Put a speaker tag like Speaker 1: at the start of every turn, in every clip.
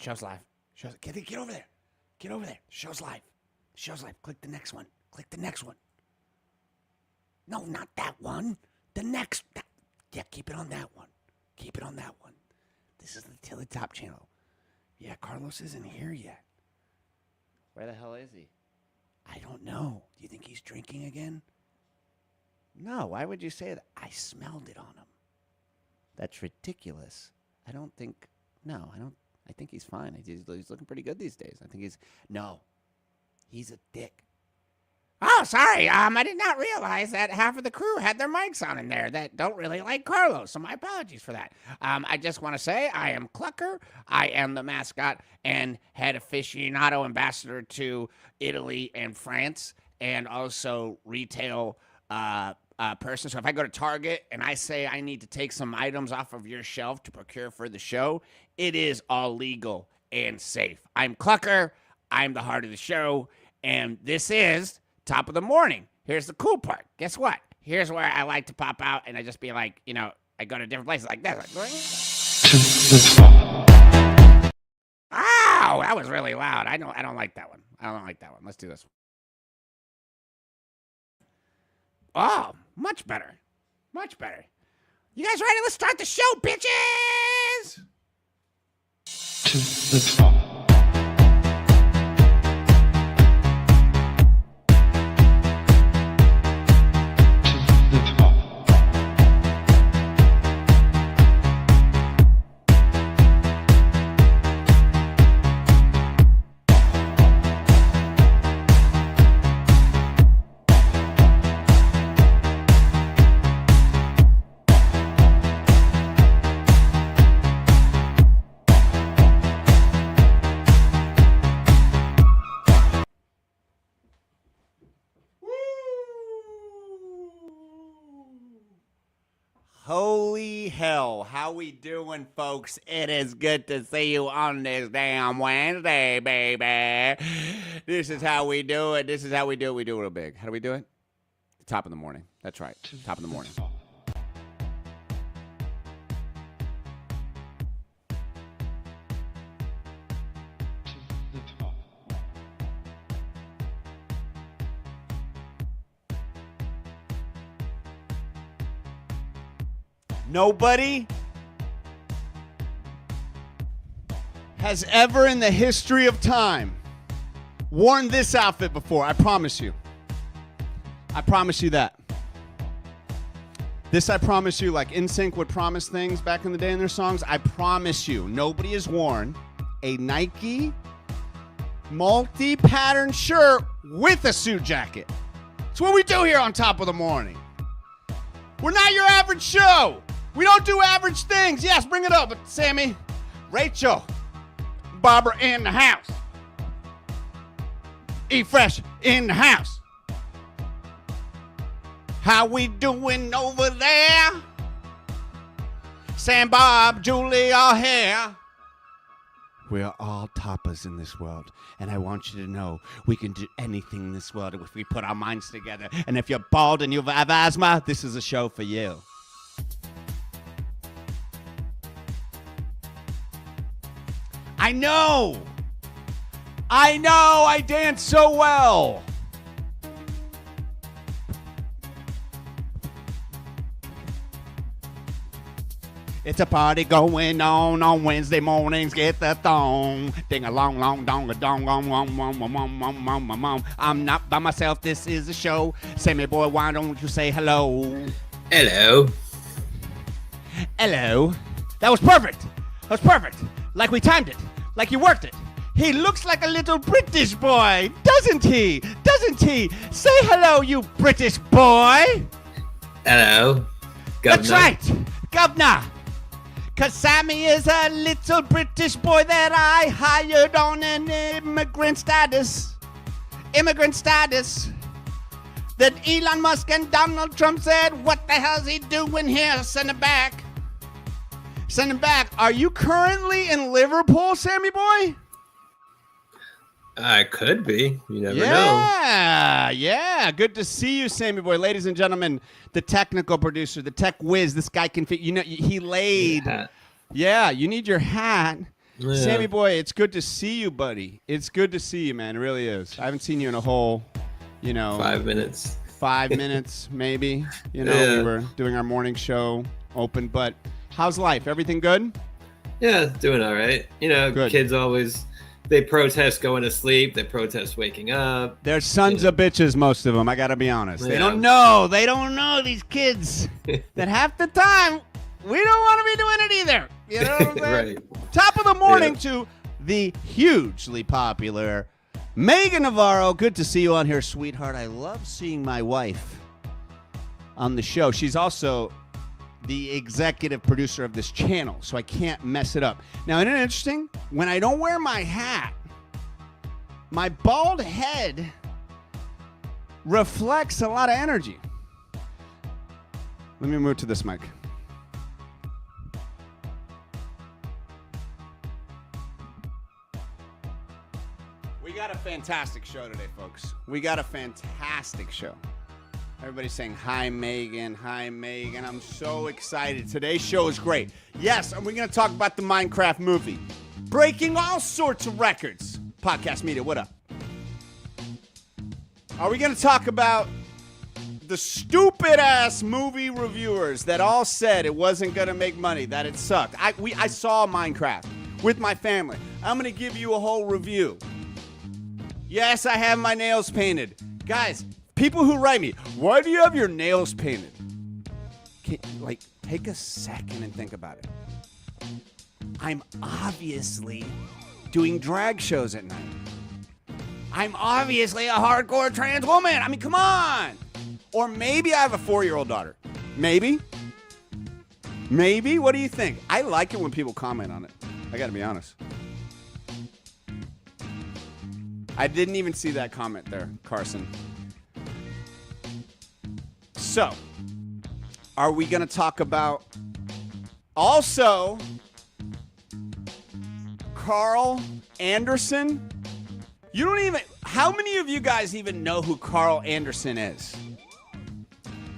Speaker 1: Show's live. Get over there. Get over there. Show's live. Show's live. Click the next one. Click the next one. No, not that one. The next. Yeah, keep it on that one. Keep it on that one. This is the Till the Top channel. Yeah, Carlos isn't here yet.
Speaker 2: Where the hell is he?
Speaker 1: I don't know. Do you think he's drinking again?
Speaker 2: No, why would you say that?
Speaker 1: I smelled it on him.
Speaker 2: That's ridiculous. I think he's fine. He's looking pretty good these days.
Speaker 1: No. He's a dick.
Speaker 3: Oh, sorry. I did not realize that half of the crew had their mics on in there that don't really like Carlos, so my apologies for that. I just want to say I am Clucker. I am the mascot and head aficionado ambassador to Italy and France, and also retail person. So if I go to Target and I say I need to take some items off of your shelf to procure for the show, it is all legal and safe. I'm Clucker. I'm the heart of the show, and this is Top of the Morning. Here's the cool part. Guess what? Here's where I like to pop out and I just be like, I go to different places like this. Ow, that was really loud. I don't like that one. I don't like that one. Let's do this. Oh, much better. Much better. You guys ready? Let's start the show, bitches!
Speaker 4: To the top.
Speaker 3: Holy hell, how we doing, folks? It is good to see you on this damn Wednesday, baby. This is how we do it. This is how we do it. We do it real big. How do we do it? Top of the morning. That's right. Top of the morning.
Speaker 1: Nobody has ever in the history of time worn this outfit before. I promise you. I promise you that. This I promise you, like NSYNC would promise things back in the day in their songs. I promise you, nobody has worn a Nike multi-pattern shirt with a suit jacket. It's what we do here on Top of the Morning. We're not your average show. We don't do average things. Yes, bring it up, Sammy. Rachel. Barbara in the house. Eat Fresh in the house. How we doing over there? Sam, Bob, Julie, all here. We are all toppers in this world. And I want you to know we can do anything in this world if we put our minds together. And if you're bald and you have asthma, this is a show for you. I know, I dance so well. It's a party going on Wednesday mornings. Get the thong. Ding a long, long, dong, a dong, dong, dong, dong, dong, dong, dong, dong, dong. I'm not by myself. This is a show. Sammy boy, why don't you say hello?
Speaker 5: Hello.
Speaker 1: Hello. That was perfect. That was perfect. Like we timed it. Like you worked it. He looks like a little British boy, doesn't he? Doesn't he? Say hello, you British boy.
Speaker 5: Hello. Governor.
Speaker 1: That's right, Governor. Cause Sammy is a little British boy that I hired on an immigrant status. Immigrant status. That Elon Musk and Donald Trump said, what the hell's he doing here? Send him back. Send him back. Are you currently in Liverpool, Sammy boy?
Speaker 5: I could be. You never know.
Speaker 1: Yeah. Good to see you, Sammy boy. Ladies and gentlemen, the technical producer, the tech whiz. This guy can fit. You know, he laid. Yeah, you need your hat.
Speaker 5: Yeah.
Speaker 1: Sammy boy, it's good to see you, buddy. It's good to see you, man. It really is. I haven't seen you in a whole,
Speaker 5: 5 minutes.
Speaker 1: 5 minutes, maybe. We
Speaker 5: Yeah.
Speaker 1: were doing our morning show open, but how's life? Everything good?
Speaker 5: Yeah, doing all right.
Speaker 1: Good.
Speaker 5: Kids always, they protest going to sleep. They protest waking up.
Speaker 1: They're sons of bitches, most of them. I got to be honest. They
Speaker 5: Yeah.
Speaker 1: don't know. They don't know, these kids. That half the time, we don't want to be doing it either. You know what I'm saying?
Speaker 5: Right.
Speaker 1: Top of the morning to the hugely popular Megan Navarro. Good to see you on here, sweetheart. I love seeing my wife on the show. She's also the executive producer of this channel, so I can't mess it up. Now, isn't it interesting? When I don't wear my hat, my bald head reflects a lot of energy. Let me move to this mic. We got a fantastic show today, folks. We got a fantastic show. Everybody's saying, hi, Megan. Hi, Megan. I'm so excited. Today's show is great. Yes, and we're going to talk about the Minecraft movie. Breaking all sorts of records. Podcast Media, what up? Are we going to talk about the stupid-ass movie reviewers that all said it wasn't going to make money, that it sucked? I saw Minecraft with my family. I'm going to give you a whole review. Yes, I have my nails painted. Guys, people who write me, why do you have your nails painted? Take a second and think about it. I'm obviously doing drag shows at night. I'm obviously a hardcore trans woman. I mean, come on. Or maybe I have a 4-year-old daughter. Maybe. Maybe. What do you think? I like it when people comment on it. I got to be honest. I didn't even see that comment there, Carson. So, are we going to talk about also Carl Anderson? You don't even, how many of you guys even know who Carl Anderson is?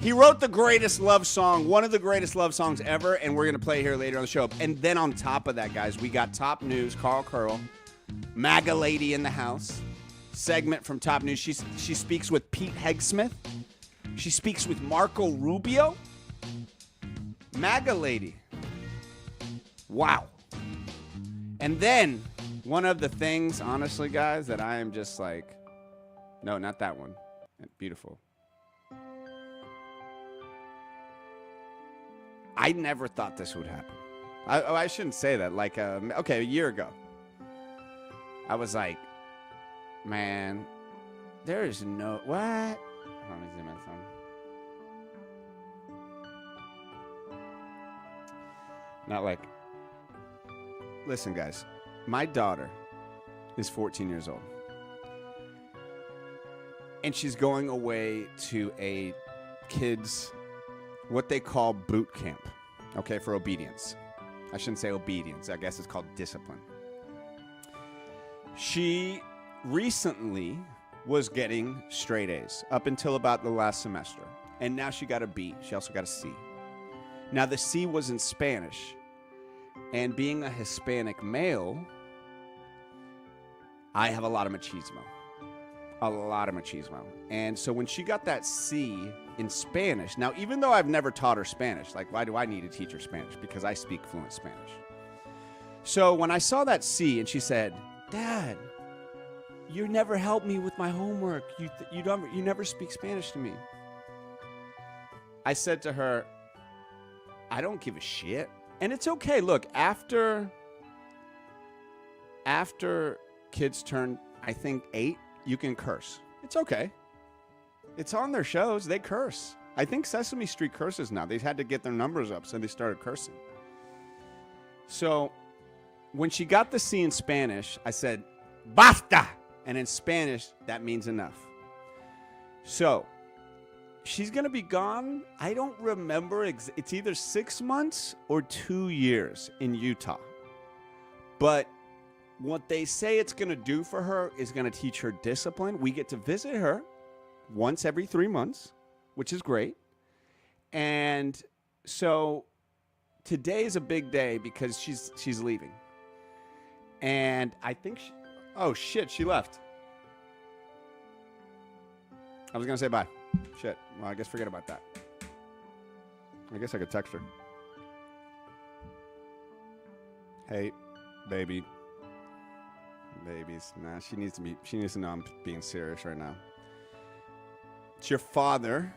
Speaker 1: He wrote the greatest love song, one of the greatest love songs ever, and we're going to play here later on the show. And then on top of that, guys, we got Top News, Carl Curl, Magalady in the house, segment from Top News. She speaks with Pete Hegsmith. She speaks with Marco Rubio. Magalady. Wow. And then, one of the things, honestly, guys, that I am just like, no, not that one. Beautiful. I never thought this would happen. I shouldn't say that. A year ago, I was like, man, there is no, what? Let me zoom in some. Not like, listen, guys, my daughter is 14 years old. And she's going away to a kids' what they call boot camp, okay, for obedience. I shouldn't say obedience. I guess it's called discipline. She recently was getting straight A's up until about the last semester. And now she got a B. She also got a C. Now, the C was in Spanish. And being a Hispanic male, I have a lot of machismo. A lot of machismo. And so when she got that C in Spanish, now even though I've never taught her Spanish, like why do I need to teach her Spanish? Because I speak fluent Spanish. So when I saw that C and she said, Dad, you never help me with my homework. You never speak Spanish to me. I said to her, I don't give a shit. And it's okay. Look, after kids turn, I think 8, you can curse. It's okay. It's on their shows. They curse. I think Sesame Street curses now. They had to get their numbers up, so they started cursing. So when she got the C in Spanish, I said, basta. And in Spanish, that means enough. So she's going to be gone. I don't remember. It's either 6 months or 2 years in Utah. But what they say it's going to do for her is going to teach her discipline. We get to visit her once every 3 months, which is great. And so today is a big day because she's leaving. And I think oh, shit, she left. I was going to say bye. Shit. Well, I guess forget about that. I guess I could text her. Hey, baby. Babies. Nah, she needs to know I'm being serious right now. It's your father.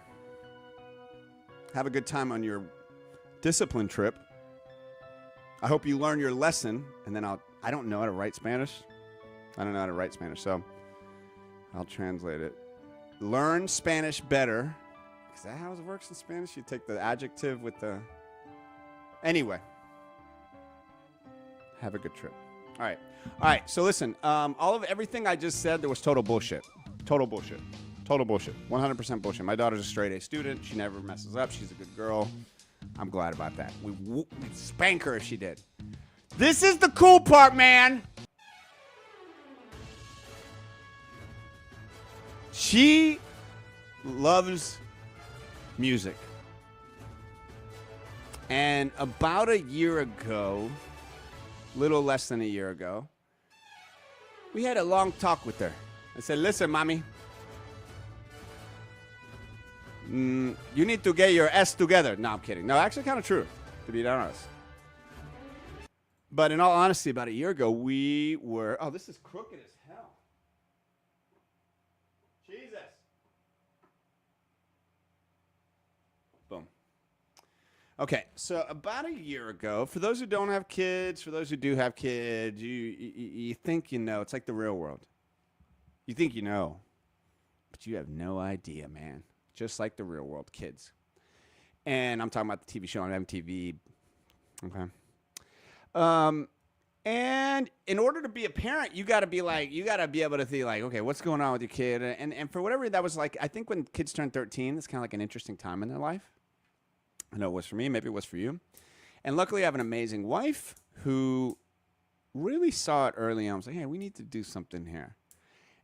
Speaker 1: Have a good time on your discipline trip. I hope you learn your lesson, and then I don't know how to write Spanish. So I'll translate it. Learn Spanish better. Is that how it works in Spanish? You take the adjective with the... Anyway. Have a good trip. All right. So listen, everything I just said, there was total bullshit. 100% bullshit. My daughter's a straight A student. She never messes up. She's a good girl. I'm glad about that. We'd spank her if she did. This is the cool part, man. She loves music. And about a year ago, little less than a year ago, we had a long talk with her. I said, listen, mommy, you need to get your S together. No, I'm kidding. No, actually kind of true, to be honest. But in all honesty, about a year ago, we were... Oh, this is crooked as hell. Jesus. Boom. Okay, so about a year ago, for those who don't have kids, for those who do have kids, you think you know. It's like the real world. You think you know, but you have no idea, man. Just like the real world, kids. And I'm talking about the TV show on MTV. Okay. And in order to be a parent, you got to be able to see like, okay, what's going on with your kid? And for whatever that was like, I think when kids turn 13, it's kind of like an interesting time in their life. I know it was for me. Maybe it was for you. And luckily, I have an amazing wife who really saw it early on. I was like, hey, we need to do something here.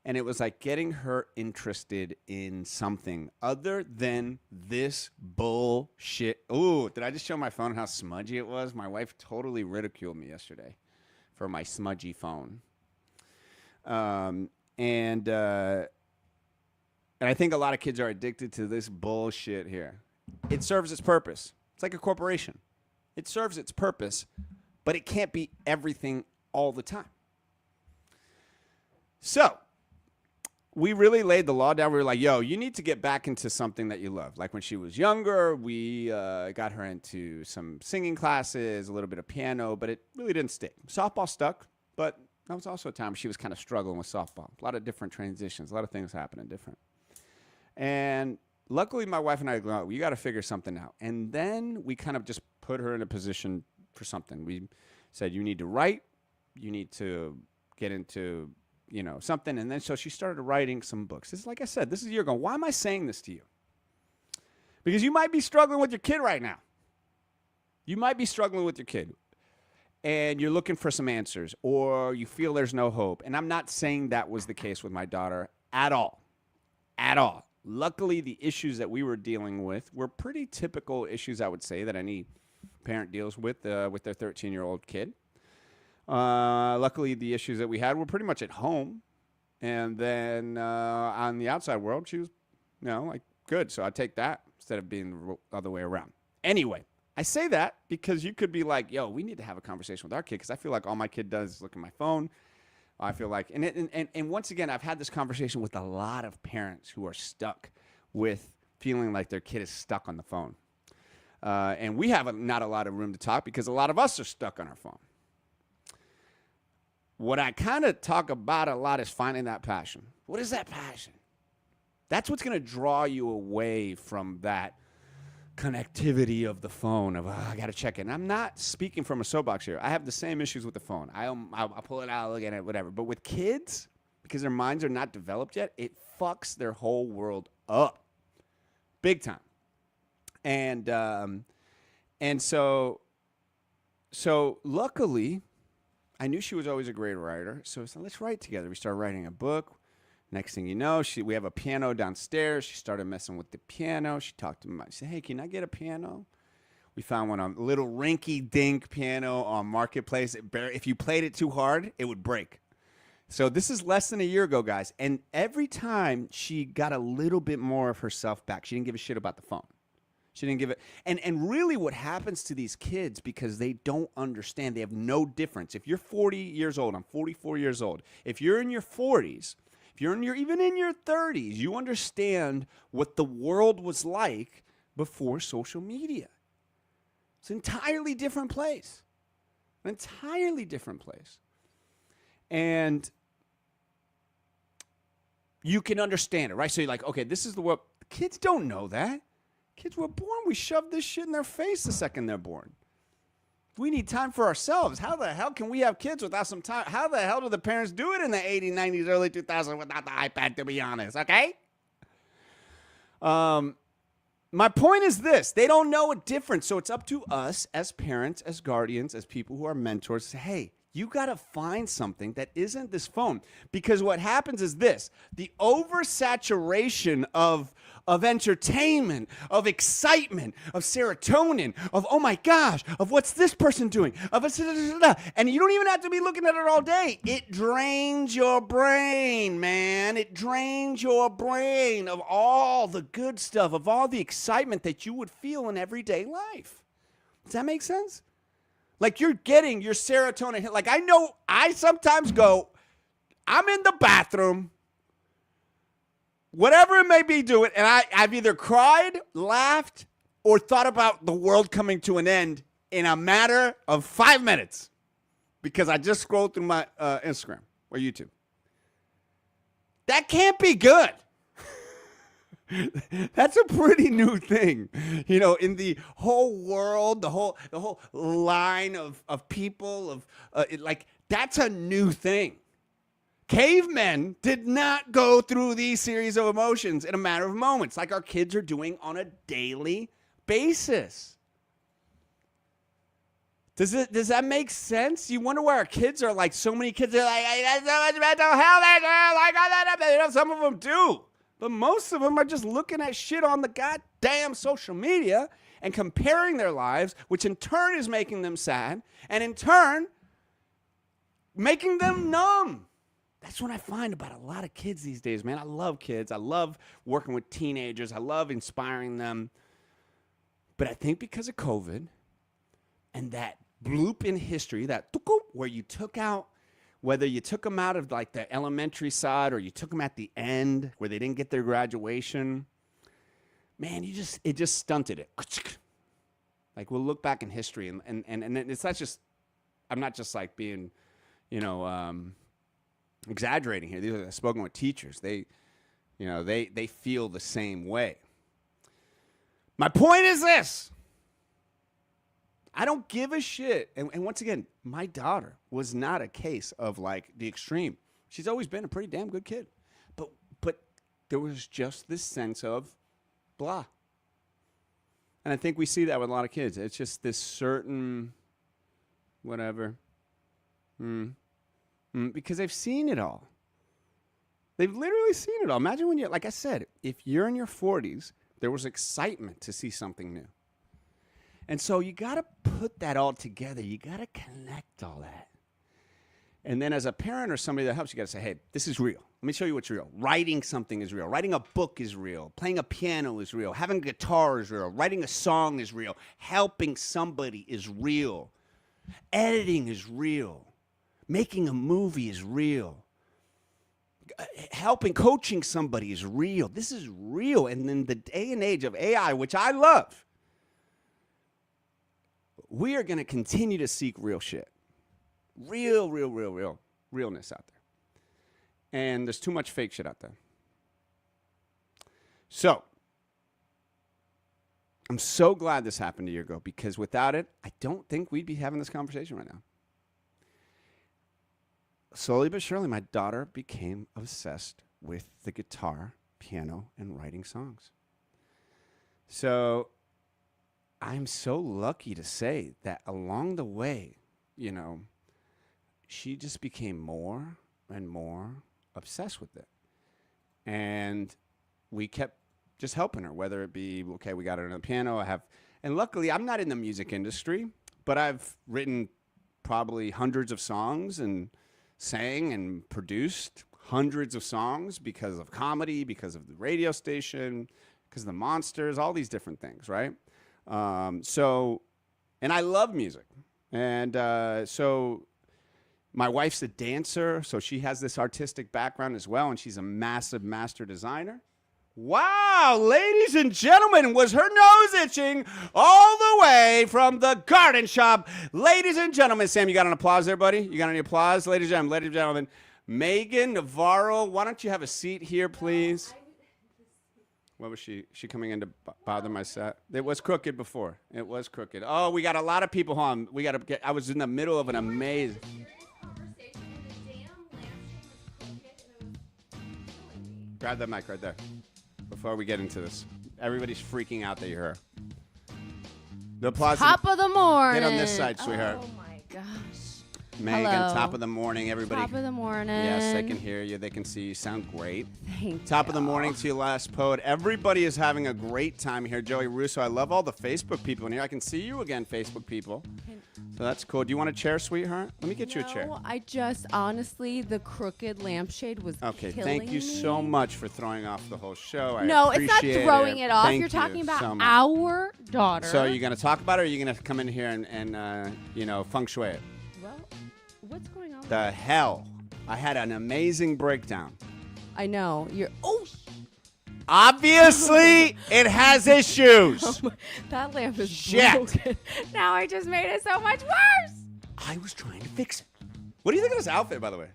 Speaker 1: And it was like getting her interested in something other than this bullshit. Ooh, did I just show my phone how smudgy it was? My wife totally ridiculed me yesterday for my smudgy phone. And I think a lot of kids are addicted to this bullshit here. It serves its purpose. It's like a corporation. It serves its purpose, but it can't be everything all the time. So we really laid the law down. We were like, yo, you need to get back into something that you love. Like when she was younger, we got her into some singing classes, a little bit of piano, but it really didn't stick. Softball stuck, but that was also a time she was kind of struggling with softball. A lot of different transitions, a lot of things happening different. And luckily, my wife and I go, you got to figure something out. And then we kind of just put her in a position for something. We said, you need to write, you need to get into something. And then so she started writing some books. This is, like I said, this is a year ago. Why am I saying this to you? Because you might be struggling with your kid right now. You might be struggling with your kid. And you're looking for some answers. Or you feel there's no hope. And I'm not saying that was the case with my daughter at all. At all. Luckily, the issues that we were dealing with were pretty typical issues, I would say, that any parent deals with their 13-year-old kid. Luckily, the issues that we had were pretty much at home. And then on the outside world, she was, good. So I'd take that instead of being the other way around. Anyway, I say that because you could be like, yo, we need to have a conversation with our kid because I feel like all my kid does is look at my phone. I feel like, and once again, I've had this conversation with a lot of parents who are stuck with feeling like their kid is stuck on the phone. And we have not a lot of room to talk because a lot of us are stuck on our phone. What I kind of talk about a lot is finding that passion. What is that passion? That's what's going to draw you away from that connectivity of the phone of, I got to check it. And I'm not speaking from a soapbox here. I have the same issues with the phone. I'll pull it out, look at it, whatever. But with kids, because their minds are not developed yet, it fucks their whole world up. Big time. And so luckily, I knew she was always a great writer. So let's write together. We started writing a book. Next thing you know, we have a piano downstairs. She started messing with the piano. She talked to me. She said, hey, can I get a piano? We found one, a little rinky-dink piano on Marketplace. If you played it too hard, it would break. So this is less than a year ago, guys. And every time she got a little bit more of herself back, she didn't give a shit about the phone. She didn't give it. And really what happens to these kids, because they don't understand, they have no difference. If you're 40 years old, I'm 44 years old. If you're in your 40s, if you're even in your 30s, you understand what the world was like before social media. It's an entirely different place. An entirely different place. And you can understand it, right? So you're like, okay, this is the world. Kids don't know that. Kids were born. We shove this shit in their face the second they're born. We need time for ourselves. How the hell can we have kids without some time? How the hell do the parents do it in the 80s, 90s, early 2000s without the iPad, to be honest, okay? My point is this. They don't know a difference. So it's up to us as parents, as guardians, as people who are mentors to say, hey, you got to find something that isn't this phone. Because what happens is this. The oversaturation of entertainment, of excitement, of serotonin, of, oh my gosh, of what's this person doing, of and you don't even have to be looking at it all day. It drains your brain, man. It drains your brain of all the good stuff, of all the excitement that you would feel in everyday life. Does that make sense? Like you're getting your serotonin hit. Like I know I sometimes go, I'm in the bathroom, whatever it may be doing, and I've either cried, laughed, or thought about the world coming to an end in a matter of 5 minutes because I just scrolled through my Instagram or YouTube. That can't be good. That's a pretty new thing, you know, in the whole world, the whole line of people like that's a new thing. Cavemen did not go through these series of emotions in a matter of moments, like our kids are doing on a daily basis. Does that make sense? You wonder why our kids are like, so many kids are like, I got so much mental health, you know, some of them do. But most of them are just looking at shit on the goddamn social media and comparing their lives, which in turn is making them sad, and in turn, making them numb. That's what I find about a lot of kids these days, man. I love kids. I love working with teenagers. I love inspiring them. But I think because of COVID and that bloop in history, that where you took out, whether you took them out of like the elementary side or you took them at the end where they didn't get their graduation, man, it just stunted it. Like we'll look back in history and it's not just, I'm not just like being, you know, exaggerating here. These are spoken with teachers. They feel the same way. My point is this. I don't give a shit. And once again, my daughter was not a case of like the extreme. She's always been a pretty damn good kid. But there was just this sense of blah. And I think we see that with a lot of kids. It's just this certain whatever. Because they've seen it all. They've literally seen it all. Imagine when like I said, if you're in your 40s, there was excitement to see something new. And so you got to put that all together. You got to connect all that. And then as a parent or somebody that helps, you got to say, hey, this is real. Let me show you what's real. Writing something is real. Writing a book is real. Playing a piano is real. Having a guitar is real. Writing a song is real. Helping somebody is real. Editing is real. Making a movie is real. Coaching somebody is real. This is real. And in the day and age of AI, which I love, we are going to continue to seek real shit. Realness out there. And there's too much fake shit out there. So, I'm so glad this happened a year ago because without it, I don't think we'd be having this conversation right now. Slowly but surely, my daughter became obsessed with the guitar, piano, and writing songs. So I'm so lucky to say that along the way, you know, she just became more and more obsessed with it. And we kept just helping her, whether it be, okay, we got her another piano. I And luckily, I'm not in the music industry, but I've written probably hundreds of songs and sang and produced hundreds of songs because of comedy, because of the radio station, because of the Monsters, all these different things, right? And I love music. And so my wife's a dancer, so she has this artistic background as well, and she's a massive master designer. Wow, ladies and gentlemen, was her nose itching all the way from the garden shop. Ladies and gentlemen, Sam, you got an applause there, buddy? You got any applause? Ladies and gentlemen, Megan Navarro, why don't you have a seat here, please? What was she? She coming in to bother my set? It was crooked before. It was crooked. Oh, we got a lot of people on. We got to get. I was in the middle of an amazing. Grab that mic right there. Before we get into this, everybody's freaking out that you're her. The applause.
Speaker 4: Top of the morning.
Speaker 1: Get on this side, sweetheart.
Speaker 4: Oh my gosh.
Speaker 1: Megan,
Speaker 4: Hello.
Speaker 1: top of the morning, everybody.
Speaker 4: Top of the morning.
Speaker 1: Yes, they can hear you. They can see you. Sound great.
Speaker 4: Thank
Speaker 1: Top
Speaker 4: you.
Speaker 1: of the morning to you, last poet. Everybody is having a great time here. Joey Russo, I love all the Facebook people in here. I can see you again, Facebook people. So that's cool. Do you want a chair, sweetheart? Let me get you a chair.
Speaker 4: No, I just, honestly, the crooked lampshade was
Speaker 1: Okay,
Speaker 4: killing
Speaker 1: thank you
Speaker 4: me.
Speaker 1: so much for throwing off the whole show.
Speaker 4: No,
Speaker 1: I
Speaker 4: it's not
Speaker 1: appreciate
Speaker 4: throwing it off.
Speaker 1: Thank
Speaker 4: You're talking
Speaker 1: you
Speaker 4: about
Speaker 1: so much.
Speaker 4: our daughter.
Speaker 1: So you're going to talk about it, or are you going to come in here and feng shui it?
Speaker 4: Well, what's going on?
Speaker 1: The hell. I had an amazing breakdown.
Speaker 4: I know. You're. Oh,
Speaker 1: Obviously, it has issues.
Speaker 4: that lamp is
Speaker 1: Shit.
Speaker 4: broken. Now I just made it so much worse.
Speaker 1: I was trying to fix it. What do you think of this outfit, by the way?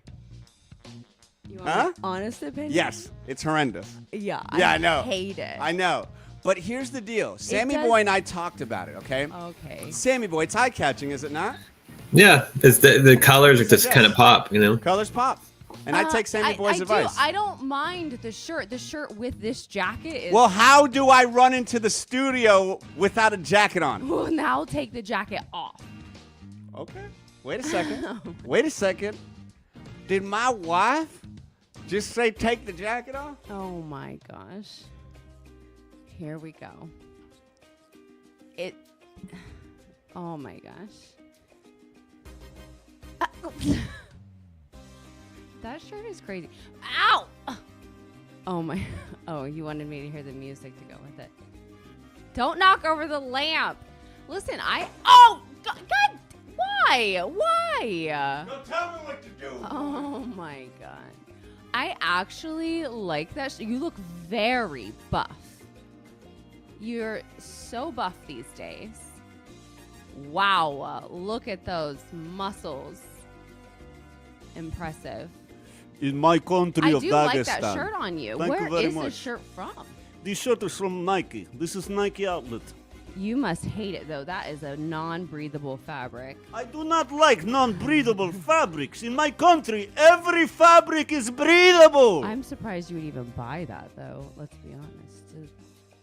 Speaker 4: You want
Speaker 1: Huh?
Speaker 4: my honest opinion?
Speaker 1: Yes, it's horrendous.
Speaker 4: Yeah.
Speaker 1: Yeah, I know.
Speaker 4: hate it.
Speaker 1: I know. But here's the deal. Sammy
Speaker 4: does-
Speaker 1: Boy and I talked about it, okay?
Speaker 4: Okay.
Speaker 1: Sammy Boy, it's eye-catching, is it not?
Speaker 5: Yeah, it's the colors are just kind of pop, you know.
Speaker 1: Colors pop. And I take Sammy Boy's advice.
Speaker 4: I don't mind the shirt. The shirt with this jacket is.
Speaker 1: Well, how do I run into the studio without a jacket on?
Speaker 4: Well, now I'll take the jacket off.
Speaker 1: Okay. Wait a second. Wait a second. Did my wife just say take the jacket off?
Speaker 4: Oh my gosh. Here we go. Oh my gosh. That shirt is crazy. Ow! Oh my. Oh, you wanted me to hear the music to go with it. Don't knock over the lamp. Listen, Oh! God! Why? Why?
Speaker 1: Don't tell me what to do.
Speaker 4: Oh my god. I actually like that. You look very buff. You're so buff these days. Wow. Look at those muscles. Impressive.
Speaker 6: In my country
Speaker 4: I
Speaker 6: of
Speaker 4: do
Speaker 6: Dagestan.
Speaker 4: like that shirt on you.
Speaker 6: Thank
Speaker 4: Where
Speaker 6: you very
Speaker 4: is this
Speaker 6: much.
Speaker 4: shirt from?
Speaker 6: This shirt is from Nike. This is Nike outlet.
Speaker 4: You must hate it though. That is a non-breathable fabric.
Speaker 6: I do not like non-breathable fabrics. In my country, every fabric is breathable.
Speaker 4: I'm surprised you would even buy that though. Let's be honest.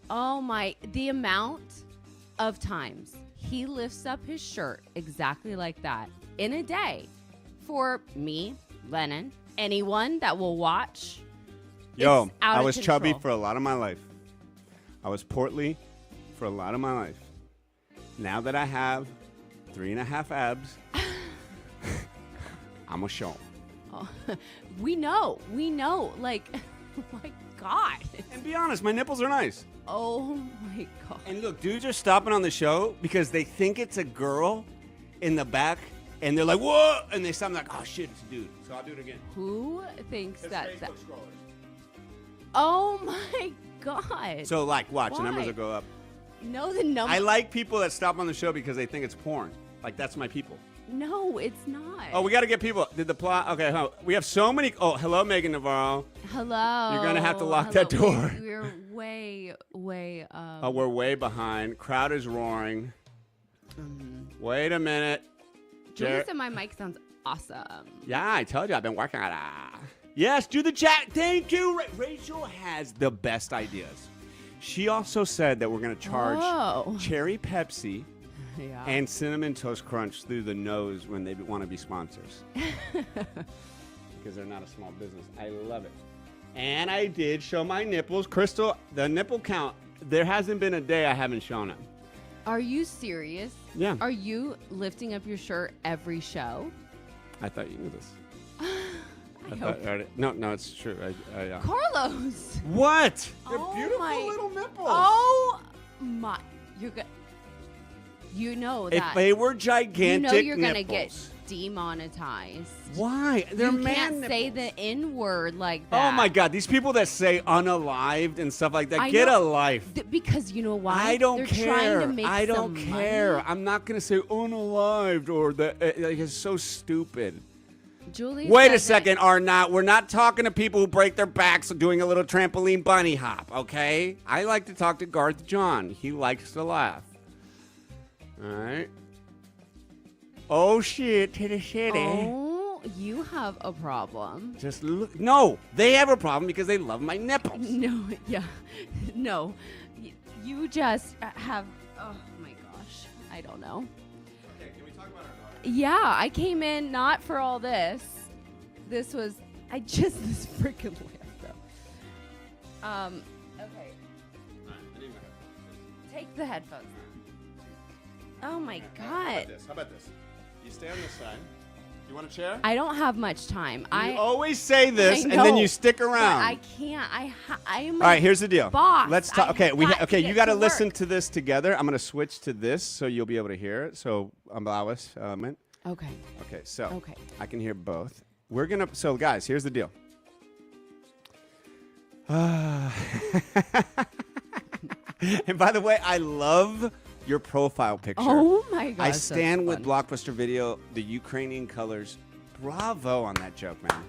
Speaker 4: Oh my, the amount of times he lifts up his shirt exactly like that in a day for me, Lennon, anyone that will watch.
Speaker 1: Yo,
Speaker 4: it's out
Speaker 1: I
Speaker 4: of
Speaker 1: was chubby
Speaker 4: control.
Speaker 1: for a lot of my life. I was portly for a lot of my life. Now that I have 3.5 abs, I'm going to show 'em.
Speaker 4: Oh, we know. Like, oh my God.
Speaker 1: And be honest, my nipples are nice.
Speaker 4: Oh my God.
Speaker 1: And look, dudes are stopping on the show because they think it's a girl in the back, and they're like, whoa, and they stop and like, oh shit, it's a dude. So I'll do it again.
Speaker 4: Who thinks
Speaker 1: It's
Speaker 4: that?
Speaker 1: Facebook scrollers.
Speaker 4: Oh my God.
Speaker 1: So like, watch, the numbers
Speaker 4: Why?
Speaker 1: will go up.
Speaker 4: No, the number.
Speaker 1: I like people that stop on the show because they think it's porn. Like, that's my people.
Speaker 4: No, it's not.
Speaker 1: Oh, we got to get people. Did the plot? Okay, we have so many. Oh, hello, Megan Navarro.
Speaker 4: Hello.
Speaker 1: You're gonna have to lock
Speaker 4: Hello.
Speaker 1: that door.
Speaker 4: We're way.
Speaker 1: Oh, we're way behind. Crowd is roaring. Wait a minute.
Speaker 4: Julie said my mic sounds awesome.
Speaker 1: Yeah, I told you I've been working on it. Yes, do the chat. Thank you. Rachel has the best ideas. She also said that we're going to charge
Speaker 4: Whoa.
Speaker 1: Cherry Pepsi
Speaker 4: Yeah.
Speaker 1: and Cinnamon Toast Crunch through the nose when they want to be sponsors. Because they're not a small business. I love it. And I did show my nipples. Crystal, the nipple count, there hasn't been a day I haven't shown them.
Speaker 4: Are you serious?
Speaker 1: Yeah.
Speaker 4: Are you lifting up your shirt every show?
Speaker 1: I thought you knew this.
Speaker 4: I hope.
Speaker 1: No, it's true.
Speaker 4: Carlos.
Speaker 1: What? They're
Speaker 4: Oh
Speaker 1: beautiful
Speaker 4: my-
Speaker 1: little nipples.
Speaker 4: Oh my! You're good. You know
Speaker 1: If
Speaker 4: that.
Speaker 1: they were gigantic
Speaker 4: you're gonna get
Speaker 1: nipples.
Speaker 4: demonetized.
Speaker 1: Why? They're
Speaker 4: you
Speaker 1: man
Speaker 4: can't say
Speaker 1: nipples.
Speaker 4: the N word like that.
Speaker 1: Oh my God! These people that say unalived and stuff like that,
Speaker 4: I
Speaker 1: get a
Speaker 4: know.
Speaker 1: life.
Speaker 4: Because you know why?
Speaker 1: I don't
Speaker 4: They're
Speaker 1: care.
Speaker 4: Trying to make
Speaker 1: I don't
Speaker 4: some
Speaker 1: care.
Speaker 4: Money.
Speaker 1: I'm not gonna say unalived or that. Like, it's so stupid.
Speaker 4: Julie.
Speaker 1: Wait a second, we're not talking to people who break their backs doing a little trampoline bunny hop, okay? I like to talk to Garth John. He likes to laugh. All right. Oh shit, to the shitty.
Speaker 4: Oh, you have a problem.
Speaker 1: Just look. No, they have a problem because they love my nipples.
Speaker 4: No, yeah, no. You just have. Oh my gosh, I don't know.
Speaker 1: Okay, can we talk about our daughter?
Speaker 4: Yeah, I came in not for all this. This was this freaking laugh though. Okay. Take the headphones. Oh my god.
Speaker 1: How about this? You stay on this side. You want a chair?
Speaker 4: I don't have much time.
Speaker 1: You always say this
Speaker 4: I
Speaker 1: and then
Speaker 4: know,
Speaker 1: you stick
Speaker 4: but
Speaker 1: around.
Speaker 4: I can't. I am.
Speaker 1: All right, here's the deal.
Speaker 4: Boss,
Speaker 1: Let's talk.
Speaker 4: I
Speaker 1: Okay,
Speaker 4: have got to
Speaker 1: you
Speaker 4: get
Speaker 1: got to
Speaker 4: to
Speaker 1: listen
Speaker 4: work.
Speaker 1: to this together. I'm going to switch to this so you'll be able to hear it. So allow us a minute.
Speaker 4: Okay.
Speaker 1: Okay, so
Speaker 4: Okay.
Speaker 1: I can hear both. We're gonna. So guys, here's the deal. And by the way, I love your profile picture.
Speaker 4: Oh my gosh.
Speaker 1: I
Speaker 4: that's
Speaker 1: stand with
Speaker 4: fun.
Speaker 1: Blockbuster Video, the Ukrainian colors. Bravo on that joke, man.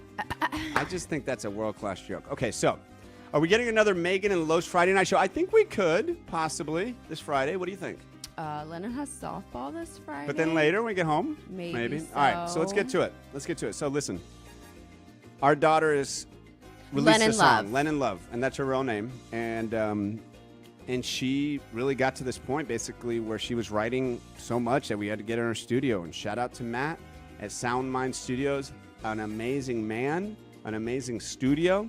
Speaker 1: I just think that's a world-class joke. Okay, so are we getting another Megan and Los Friday night show? I think we could, possibly, this Friday. What do you think?
Speaker 4: Lennon has softball this Friday.
Speaker 1: But then later when we get home?
Speaker 4: Maybe
Speaker 1: All right, so let's get to it. So listen. Our daughter is released
Speaker 4: Lennon
Speaker 1: a song,
Speaker 4: Love.
Speaker 1: Lennon Love, and that's her real name. And she really got to this point, basically, where she was writing so much that we had to get her in her studio. And shout out to Matt at Sound Mind Studios, an amazing man, an amazing studio,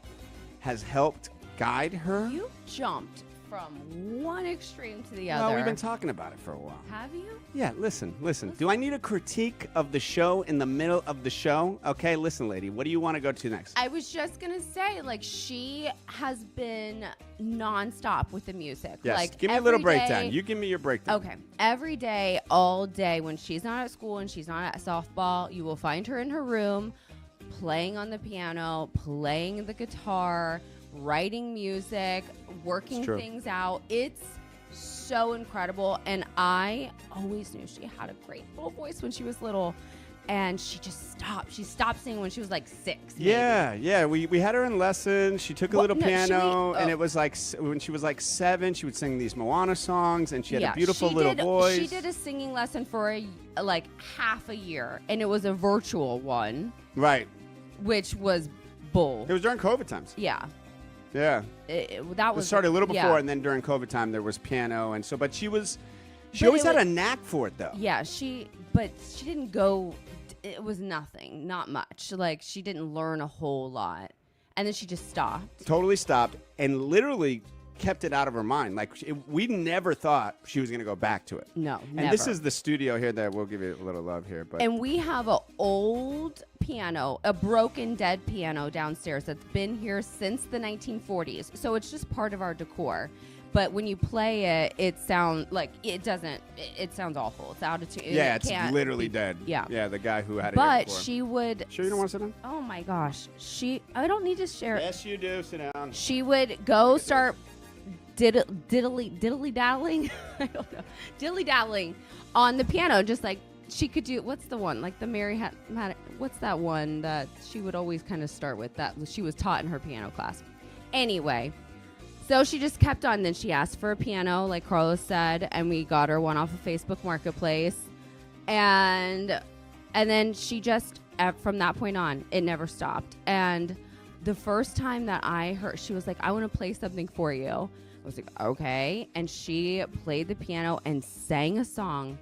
Speaker 1: has helped guide her.
Speaker 4: You jumped from one extreme to the other.
Speaker 1: Well, we've been talking about it for a while.
Speaker 4: Have you?
Speaker 1: Yeah, listen. Do I need a critique of the show in the middle of the show? Okay, listen, lady. What do you want to go to next?
Speaker 4: I was just gonna say, like, she has been nonstop with the music.
Speaker 1: Yes,
Speaker 4: Like,
Speaker 1: give me a little
Speaker 4: every
Speaker 1: breakdown.
Speaker 4: day-
Speaker 1: You give me your breakdown.
Speaker 4: Okay. Every day, all day, when she's not at school and she's not at softball, you will find her in her room playing on the piano, playing the guitar, writing music, working
Speaker 1: true.
Speaker 4: things out. It's so incredible. And I always knew she had a great little voice when she was little. And she just stopped. She stopped singing when she was like 6. maybe.
Speaker 1: Yeah. We had her in lessons. She took a
Speaker 4: Well,
Speaker 1: little
Speaker 4: no,
Speaker 1: piano, and
Speaker 4: oh.
Speaker 1: it was like when she was like 7, she would sing these Moana songs, and she had a beautiful
Speaker 4: she
Speaker 1: little
Speaker 4: did,
Speaker 1: voice.
Speaker 4: She did a singing lesson for like half a year, and it was a virtual one,
Speaker 1: Right.
Speaker 4: which was bull.
Speaker 1: It was during COVID times.
Speaker 4: Yeah.
Speaker 1: Yeah.
Speaker 4: That
Speaker 1: It
Speaker 4: was
Speaker 1: started a little
Speaker 4: yeah.
Speaker 1: before, and then during COVID time there was piano, and so. But she
Speaker 4: But
Speaker 1: always
Speaker 4: it
Speaker 1: had
Speaker 4: was-
Speaker 1: a knack for it, though.
Speaker 4: Yeah, but she didn't go. It was nothing, not much. Like, she didn't learn a whole lot, and then she just stopped.
Speaker 1: Totally stopped and literally kept it out of her mind. Like we never thought she was going to go back to it.
Speaker 4: No,
Speaker 1: And this
Speaker 4: never.
Speaker 1: is the studio here that we'll give you a little love here. But
Speaker 4: And we have an old piano, a broken dead piano downstairs that's been here since the 1940s. So it's just part of our decor. But when you play it, it sounds like it doesn't. It sounds awful. It's out of tune.
Speaker 1: yeah,
Speaker 4: It
Speaker 1: it's
Speaker 4: can't
Speaker 1: literally
Speaker 4: be-
Speaker 1: dead.
Speaker 4: Yeah.
Speaker 1: Yeah, the guy who had it.
Speaker 4: But
Speaker 1: here before.
Speaker 4: she would.
Speaker 1: Sure, you don't want to sit down?
Speaker 4: Oh my gosh, I don't need to share.
Speaker 1: Yes, you do. Sit down.
Speaker 4: She would go start diddly daddling. I don't know, diddly daddling on the piano, just like she could do. What's the one like the Mary had? What's that one that she would always kind of start with? That she was taught in her piano class. Anyway. So she just kept on. Then she asked for a piano, like Carlos said, and we got her one off of Facebook Marketplace. And then she just, from that point on, it never stopped. And the first time that I heard, she was like, I want to play something for you. I was like, okay. And she played the piano and sang a song.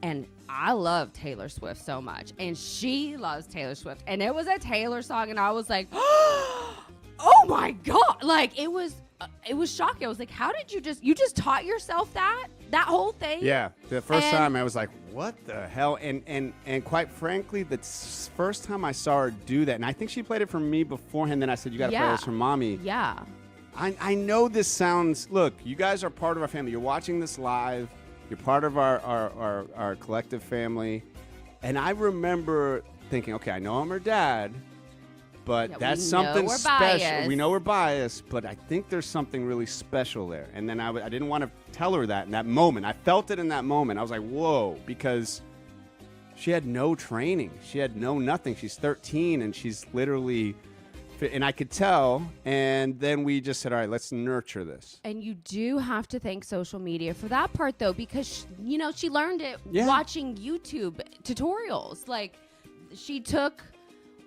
Speaker 4: And I love Taylor Swift so much. And she loves Taylor Swift. And it was a Taylor song. And I was like, oh my God. Like, it was shocking. I was like, how did you just taught yourself that? that whole thing.
Speaker 1: Yeah, the first
Speaker 4: And-
Speaker 1: time I was like, what the hell? And quite frankly, the first time I saw her do that, and I think she played it for me beforehand, then I said, you got to play
Speaker 4: Yeah.
Speaker 1: this for mommy.
Speaker 4: Yeah.
Speaker 1: I know this sounds, look, you guys are part of our family. You're watching this live. You're part of our collective family. And I remember thinking, okay, I know I'm her dad, but
Speaker 4: Yeah,
Speaker 1: that's
Speaker 4: we know
Speaker 1: something
Speaker 4: we're
Speaker 1: special.
Speaker 4: biased.
Speaker 1: We know we're biased, but I think there's something really special there. And then I didn't want to tell her that in that moment. I felt it in that moment. I was like, whoa, because she had no training. She had no nothing. She's 13, and she's literally, and I could tell. And then we just said, all right, let's nurture this.
Speaker 4: And you do have to thank social media for that part, though, because, she learned it
Speaker 1: Yeah.
Speaker 4: watching YouTube tutorials. Like, she took,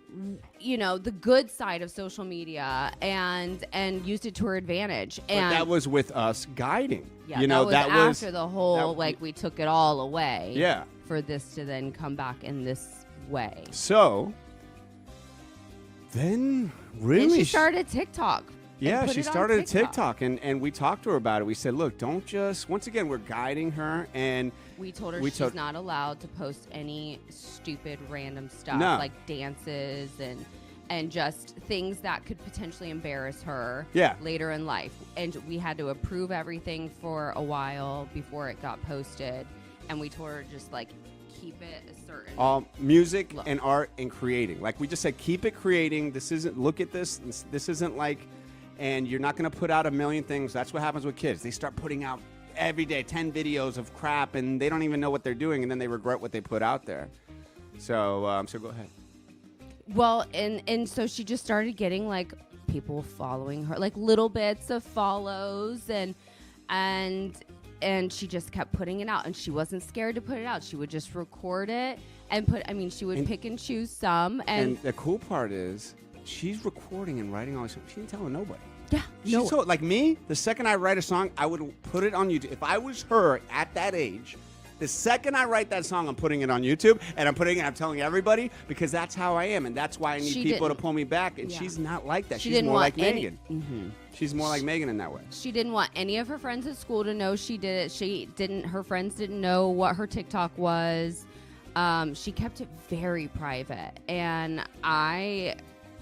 Speaker 4: the good side of social media and used it to her advantage.
Speaker 1: But
Speaker 4: And
Speaker 1: that was with us guiding.
Speaker 4: yeah,
Speaker 1: that was
Speaker 4: after the whole,
Speaker 1: that-
Speaker 4: we took it all away.
Speaker 1: Yeah.
Speaker 4: For this to then come back in this way.
Speaker 1: So then really
Speaker 4: And she started TikTok. and
Speaker 1: Yeah,
Speaker 4: put
Speaker 1: she
Speaker 4: it on
Speaker 1: started a TikTok, and we talked to her about it. We said, look, don't just, once again, we're guiding her, and
Speaker 4: We told her
Speaker 1: We
Speaker 4: she's
Speaker 1: told-
Speaker 4: not allowed to post any stupid random stuff
Speaker 1: No.
Speaker 4: like dances and just things that could potentially embarrass her
Speaker 1: Yeah.
Speaker 4: later in life. And we had to approve everything for a while before it got posted. And we told her just keep it a certain
Speaker 1: music
Speaker 4: Look.
Speaker 1: and art and creating. Like we just said, keep it creating. This isn't, look at this. This isn't like, and you're not going to put out a million things. That's what happens with kids. They start putting out every day 10 videos of crap, and they don't even know what they're doing, and then they regret what they put out there. So go ahead.
Speaker 4: Well, and so she just started getting people following her, little bits of follows, and she just kept putting it out, and she wasn't scared to put it out. She would just record it and she would pick and choose some,
Speaker 1: And the cool part is, she's recording and writing all this. She didn't tell nobody.
Speaker 4: yeah,
Speaker 1: She's so, like me, the second I write a song, I would put it on YouTube. If I was her at that age, the second I write that song, I'm putting it on YouTube, and I'm telling everybody, because that's how I am, and that's why I need
Speaker 4: She
Speaker 1: people to
Speaker 4: didn't-
Speaker 1: pull me back, and
Speaker 4: yeah.
Speaker 1: she's not like that.
Speaker 4: She
Speaker 1: She's
Speaker 4: didn't
Speaker 1: more
Speaker 4: want
Speaker 1: like
Speaker 4: any-
Speaker 1: Megan.
Speaker 4: Mhm.
Speaker 1: She's more like Megan in that way.
Speaker 4: She didn't want any of her friends at school to know she did it. Her friends didn't know what her TikTok was. She kept it very private, and I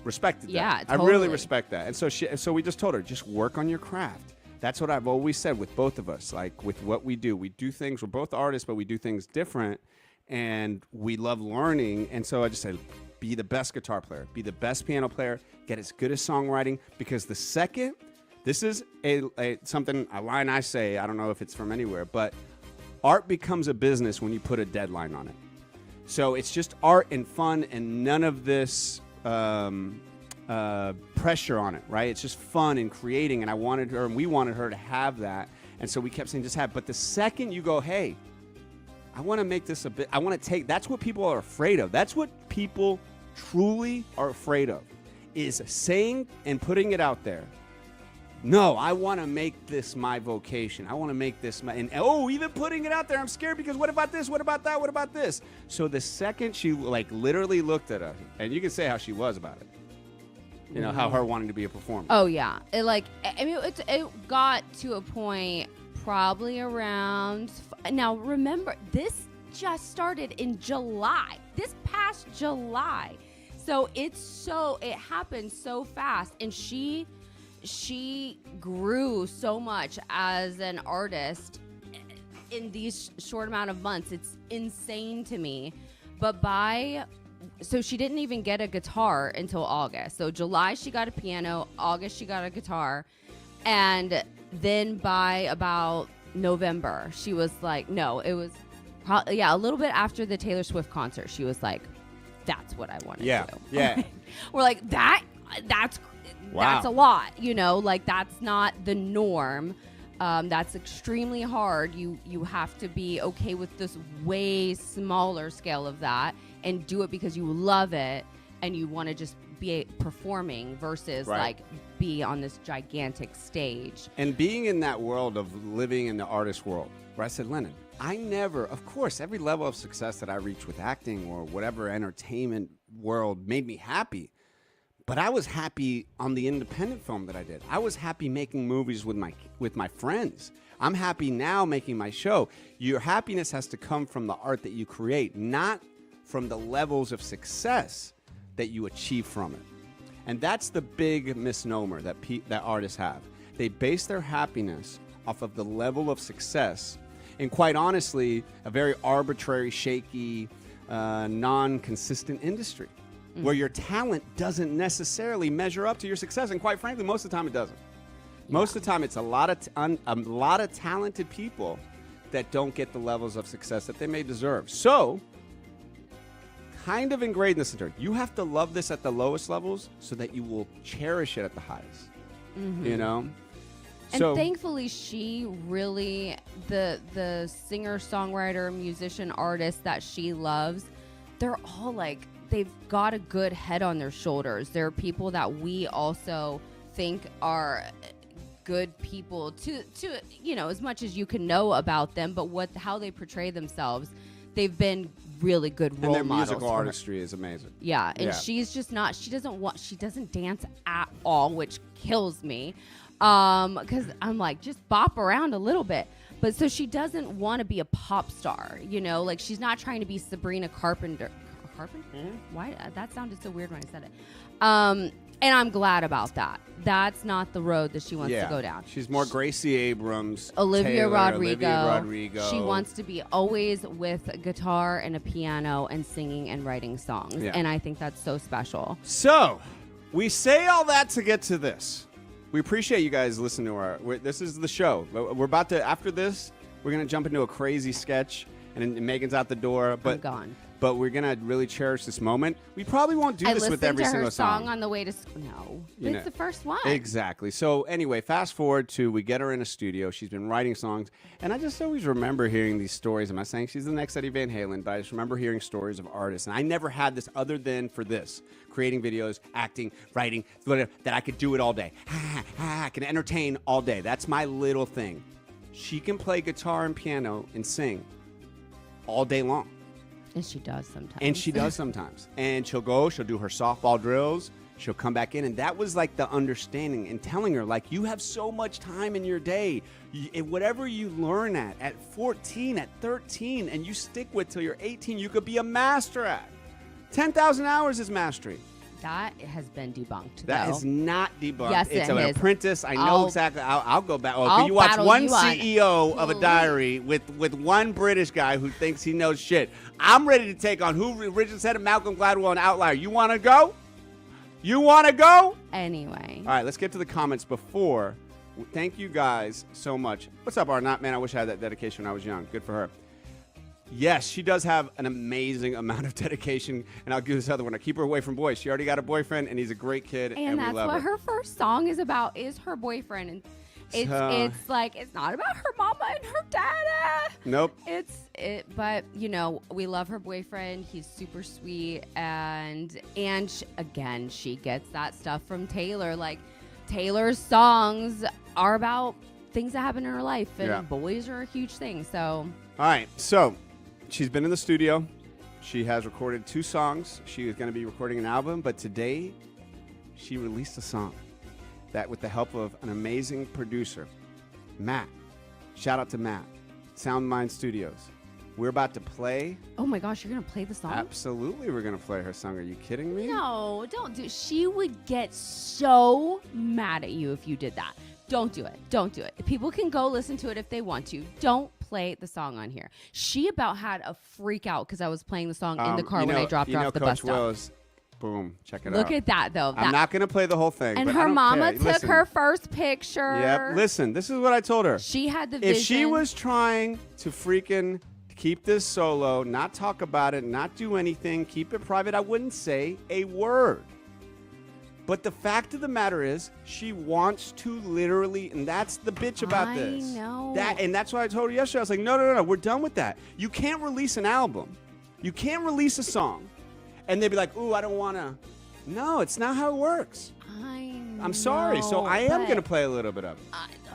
Speaker 1: Respected that.
Speaker 4: Yeah,
Speaker 1: I really
Speaker 4: totally.
Speaker 1: respect that. And so we just told her, just work on your craft. That's what I've always said with both of us. Like with what we do things, we're both artists, but we do things different, and we love learning. And so I just say, be the best guitar player, be the best piano player, get as good as songwriting, because the second, this is a line I say, I don't know if it's from anywhere, but art becomes a business when you put a deadline on it. So it's just art and fun, and none of this pressure on it, right? It's just fun and creating, and we wanted her to have that, and so we kept saying just have. But the second you go, hey, I want to make this a bit, I want to take, that's what people are afraid of. That's what people truly are afraid of, is saying and putting it out there. No, I want to make this my vocation. I want to make this my, even putting it out there, I'm scared because what about this? What about that? What about this? So the second she literally looked at us, and you can say how she was about it. You know, how her wanting to be a performer.
Speaker 4: Oh yeah, it got to a point probably around. Now remember, this just started in July. This past July, so it happened so fast, and she grew so much as an artist in these short amount of months. It's insane to me. But so she didn't even get a guitar until August. So July she got a piano, August she got a guitar, and then by about November she was like, no, it was probably a little bit after the Taylor Swift concert, she was like, that's what I want to do.
Speaker 1: Yeah.
Speaker 4: We're like, that's
Speaker 1: Wow.
Speaker 4: a lot, that's not the norm. That's extremely hard. You have to be okay with this way smaller scale of that and do it because you love it and you want to just be performing versus
Speaker 1: Right.
Speaker 4: be on this gigantic stage.
Speaker 1: And being in that world of living in the artist world, where I said, Lennon, I never, of course, every level of success that I reached with acting or whatever entertainment world made me happy. But I was happy on the independent film that I did. I was happy making movies with my friends. I'm happy now making my show. Your happiness has to come from the art that you create, not from the levels of success that you achieve from it. And that's the big misnomer that artists have. They base their happiness off of the level of success, and quite honestly, a very arbitrary, shaky, non-consistent industry where your talent doesn't necessarily measure up to your success. And quite frankly, most of the time it doesn't. Most of the time it's a lot of talented people that don't get the levels of success that they may deserve. So, kind of ingrained this into it. You have to love this at the lowest levels so that you will cherish it at the highest. You know?
Speaker 4: And thankfully, she really, the singer, songwriter, musician, artist that she loves, they're all like, they've got a good head on their shoulders. They're people that we also think are good people to you know, as much as you can know about them, but how they portray themselves, they've been really good role models.
Speaker 1: And their musical artistry is amazing.
Speaker 4: Yeah, and she's just not, she doesn't dance at all, which kills me. Because I'm like, just bop around a little bit. But so she doesn't want to be a pop star, you know, like she's not trying to be Sabrina Carpenter. Why? That sounded so weird when I said it. And I'm glad about that. That's not the road that she wants to go down.
Speaker 1: She's more Gracie Abrams,
Speaker 4: Olivia Rodrigo.
Speaker 1: Rodrigo.
Speaker 4: She wants to be always with a guitar and a piano and singing and writing songs.
Speaker 1: Yeah.
Speaker 4: And I think that's so special.
Speaker 1: So, we say all that to get to this. We appreciate you guys listening to this is the show. We're about to, after this, we're going to jump into a crazy sketch, and Megan's out the door. But
Speaker 4: I'm gone.
Speaker 1: But we're going to really cherish this moment. We probably won't do this with every single song.
Speaker 4: I listened to her song on the way to school. No, it's the first one.
Speaker 1: Exactly. So anyway, fast forward to we get her in a studio. She's been writing songs. And I just always remember hearing these stories. I'm not saying she's the next Eddie Van Halen, but I just remember hearing stories of artists. And I never had this other than for this. Creating videos, acting, writing, whatever, that I could do it all day. I can entertain all day. That's my little thing. She can play guitar and piano and sing all day long.
Speaker 4: And she does sometimes.
Speaker 1: And she'll do her softball drills. She'll come back in. And that was like the understanding and telling her, like, you have so much time in your day. Whatever you learn at 14, at 13, and you stick with till you're 18, you could be a master at. 10,000 hours is mastery.
Speaker 4: That has been debunked.
Speaker 1: That is not debunked.
Speaker 4: Yes,
Speaker 1: it's
Speaker 4: it
Speaker 1: an
Speaker 4: is.
Speaker 1: apprentice. I know exactly. I'll go back. Oh,
Speaker 4: I'll
Speaker 1: you watch
Speaker 4: battle
Speaker 1: one
Speaker 4: you on.
Speaker 1: CEO of a diary with one British guy who thinks he knows shit. I'm ready to take on who Richard said, Malcolm Gladwell, an outlier. You want to go? You want to go?
Speaker 4: Anyway.
Speaker 1: All right, let's get to the comments before. Thank you guys so much. What's up, Arnott? Man, I wish I had that dedication when I was young. Good for her. Yes, she does have an amazing amount of dedication, and I'll give this other one. I keep her away from boys. She already got a boyfriend, and he's a great kid, and we
Speaker 4: that's
Speaker 1: love
Speaker 4: what
Speaker 1: her.
Speaker 4: her first song is about, is her boyfriend. And it's like, it's not about her mama and her dada.
Speaker 1: Nope.
Speaker 4: But you know, we love her boyfriend. He's super sweet, and again, she gets that stuff from Taylor. Like, Taylor's songs are about things that happen in her life, and boys are a huge thing. So,
Speaker 1: all right, so. She's been in the studio. She has recorded 2 songs. She is going to be recording an album, but today she released a song that with the help of an amazing producer, Matt. Shout out to Matt, Sound Mind Studios. We're about to play.
Speaker 4: Oh my gosh, you're going to play the song?
Speaker 1: Absolutely, we're going to play her song. Are you kidding me?
Speaker 4: No, don't do it. She would get so mad at you if you did that. Don't do it. Don't do it. People can go listen to it if they want to. Don't play the song on here. She about had a freak out because I was playing the song in the car when I dropped her off the bus stop.
Speaker 1: Boom. Check it out.
Speaker 4: Look at that, though.
Speaker 1: I'm not going to play the whole thing.
Speaker 4: And
Speaker 1: but I
Speaker 4: her
Speaker 1: don't
Speaker 4: mama
Speaker 1: care.
Speaker 4: took her first picture.
Speaker 1: Yep. Listen, this is what I told her.
Speaker 4: She had the vision.
Speaker 1: If she was trying to freaking keep this solo, not talk about it, not do anything, keep it private, I wouldn't say a word. But the fact of the matter is, she wants to literally, and that's the bitch about this.
Speaker 4: I know.
Speaker 1: And that's why I told her yesterday. I was like, no, we're done with that. You can't release an album. You can't release a song. And they'd be like, ooh, I don't want to. No, it's not how it works. I'm sorry. So I am going to play a little bit of it.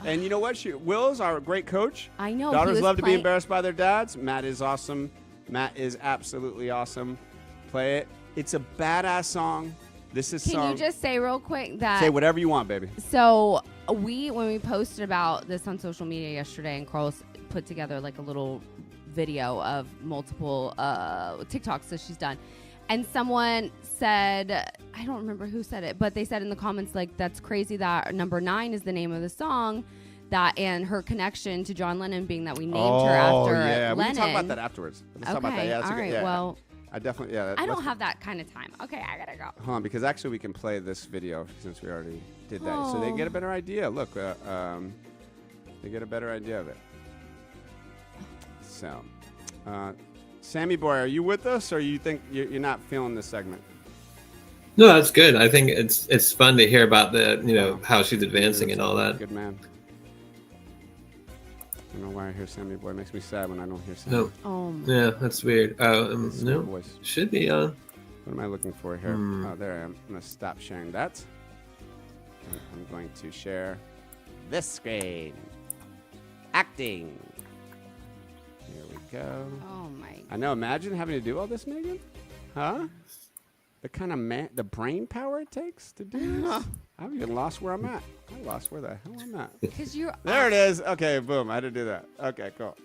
Speaker 1: And you know what? Will's our great coach.
Speaker 4: I know.
Speaker 1: Daughters love to be embarrassed by their dads. Matt is awesome. Matt is absolutely awesome. Play it. It's a badass song. This is
Speaker 4: Can you just say real quick that?
Speaker 1: say whatever you want, baby.
Speaker 4: So when we posted about this on social media yesterday, and Carl's put together like a little video of multiple TikToks that she's done, and someone said, I don't remember who said it, but they said in the comments like, that's crazy that Number 9 is the name of the song, that and her connection to John Lennon being that we named her after
Speaker 1: yeah.
Speaker 4: Lennon.
Speaker 1: We can talk about that afterwards. Let's talk about that. Yeah, that's
Speaker 4: all
Speaker 1: a good-
Speaker 4: right.
Speaker 1: yeah.
Speaker 4: Well,
Speaker 1: I definitely, yeah.
Speaker 4: I don't have that kind of time. Okay, I gotta go.
Speaker 1: Hold on, because actually we can play this video since we already did that. So they
Speaker 4: Oh.
Speaker 1: get a better idea. Look, they get a better idea of it. So, Sammy boy, are you with us, or you think you're not feeling this segment?
Speaker 5: No, that's good. I think it's fun to hear about the how she's advancing and all that.
Speaker 1: Good man. I don't know why I hear Sammy boy. It makes me sad when I don't hear Sammy.
Speaker 5: No. Yeah, that's weird.
Speaker 1: It's my
Speaker 5: No,
Speaker 1: voice.
Speaker 5: should be on.
Speaker 1: What am I looking for here? Oh, there I am. I'm going to stop sharing that. And I'm going to share this screen. Acting. Here we go.
Speaker 4: Oh my.
Speaker 1: I know. Imagine having to do all this, Megan. Huh? The kind of the brain power it takes to do this. I've even lost where I'm at. I lost where the hell I'm at.
Speaker 4: Because you're.
Speaker 1: There it is. Okay, boom. I had to do that. Okay, cool.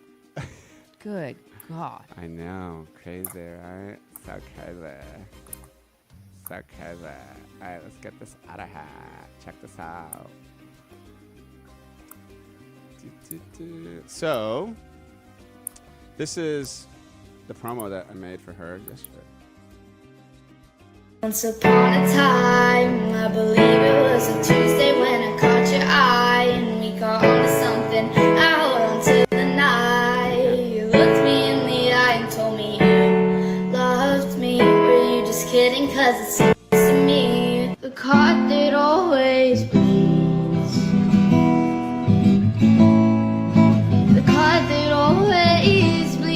Speaker 4: Good God.
Speaker 1: I know. Crazy, right? So crazy. So crazy. All right, let's get this out of here. Check this out. So, this is the promo that I made for her yesterday.
Speaker 7: Once upon a time, I believe it was a Tuesday when I caught your eye, and we got onto something out onto the night. You looked me in the eye and told me you loved me. Were you just kidding? 'Cause it seems to me the card that always bleeds, the card that always bleeds.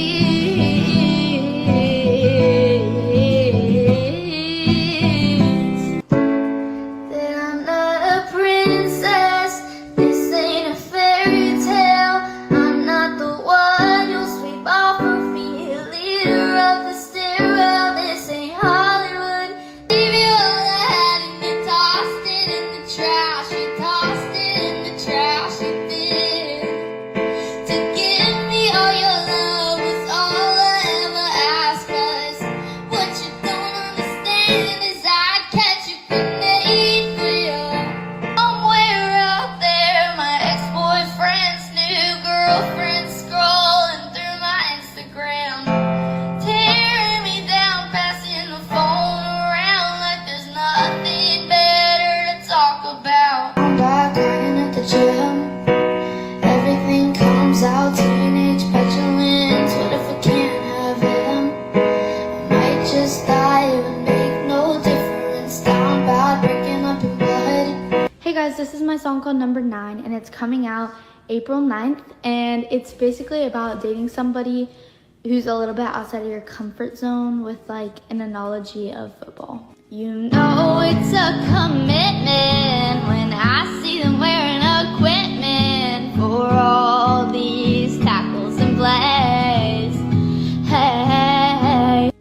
Speaker 7: Everything comes out, teenage petulance. What if I can't have him? I might just die, it would make no difference. Down bad, breaking up in blood. Hey guys, this is my song called Number 9, and it's coming out April 9th, and it's basically about dating somebody who's a little bit outside of your comfort zone with like an analogy of football. You know it's a commitment when I see them wearing equipment for all these tackles and plays. Hey.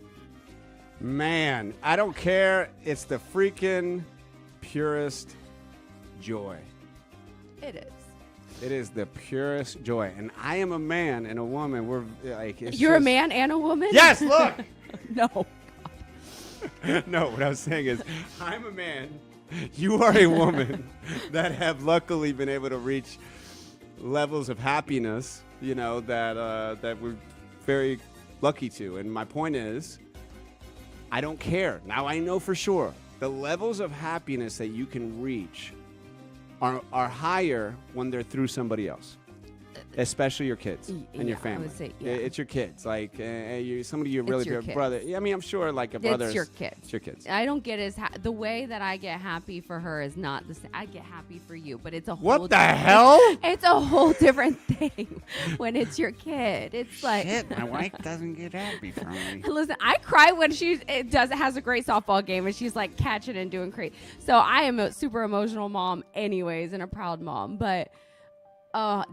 Speaker 1: Man, I don't care. It's the freaking purest joy.
Speaker 4: It is.
Speaker 1: It is the purest joy. And I am a man and a woman. We're like, it's
Speaker 4: You're a
Speaker 1: just-
Speaker 4: man and a woman?
Speaker 1: Yes, look.
Speaker 4: No.
Speaker 1: No, what I was saying is, I'm a man. You are a woman that have luckily been able to reach levels of happiness, that we're very lucky to. And my point is, I don't care. Now I know for sure the levels of happiness that you can reach are higher when they're through somebody else. Especially your kids and your
Speaker 4: Yeah, I
Speaker 1: family.
Speaker 4: would say, yeah.
Speaker 1: It's your kids. Like somebody you really
Speaker 4: your
Speaker 1: dear brother.
Speaker 4: kids.
Speaker 1: Yeah, I mean, I'm sure like a brother.
Speaker 4: It's your kids.
Speaker 1: It's your kids.
Speaker 4: I don't get the way that I get happy for her is not the same. I get happy for you, but it's a whole
Speaker 1: What the
Speaker 4: different-
Speaker 1: hell?
Speaker 4: It's a whole different thing when it's your kid. It's like
Speaker 2: Shit, my wife doesn't get happy from me.
Speaker 4: Listen, I cry when has a great softball game and she's like catching and doing great. So I am a super emotional mom anyways and a proud mom, but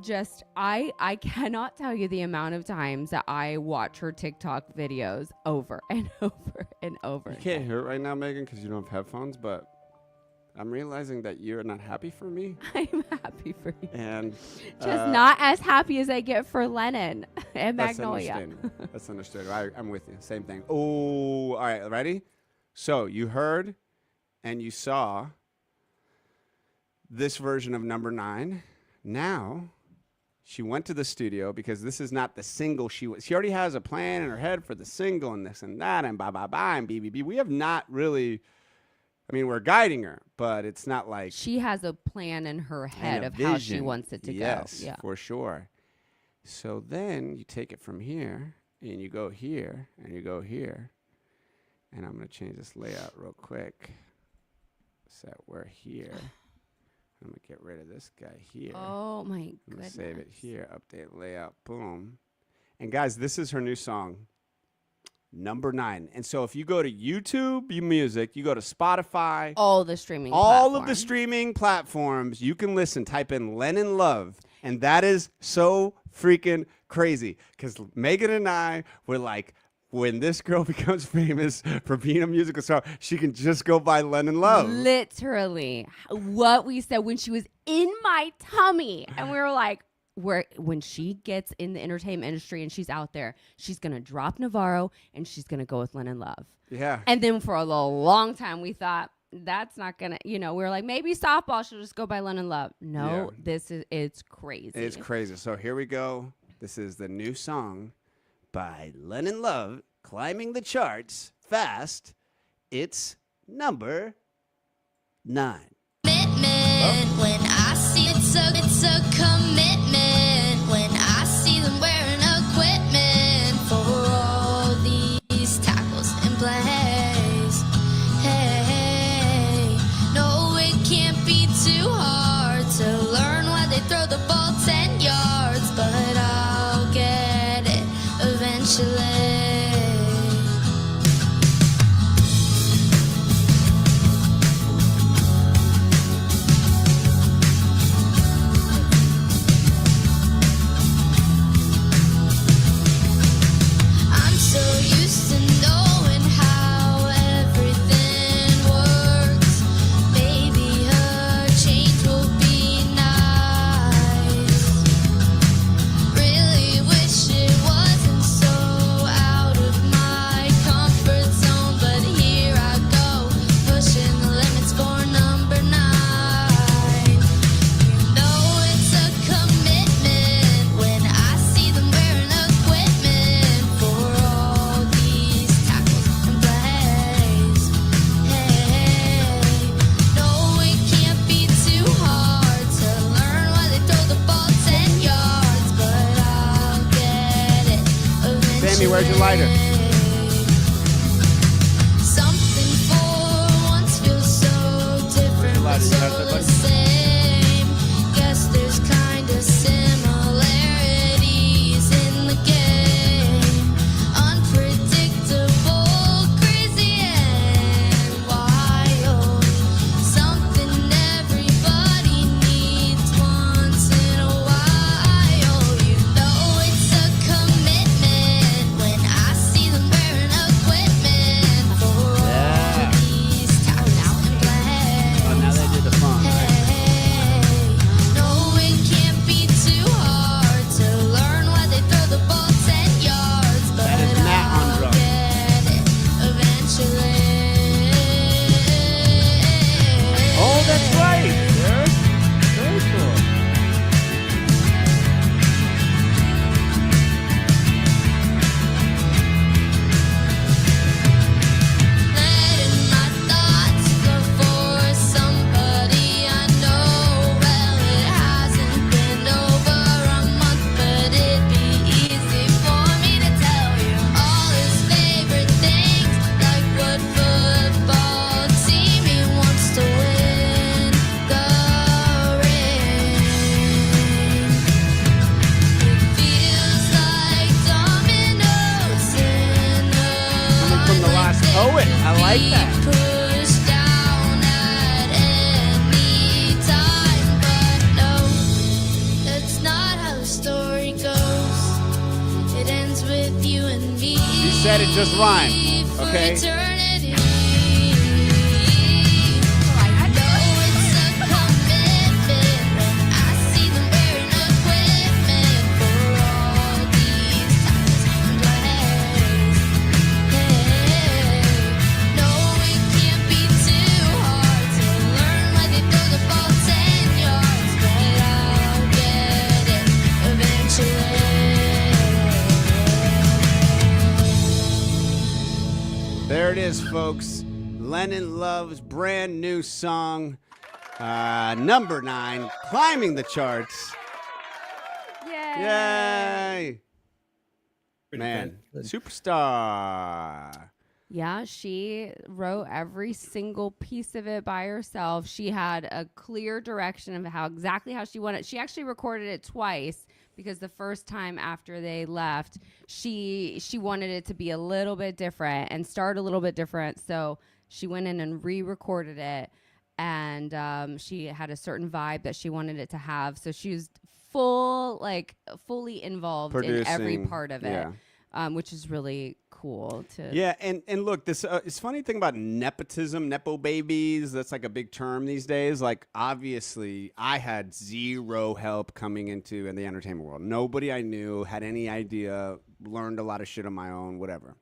Speaker 4: Just I cannot tell you the amount of times that I watch her TikTok videos over and over and over.
Speaker 1: You can't hear it right now, Megan, because you don't have headphones, but I'm realizing that you're not happy for me.
Speaker 4: I'm happy for you.
Speaker 1: And
Speaker 4: Just not as happy as I get for Lennon and
Speaker 1: that's
Speaker 4: Magnolia.
Speaker 1: understandable. That's understandable. I'm with you. Same thing. Oh, all right. Ready? So you heard and you saw this version of number 9. Now she went to the studio because this is not the single she already has a plan in her head for the single and this and that and blah, blah, blah, and BBB. We have not really, I mean, we're guiding her, but it's not like
Speaker 4: She has a plan in her head
Speaker 1: and a
Speaker 4: of how she
Speaker 1: vision.
Speaker 4: wants it to
Speaker 1: Yes,
Speaker 4: go. Yeah.
Speaker 1: for sure. So then you take it from here and you go here and you go here. And I'm going to change this layout real quick. So we're here. I'm going to get rid of this guy here.
Speaker 4: Oh my
Speaker 1: I'm going
Speaker 4: goodness.
Speaker 1: to save it here. Update layout. Boom. And guys, this is her new song, number 9. And so if you go to YouTube Music, you go to Spotify,
Speaker 4: All the streaming
Speaker 1: all of the
Speaker 4: platforms.
Speaker 1: streaming platforms, you can listen. Type in Lennon Love. And that is so freaking crazy. Because Megan and I were like, when this girl becomes famous for being a musical star, she can just go by Lennon Love.
Speaker 4: Literally, what we said when she was in my tummy, and we were like, when she gets in the entertainment industry and she's out there, she's gonna drop Navarro and she's gonna go with Lennon Love.
Speaker 1: Yeah.
Speaker 4: And then for a long time, we thought that's not gonna, we were like, maybe softball she'll just go by Lennon Love. No, it's crazy.
Speaker 1: It's crazy. So here we go. This is the new song by Lennon Love, climbing the charts fast. It's number 9.
Speaker 7: Commitment. When I see it's a commitment. When I see them wearing equipment for all these tackles and plays. Hey, no, it can't be too hard to learn why they throw the ball 10 yards, but I'll get it eventually. I'm so used to knowing how everything works. Maybe a change will be nice. Really wish it wasn't so out of my comfort zone, but here I go, pushing the limits for number 9. You know it's a commitment when I see them wearing equipment for all these tackles and plays. Hey, no, it can't be too hard to learn why they throw the ball 10 yards, but I'll get it eventually.
Speaker 1: Sammy, where's your lighter?
Speaker 7: Something for once feels so different, but
Speaker 1: lighter? You got
Speaker 7: so
Speaker 1: that, buddy?
Speaker 7: the same. Guess there's kinda similarities in the game. Unpredictable, crazy and wild. Something everybody needs once in a while. You know it's a commitment when I see them wearing equipment for all these tackles and plays.
Speaker 1: Oh, now they did the funk.
Speaker 7: Hey, no, it can't be too hard to learn why they throw the ball 10 yards, but
Speaker 1: That is Matt on
Speaker 7: I'll
Speaker 1: drums.
Speaker 7: get it eventually.
Speaker 1: Oh, that's right. Very cool.
Speaker 7: Letting my thoughts go for somebody I know. Well, it hasn't been over a month, but it'd be easy for me to tell you all his favorite things, like what football team he wants to win the ring. It feels like dominoes in a
Speaker 1: Coming from the last poet. I like that.
Speaker 7: push down at any time, but no, it's
Speaker 1: just rhyme, okay?
Speaker 7: Eternity. I know it's a commitment. I see them wearing equipment for all these times and plays. No, it can't be too hard to learn why they throw the ball 10 yards, but I'll get it eventually.
Speaker 1: There it is, folks. Lennon Love's brand new song, number 9, climbing the charts.
Speaker 4: Yay.
Speaker 1: Yay!
Speaker 5: Pretty
Speaker 1: Man,
Speaker 5: good.
Speaker 1: superstar.
Speaker 4: Yeah, she wrote every single piece of it by herself. She had a clear direction of exactly how she wanted. She actually recorded it twice because the first time after they left, she wanted it to be a little bit different and start a little bit different. So she went in and re-recorded it, and she had a certain vibe that she wanted it to have. So she was fully involved in every
Speaker 1: Producing,
Speaker 4: part of it, which is really cool to.
Speaker 1: Yeah, and look, this it's funny thing about nepotism, nepo babies. That's like a big term these days. Like, obviously, I had zero help coming into the entertainment world. Nobody I knew had any idea. Learned a lot of shit on my own. Whatever.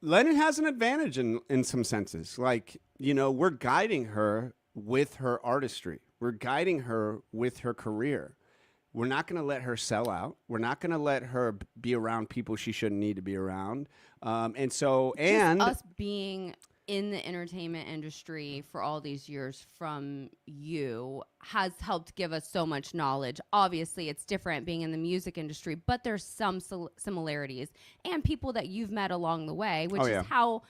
Speaker 1: Lennon has an advantage in some senses. Like, we're guiding her with her artistry. We're guiding her with her career. We're not going to let her sell out. We're not going to let her be around people she shouldn't need to be around.
Speaker 4: Just us being in the entertainment industry for all these years from you has helped give us so much knowledge. Obviously, it's different being in the music industry, but there's some similarities and people that you've met along the way, which is how,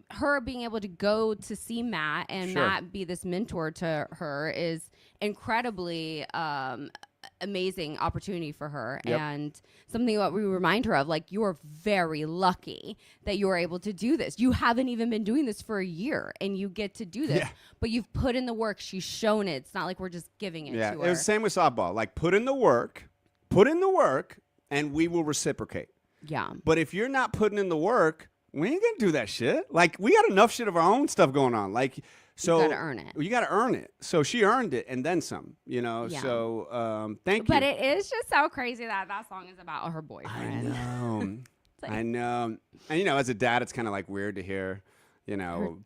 Speaker 4: her being able to go to see Matt and Matt be this mentor to her is incredibly amazing opportunity for her, and something that we remind her of, like, you're very lucky that you're able to do this. You haven't even been doing this for a year and you get to do this, but you've put in the work. She's shown it. It's not like we're just giving it to her.
Speaker 1: It was the same with softball. Like, put in the work, and we will reciprocate.
Speaker 4: Yeah.
Speaker 1: But if you're not putting in the work, we ain't gonna do that shit. Like, we got enough shit of our own stuff going on. Like, so
Speaker 4: you gotta earn it.
Speaker 1: You gotta earn it. So she earned it and then some. So thank you.
Speaker 4: But it is just so crazy that song is about her boyfriend.
Speaker 1: I know. And as a dad, it's kind of like weird to hear.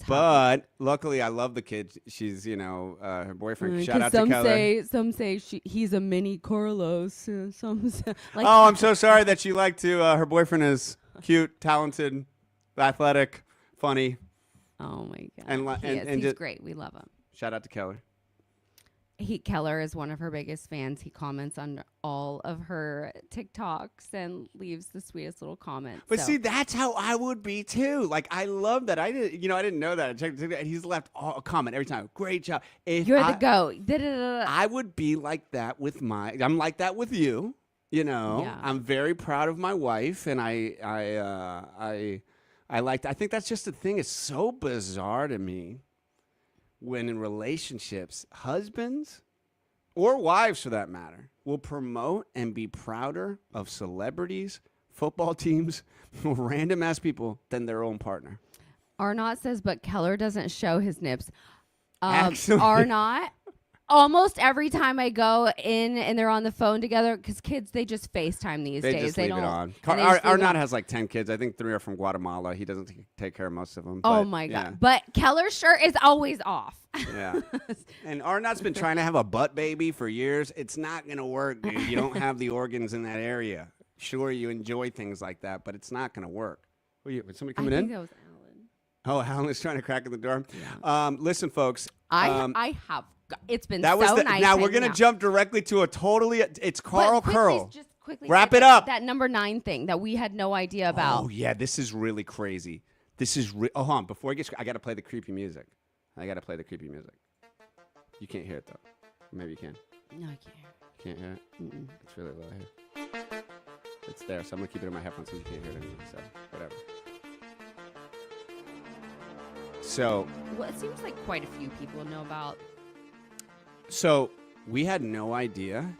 Speaker 1: But luckily, I love the kid. She's, her boyfriend. Shout out to Keller.
Speaker 4: Some say he's a mini Carlos. Some say, like,
Speaker 1: oh, I'm so sorry that you like to. Her boyfriend is cute, talented, athletic, funny.
Speaker 4: Oh my god! He's great. We love him.
Speaker 1: Shout out to Keller.
Speaker 4: Keller is one of her biggest fans. He comments on all of her TikToks and leaves the sweetest little comments.
Speaker 1: But see, that's how I would be too. Like, I love that. I didn't know that. I checked TikTok, he's left a comment every time. Great job.
Speaker 4: You're the GOAT.
Speaker 1: I would be like that with I'm like that with you. I'm very proud of my wife, and I think that's just the thing. It's so bizarre to me when in relationships, husbands or wives for that matter will promote and be prouder of celebrities, football teams, random ass people than their own partner.
Speaker 4: Arnott says, but Keller doesn't show his nips.
Speaker 1: Actually,
Speaker 4: Arnott, almost every time I go in and they're on the phone together, because kids, they just FaceTime these days.
Speaker 1: Just leave it on. Arnott has like 10 kids. I think 3 are from Guatemala. He doesn't take care of most of them.
Speaker 4: Oh my God. But Keller's shirt is always off.
Speaker 1: Yeah. And Arnott's been trying to have a butt baby for years. It's not going to work, dude. You don't have the organs in that area. Sure, you enjoy things like that, but it's not going to work. Was somebody coming in?
Speaker 4: I think that was Alan.
Speaker 1: Oh, Alan is trying to crack in the door.
Speaker 4: Yeah.
Speaker 1: Listen, folks.
Speaker 4: I have. It's been
Speaker 1: that
Speaker 4: so
Speaker 1: was
Speaker 4: nice.
Speaker 1: Now we're going to jump directly to a totally. It's Carl Curl.
Speaker 4: Just quickly
Speaker 1: wrap it up.
Speaker 4: That number 9 thing that we had no idea about.
Speaker 1: Oh yeah, this is really crazy. This is. Oh, hold on. Before I get, I got to play the creepy music. You can't hear it though. Maybe you can.
Speaker 4: No, I can't hear it.
Speaker 1: Can't hear it.
Speaker 4: Mm-mm.
Speaker 1: It's really low here. It's there, so I'm gonna keep it in my headphones so you can't hear it anymore. So whatever. So.
Speaker 4: Well, it seems like quite a few people know about.
Speaker 1: So we had no idea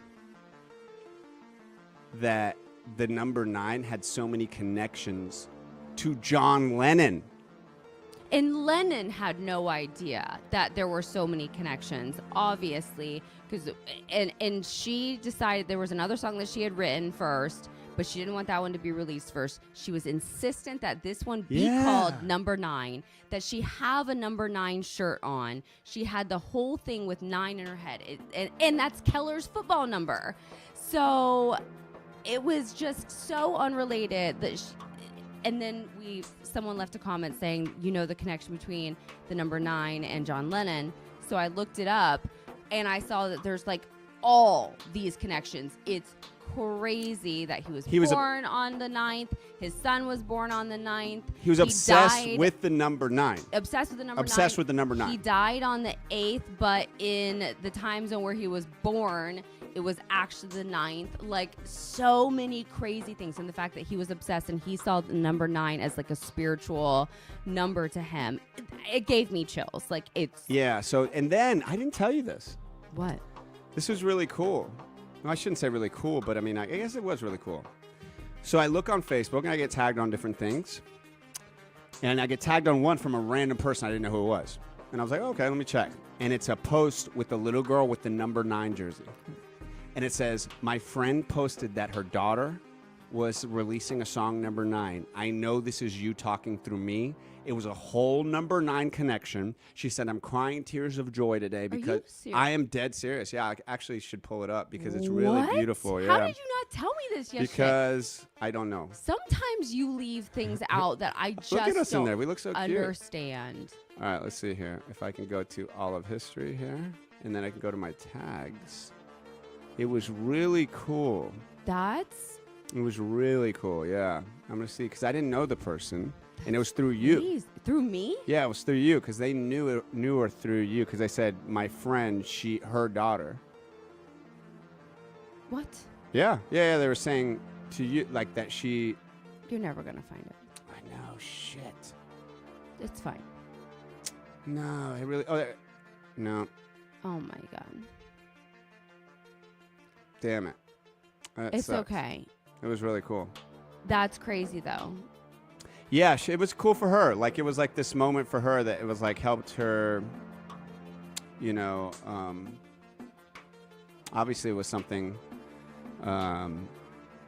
Speaker 1: that the number 9 had so many connections to John Lennon.
Speaker 4: And Lennon had no idea that there were so many connections, obviously, and she decided there was another song that she had written first, but she didn't want that one to be released first. She was insistent that this one be called Number 9, that she have a Number 9 shirt on. She had the whole thing with 9 in her head, and that's Keller's football number. So it was just so unrelated that. And then someone left a comment saying, the connection between the number 9 and John Lennon. So I looked it up, and I saw that there's like all these connections. It's crazy that he was born on the 9th. His son was born on the 9th.
Speaker 1: He was obsessed with the number 9.
Speaker 4: Obsessed with the number 9.
Speaker 1: Obsessed with the number 9.
Speaker 4: He died on the 8th, but in the time zone where he was born, it was actually the 9th. Like, so many crazy things. And the fact that he was obsessed and he saw the number 9 as like a spiritual number to him, it gave me chills. Like, it's...
Speaker 1: Yeah, so, and then, I didn't tell you this.
Speaker 4: What?
Speaker 1: This was really cool. Well, I shouldn't say really cool, but I mean, I guess it was really cool. So I look on Facebook and I get tagged on different things. And I get tagged on one from a random person. I didn't know who it was. And I was like, okay, let me check. And it's a post with the little girl with the number 9 jersey. And it says, my friend posted that her daughter was releasing a song number 9. I know this is you talking through me. It was a whole number 9 connection. She said, I'm crying tears of joy today because I am dead serious. Yeah, I actually should pull it up because it's really beautiful. Yeah.
Speaker 4: How did you not tell me this yesterday?
Speaker 1: Because I don't know.
Speaker 4: Sometimes you leave things out that I just
Speaker 1: look at us
Speaker 4: don't
Speaker 1: in there. We look so cute.
Speaker 4: understand.
Speaker 1: All right, let's see here. If I can go to all of history here, and then I can go to my tags. It was really cool. It was really cool, yeah. I'm going to see, because I didn't know the person, and it was through you.
Speaker 4: Please. Through me?
Speaker 1: Yeah, it was through you, because they knew her through you, because I said, my friend, her daughter.
Speaker 4: What?
Speaker 1: Yeah, they were saying to you, like, that she...
Speaker 4: You're never going to find it.
Speaker 1: I know, shit.
Speaker 4: It's fine.
Speaker 1: No, it really... Oh, no.
Speaker 4: Oh, my God.
Speaker 1: Damn it.
Speaker 4: It's okay.
Speaker 1: It was really cool.
Speaker 4: That's crazy, though.
Speaker 1: Yeah, it was cool for her. Like, it was like this moment for her that it was like helped her, obviously it was something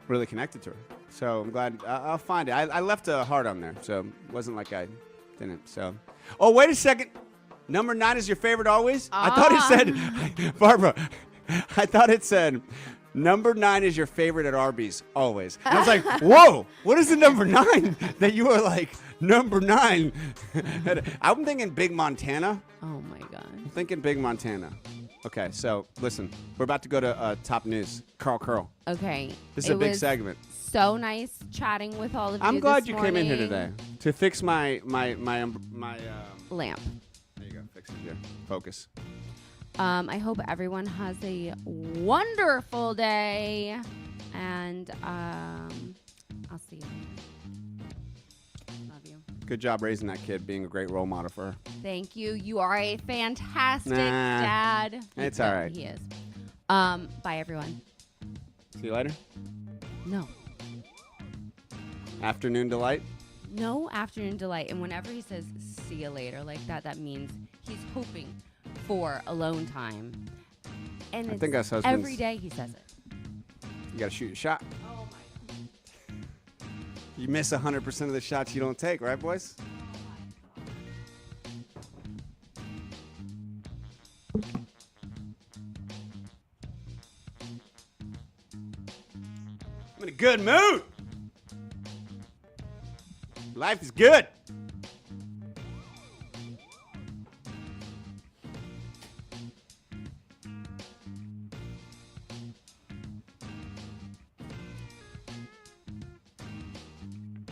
Speaker 1: really connected to her. So I'm glad. I'll find it. I left a heart on there, so it wasn't like I didn't. So, oh, wait a second. Number 9 is your favorite always? I thought it said, Barbara, I thought it said, number 9 is your favorite at Arby's, always. And I was like, whoa, what is the number 9 that you are like, number 9? I'm thinking Big Montana.
Speaker 4: Oh, my God.
Speaker 1: I'm thinking Big Montana. Okay, so listen, we're about to go to top news. Carl Curl.
Speaker 4: Okay.
Speaker 1: This is a big segment.
Speaker 4: So nice chatting with all of you.
Speaker 1: I'm glad you
Speaker 4: morning.
Speaker 1: came in here today to fix my
Speaker 4: lamp.
Speaker 1: There you go. Fix it here. Focus.
Speaker 4: I hope everyone has a wonderful day, and I'll see you later. Love you.
Speaker 1: Good job raising that kid, being a great role model for her.
Speaker 4: Thank you. You are a fantastic dad.
Speaker 1: It's all right.
Speaker 4: He is. Bye, everyone.
Speaker 1: See you later.
Speaker 4: No.
Speaker 1: Afternoon delight.
Speaker 4: No afternoon delight. And whenever he says see you later like that, that means he's hoping for alone time. And
Speaker 1: I think us husbands,
Speaker 4: every day he says it.
Speaker 1: You got to shoot a shot.
Speaker 4: Oh, my God.
Speaker 1: You miss 100% of the shots you don't take, right, boys? I'm in a good mood. Life is good.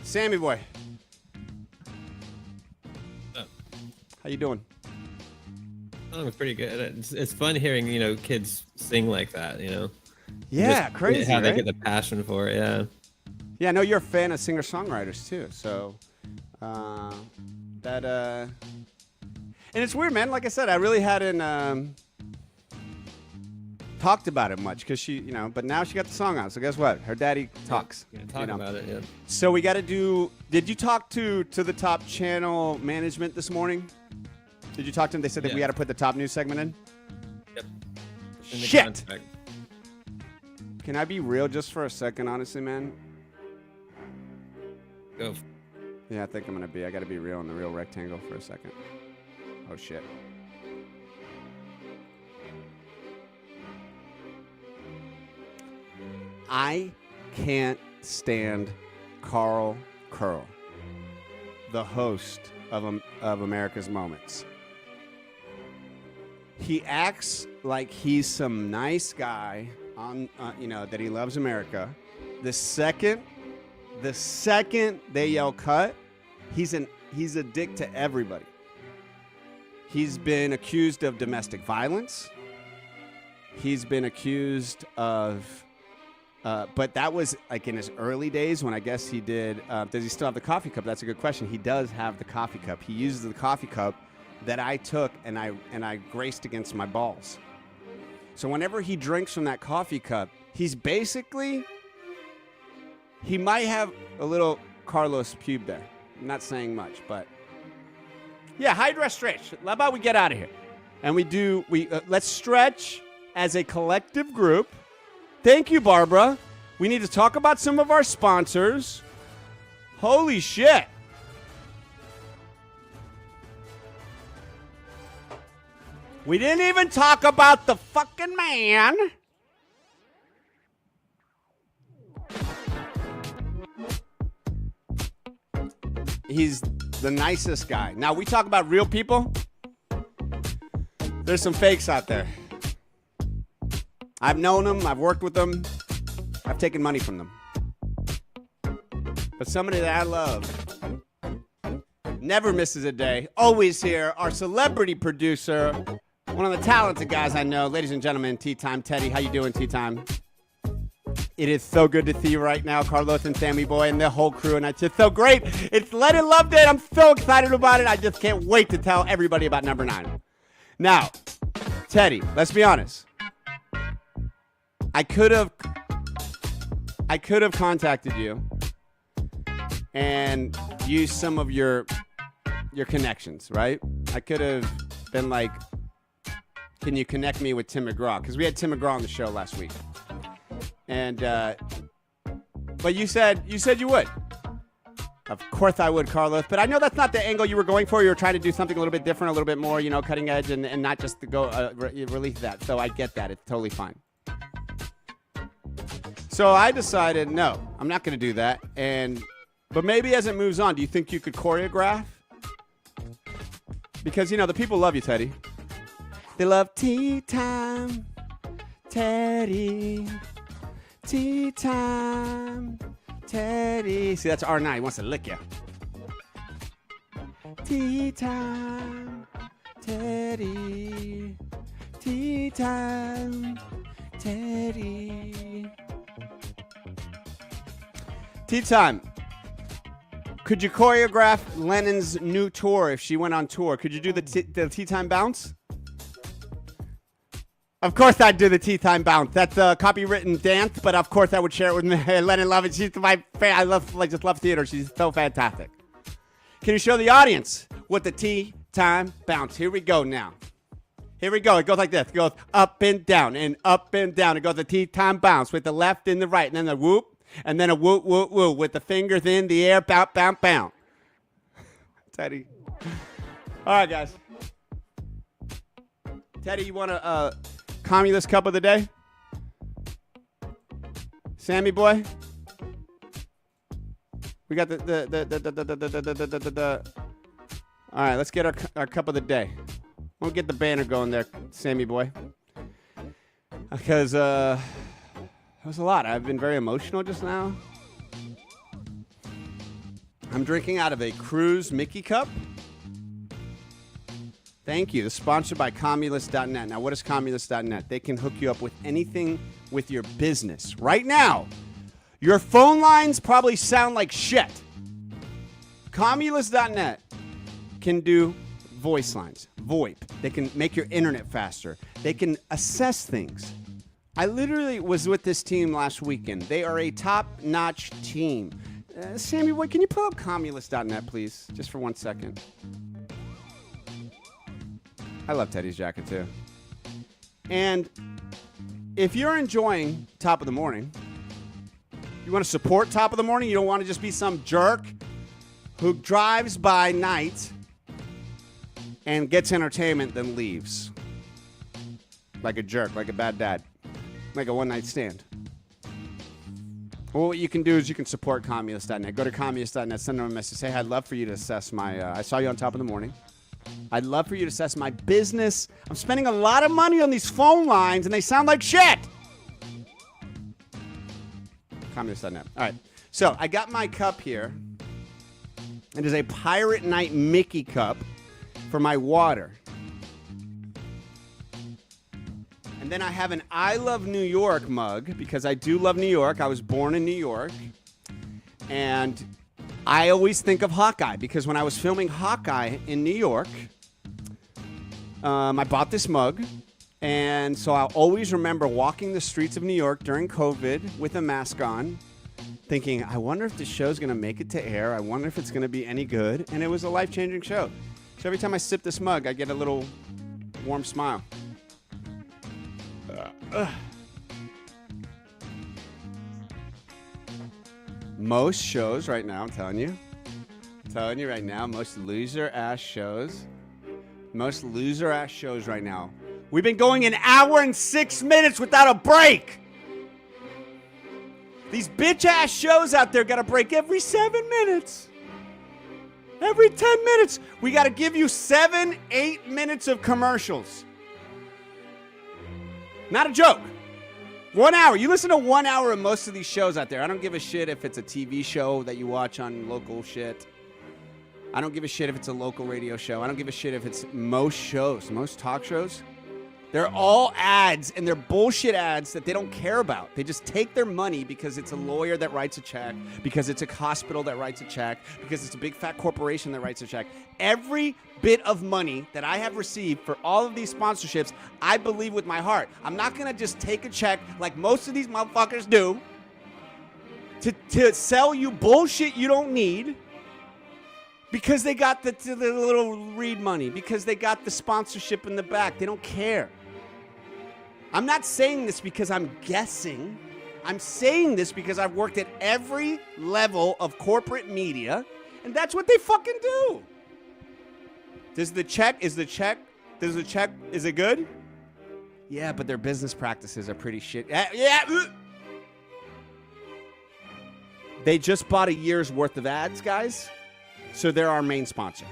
Speaker 1: Sammy boy. How you doing?
Speaker 5: Oh, it's pretty good. It's fun hearing, kids sing like that,
Speaker 1: Yeah,
Speaker 5: Just
Speaker 1: crazy,
Speaker 5: how they
Speaker 1: right?
Speaker 5: get the passion for it, yeah.
Speaker 1: Yeah, I know you're a fan of singer-songwriters too, so and it's weird, man. Like I said, I really hadn't talked about it much because she, but now she got the song out. So guess what? Her daddy talks.
Speaker 5: Yeah, talk about it. Yeah.
Speaker 1: So we got to do. Did you talk to the top channel management this morning? Did you talk to them? They said that we got to put the top news segment in.
Speaker 5: Yep. In the
Speaker 1: Shit.
Speaker 5: contract.
Speaker 1: Can I be real just for a second, honestly, man?
Speaker 5: Go.
Speaker 1: Yeah, I think I'm gonna be. I got to be real in the real rectangle for a second. Oh shit. I can't stand Carl Curl, the host of America's Moments. He acts like he's some nice guy on, that he loves America. The second they yell cut, he's a dick to everybody. He's been accused of domestic violence. He's been accused of. But that was like in his early days when I guess he did. Does he still have the coffee cup? That's a good question. He does have the coffee cup. He uses the coffee cup that I took and I graced against my balls. So whenever he drinks from that coffee cup, he might have a little Carlos pube there. I'm not saying much, but yeah, hydra stretch. How about we get out of here and let's stretch as a collective group. Thank you, Barbara. We need to talk about some of our sponsors. Holy shit. We didn't even talk about the fucking man. He's the nicest guy. Now, we talk about real people. There's some fakes out there. I've known them. I've worked with them. I've taken money from them. But somebody that I love never misses a day. Always here. Our celebrity producer, one of the talented guys I know. Ladies and gentlemen, Tea Time Teddy. How you doing, Tea Time? It is so good to see you right now, Carlos and Sammy Boy and the whole crew. And it's just so great. It's Lennon Love Day. I'm so excited about it. I just can't wait to tell everybody about number 9. Now, Teddy, let's be honest. I could have contacted you and used some of your connections, right? I could have been like, can you connect me with Tim McGraw? Because we had Tim McGraw on the show last week. And but you said you would. Of course I would, Carlos. But I know that's not the angle you were going for. You were trying to do something a little bit different, a little bit more, cutting edge, and not just to go release that. So I get that. It's totally fine. So I decided, no, I'm not going to do that. But maybe as it moves on, do you think you could choreograph? Because, the people love you, Teddy. They love Tea Time, Teddy. Tea Time, Teddy. See, that's R9. He wants to lick you. Tea Time, Teddy. Tea Time, Teddy. Tea Time. Could you choreograph Lennon's new tour if she went on tour? Could you do the Tea Time bounce? Of course I'd do the Tea Time bounce. That's a copywritten dance, but of course I would share it with Lennon Love. She's my fan. I just love theater. She's so fantastic. Can you show the audience what the Tea Time bounce? Here we go now. Here we go. It goes like this. It goes up and down and up and down. It goes the Tea Time bounce with the left and the right, and then the whoop. And then a woo, woo, woo with the fingers in the air, bounce, bounce, bounce. Teddy. All right, guys. Teddy, you want a communist cup of the day? Sammy boy? We got the All right, let's get our cup of the day. We'll get the banner going there, Sammy boy. Because, it was a lot. I've been very emotional just now. I'm drinking out of a Cruise Mickey cup. Thank you. It's sponsored by Comulus.net. Now, what is Comulus.net? They can hook you up with anything with your business. Right now, your phone lines probably sound like shit. Comulus.net can do voice lines, VoIP. They can make your internet faster. They can assess things. I literally was with this team last weekend. They are a top-notch team. Sammy Boy, can you pull up Comulus.net, please? Just for 1 second. I love Teddy's jacket, too. And if you're enjoying Top of the Morning, you want to support Top of the Morning, you don't want to just be some jerk who drives by night and gets entertainment, then leaves. Like a jerk, like a bad dad. Like a one-night stand. Well, what you can do is you can support Comulus.net. Go to Comulus.net, send them a message. Say, hey, I'd love for you to assess my... I saw you on Top of the Morning. I'd love for you to assess my business. I'm spending a lot of money on these phone lines, and they sound like shit. Comulus.net. All right. So I got my cup here. It is a Pirate Night Mickey cup for my water. And then I have an I Love New York mug because I do love New York. I was born in New York. And I always think of Hawkeye because when I was filming Hawkeye in New York, I bought this mug. And so I'll always remember walking the streets of New York during COVID with a mask on, thinking, I wonder if this show's going to make it to air. I wonder if it's going to be any good. And it was a life-changing show. So every time I sip this mug, I get a little warm smile. Most shows right now, I'm telling you right now, most loser-ass shows right now. We've been going an hour and 6 minutes without a break. These bitch-ass shows out there got a break every 7 minutes. Every 10 minutes. We got to give you 7-8 minutes of commercials. Not a joke. 1 hour. You listen to 1 hour of most of these shows out there. I don't give a shit if it's a TV show that you watch on local shit. I don't give a shit if it's a local radio show. I don't give a shit if it's most shows, most talk shows. They're all ads, and they're bullshit ads that they don't care about. They just take their money because it's a lawyer that writes a check, because it's a hospital that writes a check, because it's a big fat corporation that writes a check. Every bit of money that I have received for all of these sponsorships, I believe with my heart. I'm not going to just take a check like most of these motherfuckers do to sell you bullshit you don't need because they got the little read money, because they got the sponsorship in the back. They don't care. I'm not saying this because I'm guessing. I'm saying this because I've worked at every level of corporate media, and that's what they fucking do. Is it good? Yeah, but their business practices are pretty shit. Yeah. They just bought a year's worth of ads, guys. So they're our main sponsor.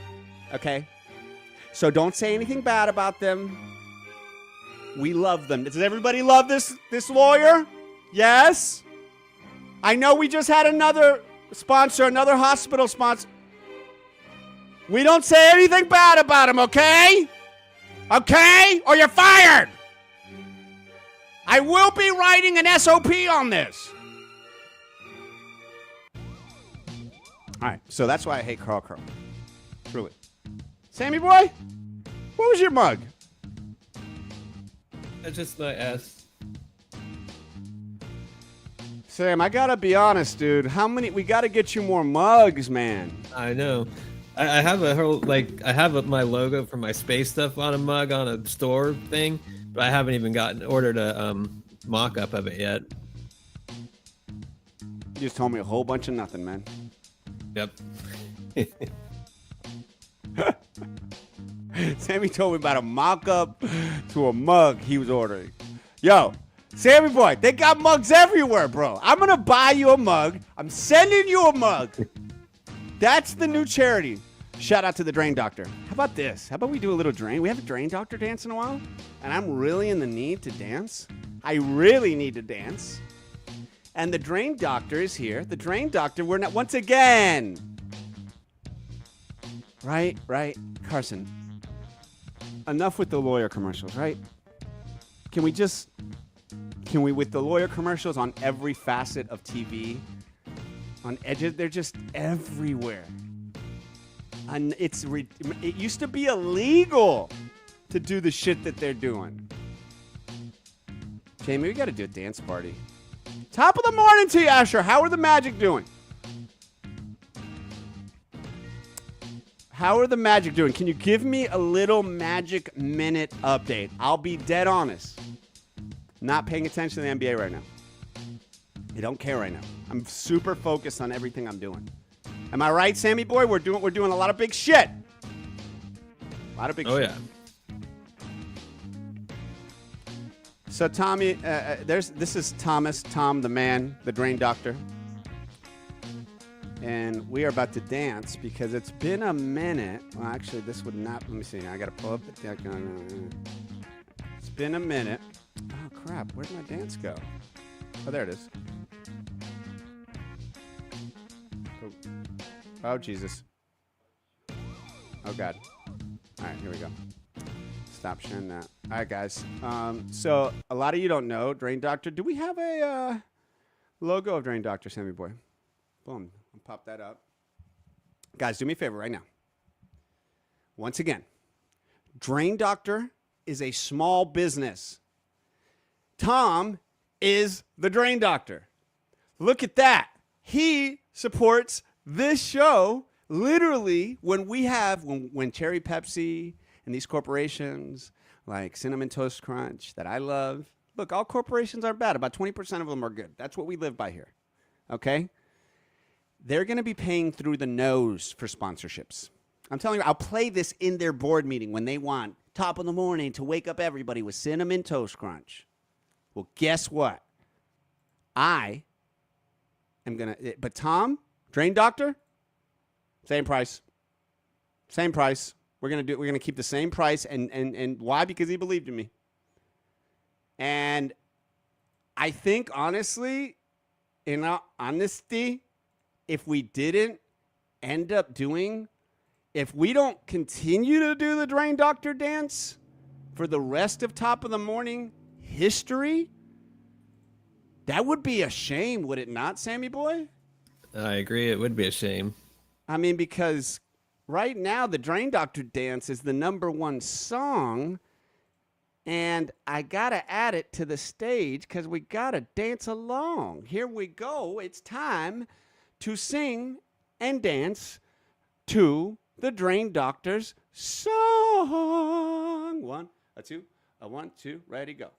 Speaker 1: Okay? So don't say anything bad about them. We love them. Does everybody love this lawyer? Yes? I know we just had another sponsor, another hospital sponsor. We don't say anything bad about him, okay? Okay? Or you're fired. I will be writing an SOP on this. All right, so that's why I hate Carl Curl. Truly. Sammy boy, what was your mug?
Speaker 5: That's just my ass.
Speaker 1: Sam, I gotta be honest, dude. We gotta get you more mugs, man.
Speaker 5: I know. I have a whole, I have my logo for my space stuff on a mug on a store thing, but I haven't even ordered a mock-up of it yet.
Speaker 1: You just told me a whole bunch of nothing, man.
Speaker 5: Yep.
Speaker 1: Sammy told me about a mock-up to a mug he was ordering. Yo, Sammy boy, they got mugs everywhere, bro. I'm going to buy you a mug. I'm sending you a mug. That's the new charity. Shout out to the Drain Doctor. How about this? How about we do a little drain? We haven't Drain Doctor dance in a while, and I'm really in the need to dance. I really need to dance. And the Drain Doctor is here. The Drain Doctor, we're not, once again. Right, Carson. Enough with the lawyer commercials, right? Can we, with the lawyer commercials on every facet of TV, on edges, they're just everywhere. And it used to be illegal to do the shit that they're doing. Jamie, we got to do a dance party. Top of the morning to you, Asher. How are the Magic doing? How are the Magic doing? Can you give me a little Magic minute update? I'll be dead honest. Not paying attention to the NBA right now. I don't care right now. I'm super focused on everything I'm doing. Am I right, Sammy boy? We're doing a lot of big shit. A lot of big shit.
Speaker 5: Oh yeah.
Speaker 1: So Tommy, this is Thomas, Tom the man, the drain doctor. And we are about to dance because it's been a minute. Well, actually, this would not. Let me see. I got to pull up the deck. It's been a minute. Oh, crap. Where'd my dance go? Oh, there it is. Oh, Jesus. Oh, God. All right, here we go. Stop sharing that. All right, guys. So a lot of you don't know Drain Doctor. Do we have a logo of Drain Doctor, Sammy boy? Boom. I'll pop that up. Guys, do me a favor right now. Once again, Drain Doctor is a small business. Tom is the Drain Doctor. Look at that. He supports this show literally when Cherry Pepsi and these corporations like Cinnamon Toast Crunch that I love. Look, all corporations aren't bad. About 20% of them are good. That's what we live by here. Okay? They're going to be paying through the nose for sponsorships. I'm telling you, I'll play this in their board meeting when they want top of the morning to wake up everybody with Cinnamon Toast Crunch. Well, guess what? I am going to, but Tom, Drain Doctor, same price. Same price. We're going to keep the same price. And why? Because he believed in me. And I think, honestly, in all honesty, if we didn't end up doing, if we don't continue to do the Drain Doctor dance for the rest of Top of the Morning history, that would be a shame, would it not, Sammy boy?
Speaker 5: I agree. It would be a shame.
Speaker 1: I mean, because right now the Drain Doctor dance is the #1 song, and I got to add it to the stage because we got to dance along. Here we go. It's time to sing and dance to the Drain Doctor's song. 1, 2, 1, 2, ready, go.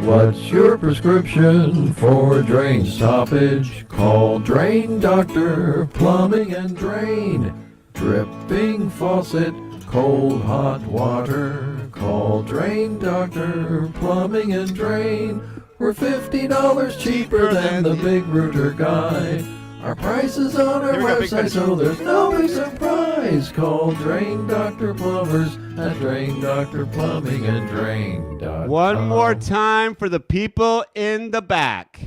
Speaker 8: What's your prescription for drain stoppage? Call Drain Doctor Plumbing and Drain. Dripping faucet, cold hot water. Call Drain Doctor Plumbing and Drain. We're $50 cheaper than the Big Rooter guy. Our price is on our website, so there's no big surprise. Call Drain Doctor Plumbers at Drain Doctor Plumbing and Drain.com.
Speaker 1: One more time for the people in the back.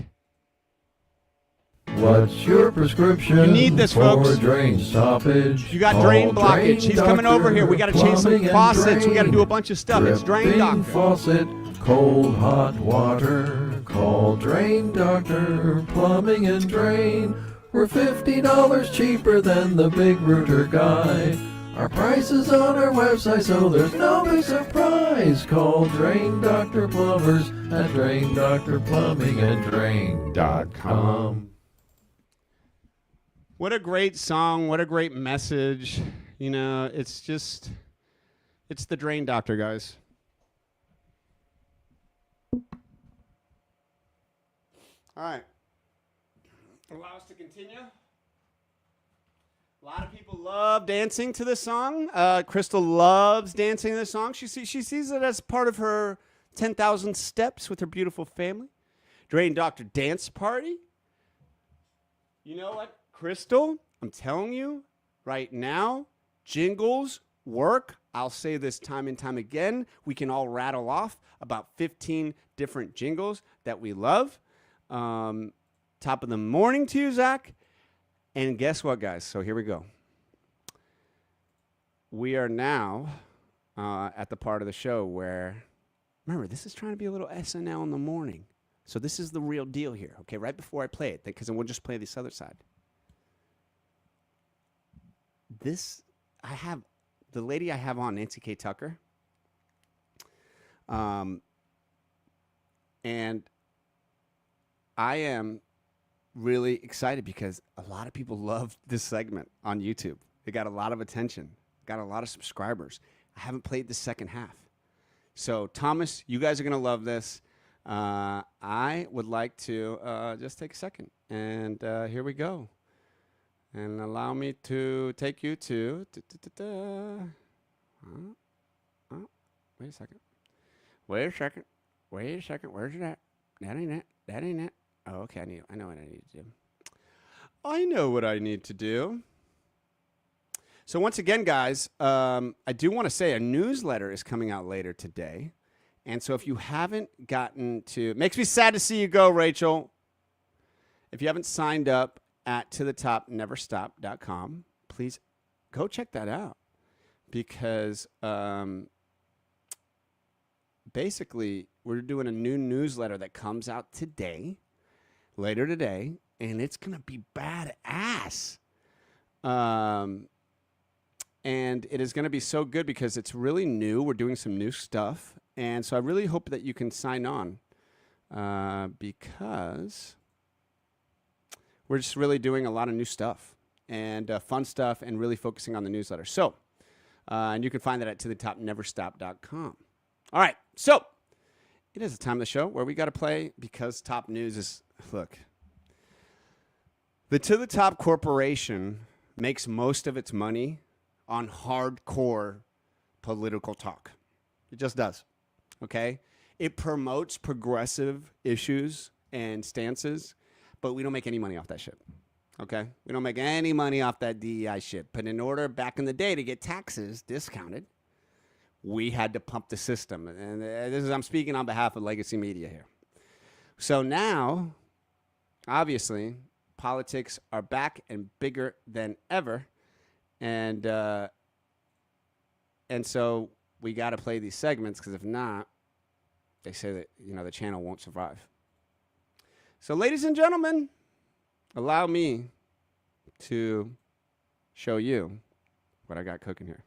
Speaker 8: What's your prescription
Speaker 1: You need this,
Speaker 8: for
Speaker 1: folks.
Speaker 8: drain stoppage?
Speaker 1: You got
Speaker 8: Call
Speaker 1: drain blockage.
Speaker 8: Drain
Speaker 1: He's coming over here. We got to change some
Speaker 8: Plumbing and
Speaker 1: faucets. We got to
Speaker 8: Drain.
Speaker 1: do a bunch of stuff. It's Drain
Speaker 8: Dripping
Speaker 1: Doctor.
Speaker 8: faucet, cold hot water. Call Drain Doctor Plumbing and Drain. We're $50 cheaper than the Big Rooter guy. Our price is on our website, so there's no big surprise. Call Drain Doctor Plumbers at Drain Doctor Plumbing and Drain.com.
Speaker 1: What a great song. What a great message. You know, it's the Drain Doctor, guys. All right. Allow us to continue. A lot of people love dancing to this song. Crystal loves dancing to this song. She sees it as part of her 10,000 steps with her beautiful family. Drain Doctor Dance Party. You know what, Crystal? I'm telling you right now, jingles work. I'll say this time and time again. We can all rattle off about 15 different jingles that we love. Top of the morning to you, Zach. And guess what, guys? So here we go. We are now at the part of the show where, remember, this is trying to be a little SNL in the morning. So this is the real deal here, okay? Right before I play it, because then we'll just play this other side. The lady I have on, Nancy K. Tucker, And I am really excited because a lot of people love this segment on YouTube. It got a lot of attention, got a lot of subscribers. I haven't played the second half. So, Thomas, you guys are going to love this. I would like to just take a second. And here we go. And allow me to take you to... wait a second. Wait a second. Where's it at? That ain't it. That ain't it. Oh, okay. I know what I need to do. I know what I need to do. So once again, guys, I do want to say a newsletter is coming out later today. And so if you haven't gotten to... Makes me sad to see you go, Rachel. If you haven't signed up at tothetopneverstop.com, please go check that out. Because basically, we're doing a new newsletter that comes out today, later today, and it's going to be badass. And it is going to be so good because it's really new. We're doing some new stuff. And so I really hope that you can sign on because we're just really doing a lot of new stuff and fun stuff and really focusing on the newsletter. So, and you can find that at tothetopneverstop.com. All right. So it is the time of the show where we got to play because top news is, look, the To The Top Corporation makes most of its money on hardcore political talk. It just does. Okay? It promotes progressive issues and stances, but we don't make any money off that shit. Okay? We don't make any money off that DEI shit. But in order back in the day to get taxes discounted, we had to pump the system. And I'm speaking on behalf of Legacy Media here. So now, obviously, politics are back and bigger than ever. And so we got to play these segments because if not, they say that, the channel won't survive. So, ladies and gentlemen, allow me to show you what I got cooking here.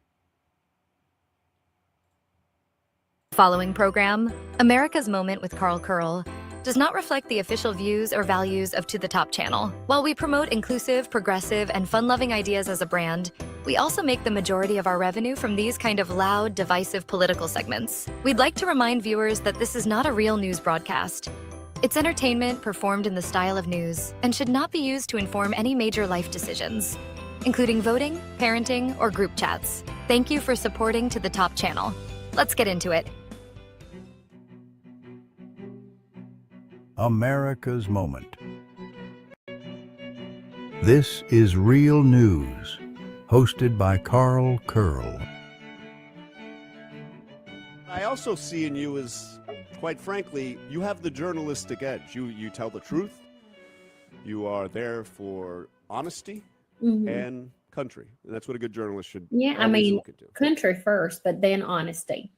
Speaker 9: Following program, America's Moment with Carl Curl, does not reflect the official views or values of To The Top channel. While we promote inclusive, progressive, and fun-loving ideas as a brand, we also make the majority of our revenue from these kind of loud, divisive political segments. We'd like to remind viewers that this is not a real news broadcast. It's entertainment performed in the style of news and should not be used to inform any major life decisions, including voting, parenting, or group chats. Thank you for supporting To The Top channel. Let's get into it.
Speaker 10: America's Moment. This is Real News, hosted by Carl Curl.
Speaker 6: I also see in you as, quite frankly, you have the journalistic edge. You tell the truth. You are there for honesty and country. And that's what a good journalist should always look into.
Speaker 11: Country first, but then honesty.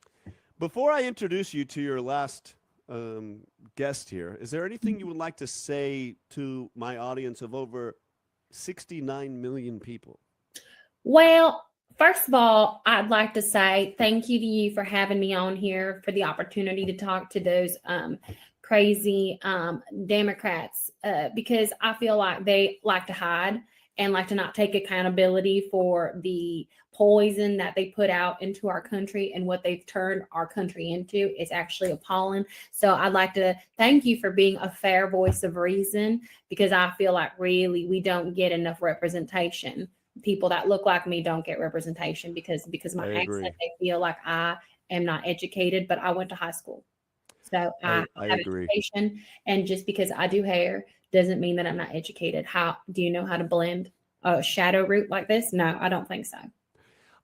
Speaker 6: Before I introduce you to your last guest here, is there anything you would like to say to my audience of over 69 million people?
Speaker 11: Well, first of all, I'd like to say thank you to you for having me on here, for the opportunity to talk to those crazy Democrats, because I feel like they like to hide and like to not take accountability for the poison that they put out into our country, and what they've turned our country into is actually appalling. So I'd like to thank you for being a fair voice of reason, because I feel like really we don't get enough representation. People that look like me don't get representation because my accent, they feel like I am not educated, but I went to high school. So I have education, and just because I do hair doesn't mean that I'm not educated. How do you know how to blend a shadow root like this? No, I don't think so.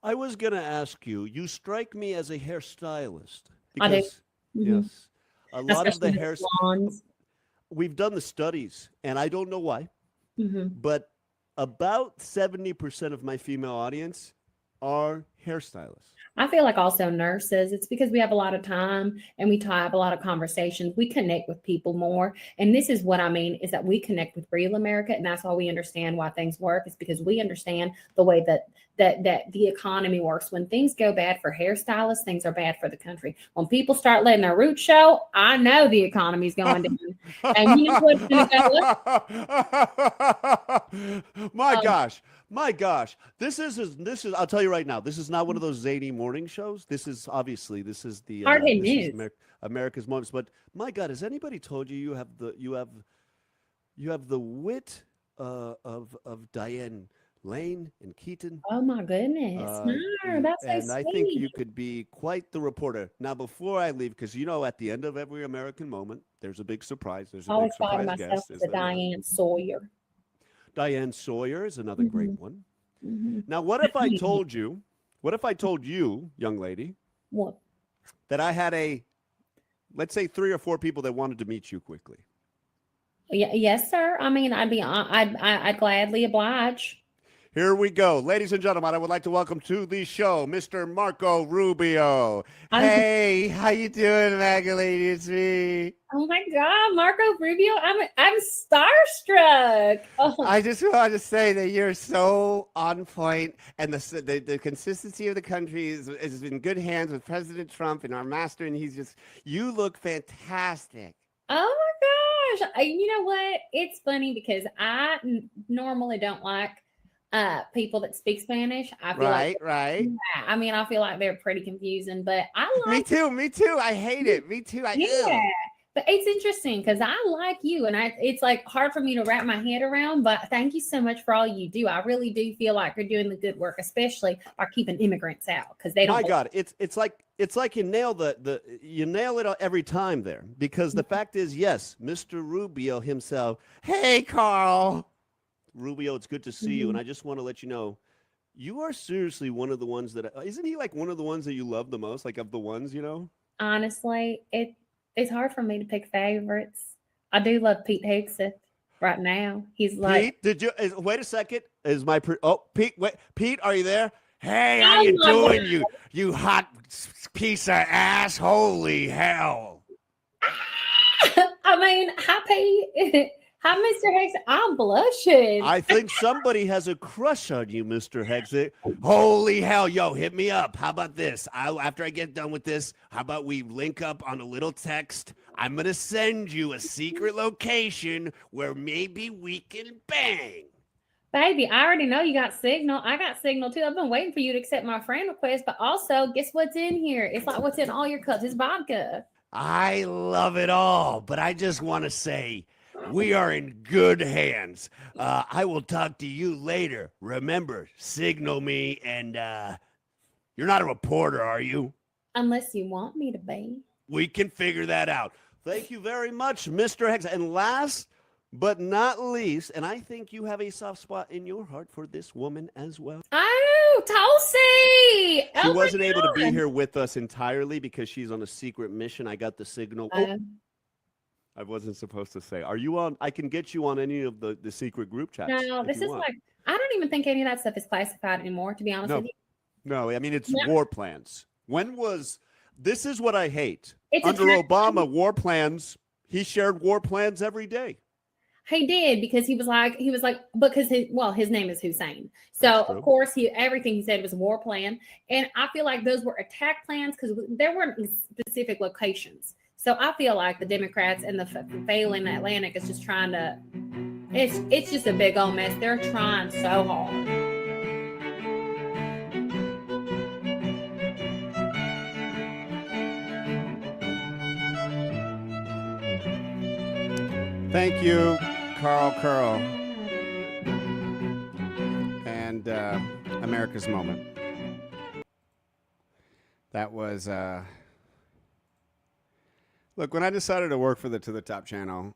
Speaker 6: I was going to ask you, you strike me as a hairstylist.
Speaker 11: I do.
Speaker 6: Yes. A lot of the hair
Speaker 11: blondes.
Speaker 6: We've done the studies, and I don't know why, but about 70% of my female audience are hairstylists.
Speaker 11: I feel like also nurses. It's because we have a lot of time and we have a lot of conversations. We connect with people more. And this is what I mean, is that we connect with real America. And that's why we understand why things work. It's because we understand the way that that the economy works. When things go bad for hairstylists, things are bad for the country. When people start letting their roots show, I know the economy's going down. And you know what's going to go up?
Speaker 6: My gosh. This is. I'll tell you right now. This is not one of those zany morning shows. This is the
Speaker 11: Hard hit
Speaker 6: this is
Speaker 11: news.
Speaker 6: America's Moments. But my God, has anybody told you you have the wit of Diane Lane and Keaton?
Speaker 11: Oh my goodness. No, that's so
Speaker 6: and
Speaker 11: sweet.
Speaker 6: I think you could be quite the reporter. Now, before I leave, because at the end of every American Moment, there's a big surprise. There's a
Speaker 11: I always
Speaker 6: big
Speaker 11: thought of
Speaker 6: surprise
Speaker 11: myself
Speaker 6: guest.
Speaker 11: as a Diane Sawyer.
Speaker 6: Diane Sawyer is another great
Speaker 11: Mm-hmm.
Speaker 6: one.
Speaker 11: Mm-hmm.
Speaker 6: Now, what if I told you, young lady,
Speaker 11: What?
Speaker 6: that I had let's say 3 or 4 people that wanted to meet you quickly?
Speaker 11: Yes, sir. I mean, I'd gladly oblige.
Speaker 6: Here we go. Ladies and gentlemen, I would like to welcome to the show Mr. Marco Rubio. Hey, how you doing, Magalady? It's me.
Speaker 11: Oh my God, Marco Rubio! I'm starstruck. Oh.
Speaker 3: I just want to say that you're so on point, and the consistency of the country is in good hands with President Trump and our master, and you look fantastic.
Speaker 11: Oh my gosh! You know what? It's funny because I normally don't like people that speak Spanish. I feel
Speaker 3: Right.
Speaker 11: Yeah, I mean, I feel like they're pretty confusing, but I like.
Speaker 3: Me too. I hate it. Me too.
Speaker 11: Yeah. But it's interesting because I like you, and it's like hard for me to wrap my head around. But thank you so much for all you do. I really do feel like you're doing the good work, especially by keeping immigrants out because they don't.
Speaker 6: My God, it's like you nail you nail it every time there, because the fact is, yes, Mr. Rubio himself. Hey, Carl Rubio, it's good to see you, and I just want to let you know, you are seriously one of the ones that isn't he like one of the ones that you love the most, like of the ones
Speaker 11: Honestly, it's hard for me to pick favorites. I do love Pete Hegseth right now. He's like,
Speaker 6: Pete, wait a second? Is my Pete? Wait, Pete, are you there? Hey, how you doing, you hot piece of ass? Holy hell!
Speaker 11: I mean, hi Pete, hi Mr. Hegseth. I'm blushing.
Speaker 6: I think somebody has a crush on you, Mr. Hegseth. Holy hell, yo, hit me up. How about this? After I get done with this, how about we link up on a little text? I'm going to send you a secret location where maybe we can bang.
Speaker 11: Baby, I already know you got Signal. I got Signal too. I've been waiting for you to accept my friend request, but also guess what's in here? It's like what's in all your cups. It's vodka.
Speaker 6: I love it all, but I just want to say, we are in good hands. I will talk to you later. Remember, signal me, and you're not a reporter, are you?
Speaker 11: Unless you want me to be.
Speaker 6: We can figure that out. Thank you very much, Mr. Hex. And last but not least, and I think you have a soft spot in your heart for this woman as well.
Speaker 11: Oh, Tulsi!
Speaker 6: She wasn't able to be here with us entirely because she's on a secret mission. I got the signal. I wasn't supposed to say. Are you on? I can get you on any of the secret group chats.
Speaker 11: No, this is like, I don't even think any of that stuff is classified anymore, to be honest with you.
Speaker 6: No, I mean, it's war plans. This is what I hate.
Speaker 11: It's
Speaker 6: Under Obama, war plans, he shared war plans every day.
Speaker 11: He did because he was like because his name is Hussein. So of course everything he said was a war plan. And I feel like those were attack plans because there weren't specific locations. So I feel like the Democrats and the failing Atlantic is just trying to, it's just a big old mess. They're trying so hard.
Speaker 3: Thank you, Carl Curl and America's Moment. That was look, when I decided to work for the To the Top channel,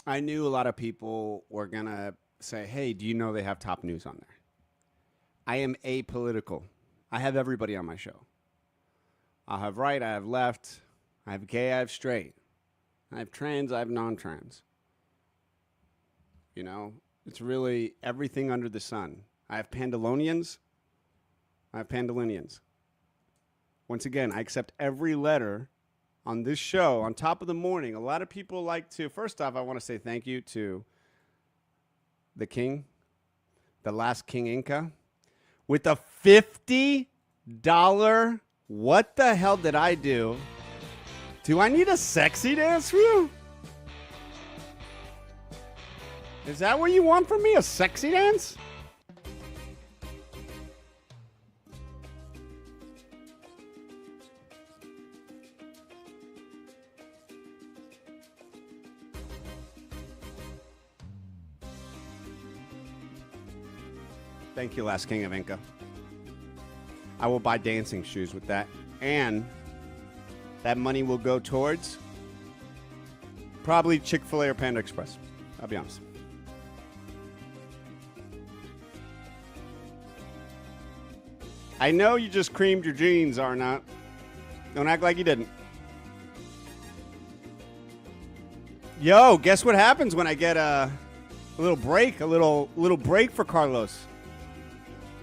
Speaker 3: I knew a lot of people were gonna say, hey, do you know they have top news on there? I am apolitical. I have everybody on my show. I have right, I have left, I have gay, I have straight, I have trans, I have non-trans. You know, it's really everything under the sun. I have Pandalonians. I have Pandalinians. Once again, I accept every letter on this show. On top of the morning, a lot of people like to, first off, I want to say thank you to the king, the last King Inca.
Speaker 1: with a $50. What the hell did I do? Do I need a sexy dance for you? Is that what you want from me? A sexy dance? Thank you, Last King of Inca. I will buy dancing shoes with that. And that money will go towards probably Chick-fil-A or Panda Express. I'll be honest. I know you just creamed your jeans, Arnott. Don't act like you didn't. Yo, guess what happens when I get a little break, a little break for Carlos?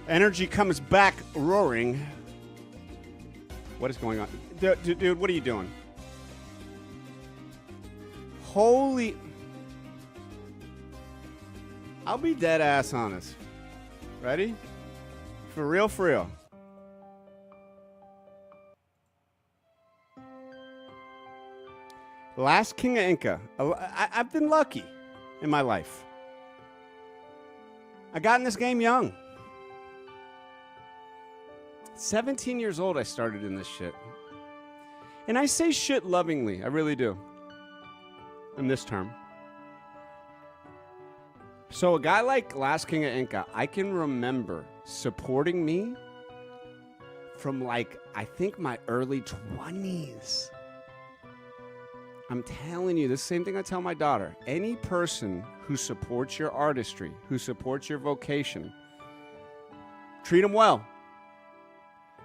Speaker 1: Energy comes back roaring. What is going on? Dude, what are you doing? Holy... I'll be dead ass honest. Ready? For real, for real. Last King of Inca. I've been lucky in my life. I got in this game young. 17 years old, I started in this shit. And I say shit lovingly. I really do. In this term. So a guy like Last King of Inca, I can remember supporting me from like, I think my early 20s. I'm telling you, the same thing I tell my daughter. Any person who supports your artistry, who supports your vocation, treat them well.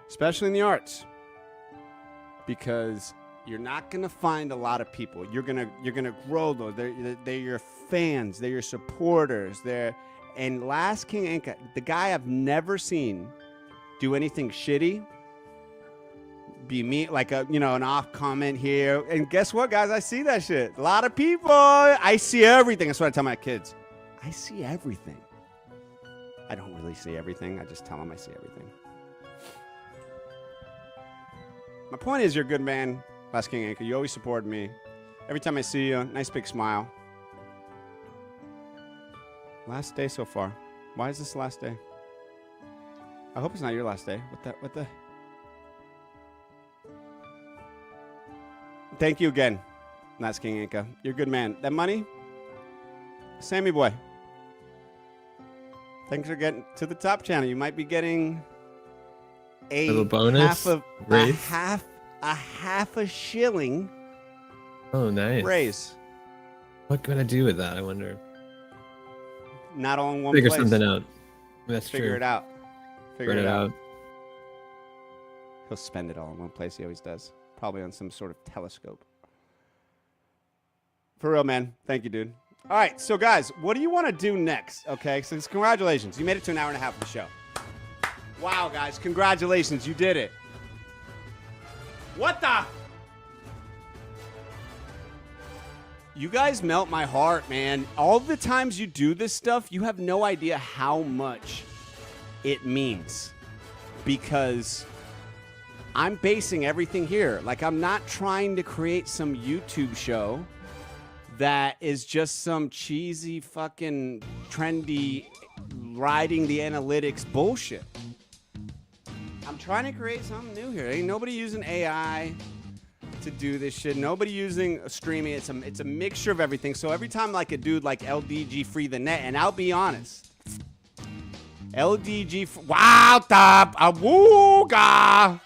Speaker 1: Especially in the arts. Because you're not going to find a lot of people. You're going to grow those. They're your fans. They're your supporters. And Last King Inca, the guy I've never seen do anything shitty. Be me, like an off comment here. And guess what, guys? I see that shit. A lot of people. I see everything. That's what I tell my kids. I see everything. I don't really see everything. I just tell them I see everything. My point is, you're a good man, Last King Inca. You always support me. Every time I see you, nice big smile. Last day so far. Why is this the last day? I hope it's not your last day. What the? Thank you again, Last King Inca. You're a good man. That money, Sammy boy. Thanks for getting to the top channel. You might be getting a
Speaker 5: bonus
Speaker 1: half a shilling.
Speaker 5: Oh, nice.
Speaker 1: Raise.
Speaker 5: What can I do with that? I wonder.
Speaker 1: Not all in one
Speaker 5: Figure
Speaker 1: place.
Speaker 5: something out. That's
Speaker 1: Figure
Speaker 5: true.
Speaker 1: it out. Figure
Speaker 5: it out.
Speaker 1: He'll spend it all in one place. He always does. Probably on some sort of telescope. For real, man. Thank you, dude. All right, so guys, what do you want to do next? Okay, so congratulations. You made it to an hour and a half of the show. Wow, guys, congratulations. You did it. What the? You guys melt my heart, man. All the times you do this stuff, you have no idea how much it means. Because I'm basing everything here. Like, I'm not trying to create some YouTube show that is just some cheesy fucking trendy riding the analytics bullshit. I'm trying to create something new here. Ain't nobody using AI to do this shit. Nobody using streaming. It's a mixture of everything. So every time like a dude like LDG Free the Net, and I'll be honest, LDG wow top awooga.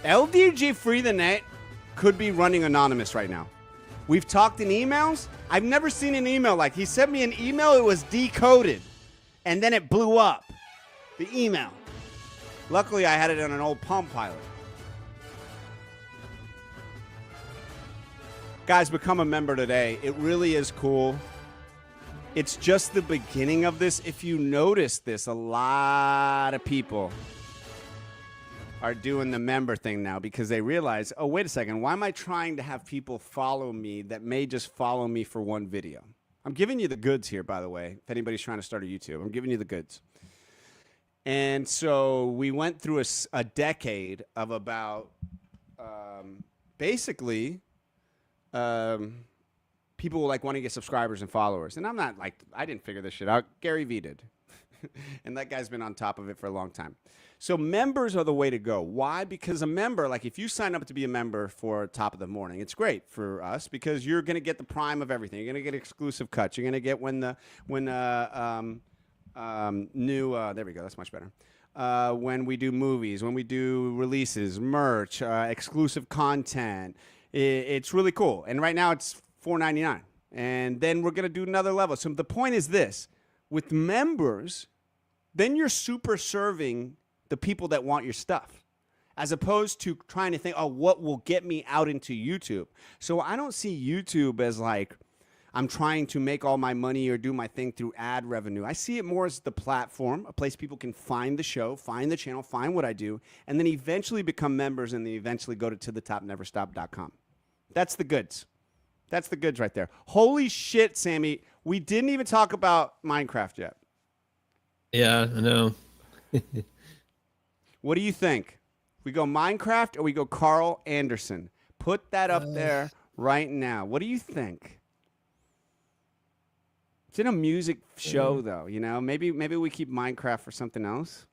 Speaker 1: LDG Free the Net could be running anonymous right now. We've talked in emails. I've never seen an email like he sent me an email. It was decoded, and then it blew up. The email. Luckily, I had it on an old Palm Pilot. Guys, become a member today. It really is cool. It's just the beginning of this. If you notice this, a lot of people are doing the member thing now because they realize, oh, wait a second, why am I trying to have people follow me that may just follow me for one video?
Speaker 6: I'm giving you the goods here, by the way. If anybody's trying to start a YouTube, I'm giving you the goods. And so we went through a decade of about basically people like wanting to get subscribers and followers. And I'm not like, I didn't figure this shit out. Gary Vee did. And that guy's been on top of it for a long time. So members are the way to go. Why? Because a member, like if you sign up to be a member for Top of the Morning, it's great for us because you're going to get the prime of everything. You're going to get exclusive cuts. You're going to get there we go. That's much better. When we do movies, when we do releases, merch, exclusive content. It's really cool. And right now it's $4.99. And then we're going to do another level. So the point is this. With members, then you're super serving the people that want your stuff, as opposed to trying to think, oh, what will get me out into YouTube? So I don't see YouTube as like I'm trying to make all my money or do my thing through ad revenue. I see it more as the platform, a place people can find the show, find the channel, find what I do, and then eventually become members and then eventually go to thetopneverstop.com. That's the goods. That's the goods right there. Holy shit, Sammy. We didn't even talk about Minecraft yet.
Speaker 5: Yeah, I know.
Speaker 6: What do you think? We go Minecraft or we go Carl Anderson? Put that up there right now. What do you think? It's in a music show, though. You know, maybe we keep Minecraft for something else.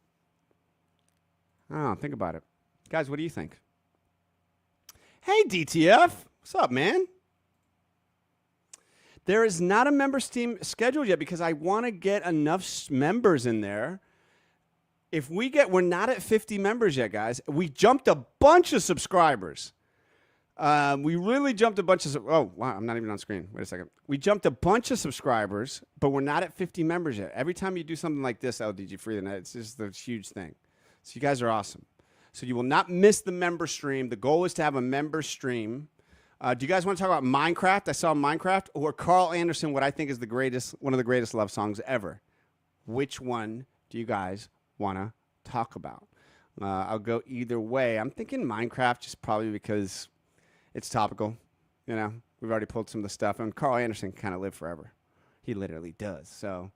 Speaker 6: I don't know. Think about it, guys. What do you think? Hey, DTF, what's up, man? There is not a member team scheduled yet because I want to get enough members in there. If we're not at 50 members yet, guys. We jumped a bunch of subscribers. We really jumped a bunch of, oh, wow, I'm not even on screen. Wait a second. We jumped a bunch of subscribers, but we're not at 50 members yet. Every time you do something like this, LDG Free, it's just a huge thing. So you guys are awesome. So you will not miss the member stream. The goal is to have a member stream. Do you guys want to talk about Minecraft? I saw Minecraft or Carl Anderson, what I think is one of the greatest love songs ever. Which one do you guys want to talk about? I'll go either way. I'm thinking Minecraft just probably because it's topical. You know, we've already pulled some of the stuff, and Carl Anderson can kind of live forever. He literally does. So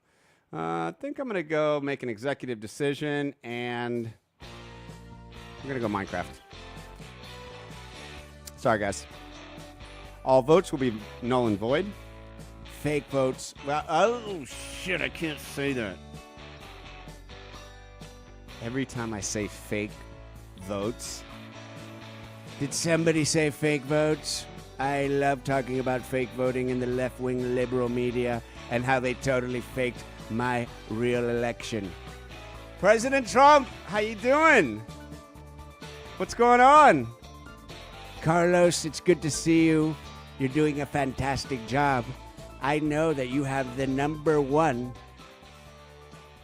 Speaker 6: I think I'm going to go make an executive decision, and I'm going to go Minecraft. Sorry, guys. All votes will be null and void. Fake votes. Well, oh, shit, I can't say that. Every time I say fake votes. Did somebody say fake votes? I love talking about fake voting in the left-wing liberal media and how they totally faked my real election. President Trump, how you doing? What's going on? Carlos, it's good to see you. You're doing a fantastic job. I know that you have the #1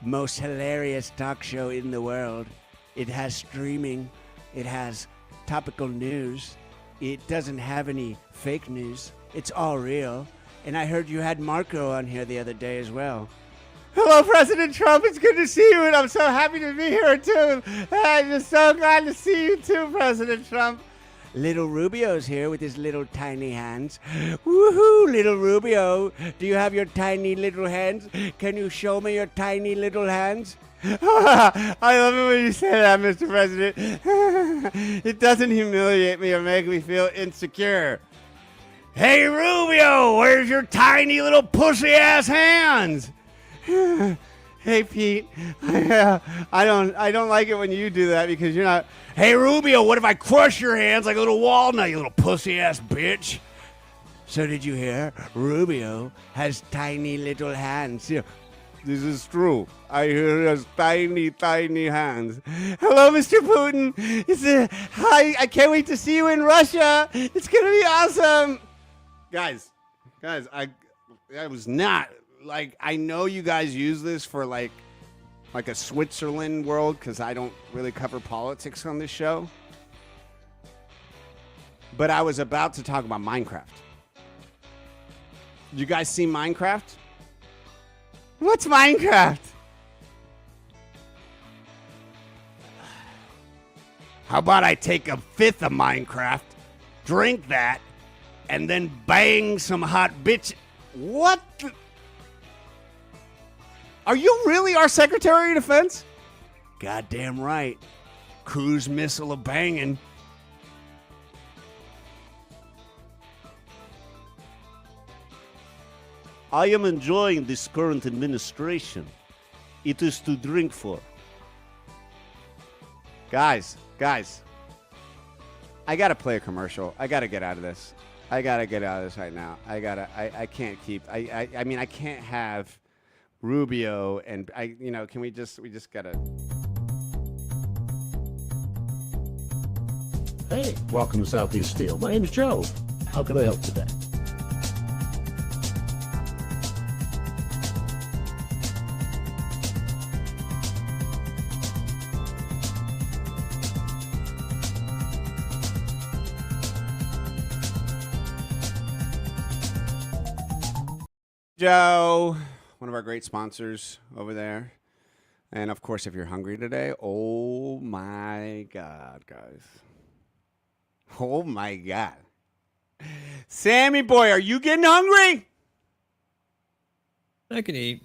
Speaker 6: most hilarious talk show in the world. It has streaming. It has topical news. It doesn't have any fake news. It's all real. And I heard you had Marco on here the other day as well. Hello, President Trump. It's good to see you, and I'm so happy to be here, too. I'm just so glad to see you, too, President Trump. Little Rubio's here with his little tiny hands. Woohoo, little Rubio. Do you have your tiny little hands? Can you show me your tiny little hands? I love it when you say that, Mr. President. It doesn't humiliate me or make me insecure insecure. Hey, Rubio, where's your tiny little pussy-ass hands? Hey, Pete, I don't like it when you do that because you're not. Hey, Rubio, what if I crush your hands like a little walnut, you little pussy-ass bitch? So did you hear? Rubio has tiny little hands. Yeah, this is true. I hear he has tiny, tiny hands. Hello, Mr. Putin. Hi, I can't wait to see you in Russia. It's going to be awesome. Guys, I was not. Like, I know you guys use this for like a Switzerland world because I don't really cover politics on this show. But I was about to talk about Minecraft. You guys see Minecraft? What's Minecraft? How about I take a fifth of Minecraft, drink that, and then bang some hot bitch. What? Are you really our Secretary of Defense? Goddamn right. Cruise missile of banging. I am enjoying this current administration. It is to drink for. Guys. I gotta play a commercial. I gotta get out of this. I gotta get out of this right now. I can't keep. I mean, I can't have Rubio and can we just gotta.
Speaker 12: Hey, welcome to Southeast Steel. My name is Joe. How can I help today?
Speaker 6: Joe, one of our great sponsors over there. And of course, if you're hungry today, oh my God, guys. Oh my God. Sammy boy, are you getting hungry?
Speaker 5: I can eat.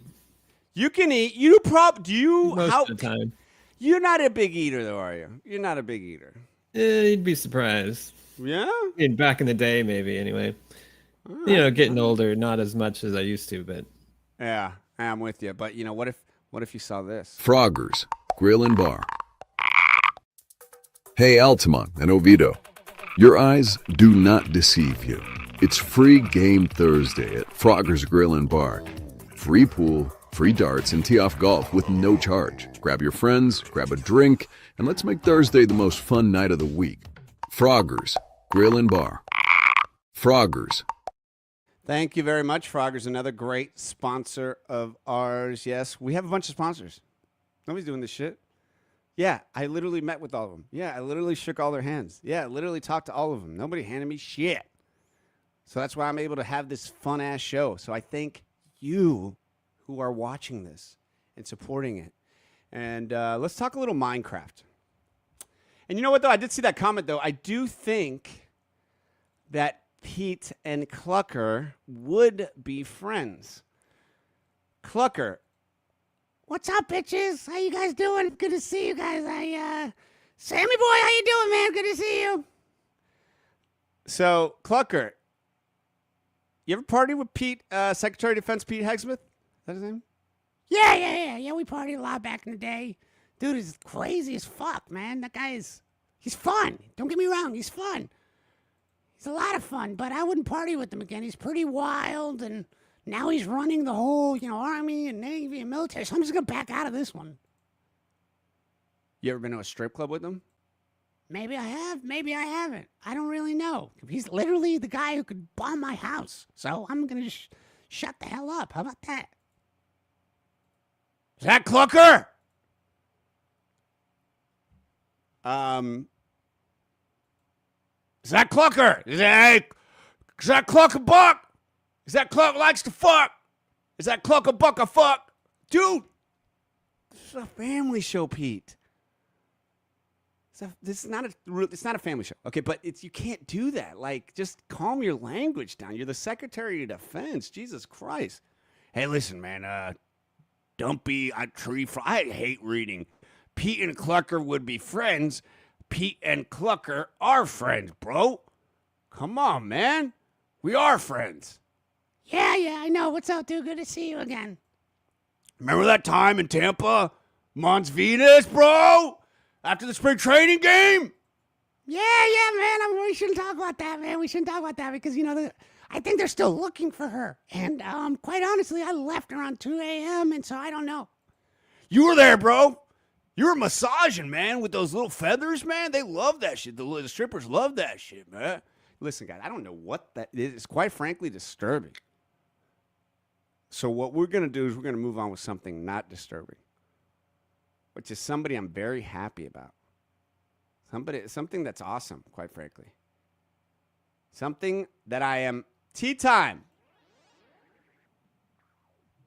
Speaker 6: You can eat.
Speaker 5: Most of the time.
Speaker 6: You're not a big eater though, are you? You're not a big eater.
Speaker 5: You'd be surprised.
Speaker 6: Yeah?
Speaker 5: Back in the day, maybe, anyway. Getting older, not as much as I used to, but
Speaker 6: yeah, I'm with you. But what if you saw this?
Speaker 13: Frogger's Grill and Bar. Hey, Altamont and Oviedo. Your eyes do not deceive you. It's Free Game Thursday at Frogger's Grill and Bar. Free pool, free darts, and tee-off golf with no charge. Grab your friends, grab a drink, and let's make Thursday the most fun night of the week. Frogger's Grill and Bar. Frogger's.
Speaker 6: Thank you very much, Frogger's, another great sponsor of ours. Yes, we have a bunch of sponsors. Nobody's doing this shit. Yeah, I literally met with all of them. Yeah, I literally shook all their hands. Yeah, I literally talked to all of them. Nobody handed me shit. So that's why I'm able to have this fun-ass show. So I thank you who are watching this and supporting it. And let's talk a little Minecraft. And you know what, though? I did see that comment, though. I do think that Pete and Clucker would be friends. Clucker.
Speaker 3: What's up, bitches? How you guys doing? Good to see you guys. Sammy boy, how you doing, man? Good to see you.
Speaker 6: So, Clucker, you ever party with Pete, Secretary of Defense Pete Hegseth? Is that his name?
Speaker 3: Yeah. We partied a lot back in the day. Dude is crazy as fuck, man. That guy's he's fun. Don't get me wrong, he's fun. He's a lot of fun, but I wouldn't party with him again. He's pretty wild, and now he's running the whole, Army and Navy and military. So I'm just gonna back out of this one.
Speaker 6: You ever been to a strip club with him?
Speaker 3: Maybe I have, maybe I haven't. I don't really know. He's literally the guy who could bomb my house. So I'm gonna just shut the hell up. How about that?
Speaker 6: Is that Clucker? Is that Clucker? Is that Clucker Buck? Is that Cluck likes to fuck? Is that Clucker Buck a fuck? Dude, this is a family show, Pete. It's not a family show. Okay, but you can't do that. Like, just calm your language down. You're the Secretary of Defense. Jesus Christ. Hey, listen, man, don't be a tree frog. I hate reading. Pete and Clucker would be friends. Pete and Clucker are friends, bro. Come on, man. We are friends.
Speaker 3: Yeah, I know. What's up, dude? Good to see you again.
Speaker 6: Remember that time in Tampa? Mons Venus, bro? After the spring training game?
Speaker 3: Yeah, man. We shouldn't talk about that, man. We shouldn't talk about that because, I think they're still looking for her. And quite honestly, I left around 2 a.m., and so I don't know.
Speaker 6: You were there, bro. You were massaging, man, with those little feathers, man. They love that shit. The strippers love that shit, man. Listen, guys, I don't know what that is. It's quite frankly disturbing. So what we're going to do is we're going to move on with something not disturbing, which is somebody I'm very happy about. Something that's awesome, quite frankly. Something that I am... Tea time.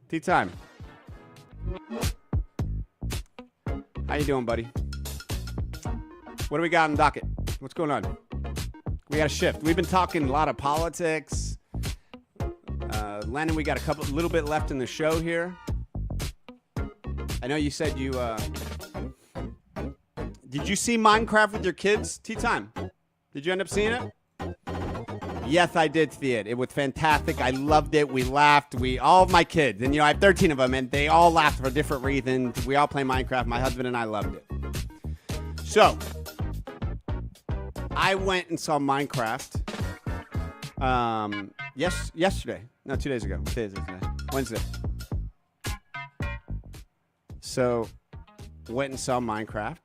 Speaker 6: Tea time. How you doing, buddy? What do we got on the docket? What's going on? We got a shift. We've been talking a lot of politics,
Speaker 1: Lennon, we got a little bit left in the show here. I know you said you did you see Minecraft with your kids? Tea time. Did you end up seeing it? Yes, I did see it. It was fantastic. I loved it. We laughed. All of my kids, and I have 13 of them, and they all laughed for different reasons. We all play Minecraft. My husband and I loved it. So, I went and saw Minecraft yesterday. No, 2 days ago. Wednesday. So, went and saw Minecraft.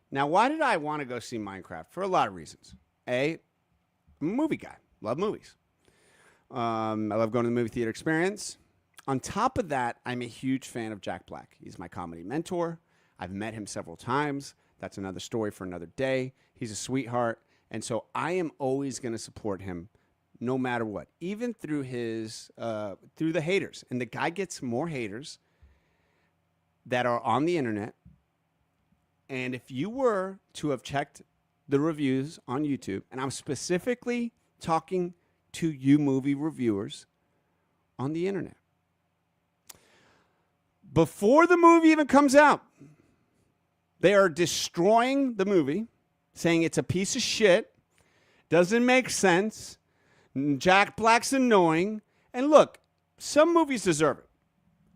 Speaker 1: Now, why did I want to go see Minecraft? For a lot of reasons. I'm a movie guy. Love movies. I love going to the movie theater experience. On top of that, I'm a huge fan of Jack Black. He's my comedy mentor. I've met him several times. That's another story for another day. He's a sweetheart. And so I am always going to support him no matter what, even through through the haters. And the guy gets more haters that are on the internet. And if you were to have checked the reviews on YouTube, and I'm specifically talking to you movie reviewers on the internet, before the movie even comes out, they are destroying the movie, saying it's a piece of shit, doesn't make sense, Jack Black's annoying. And look, some movies deserve it,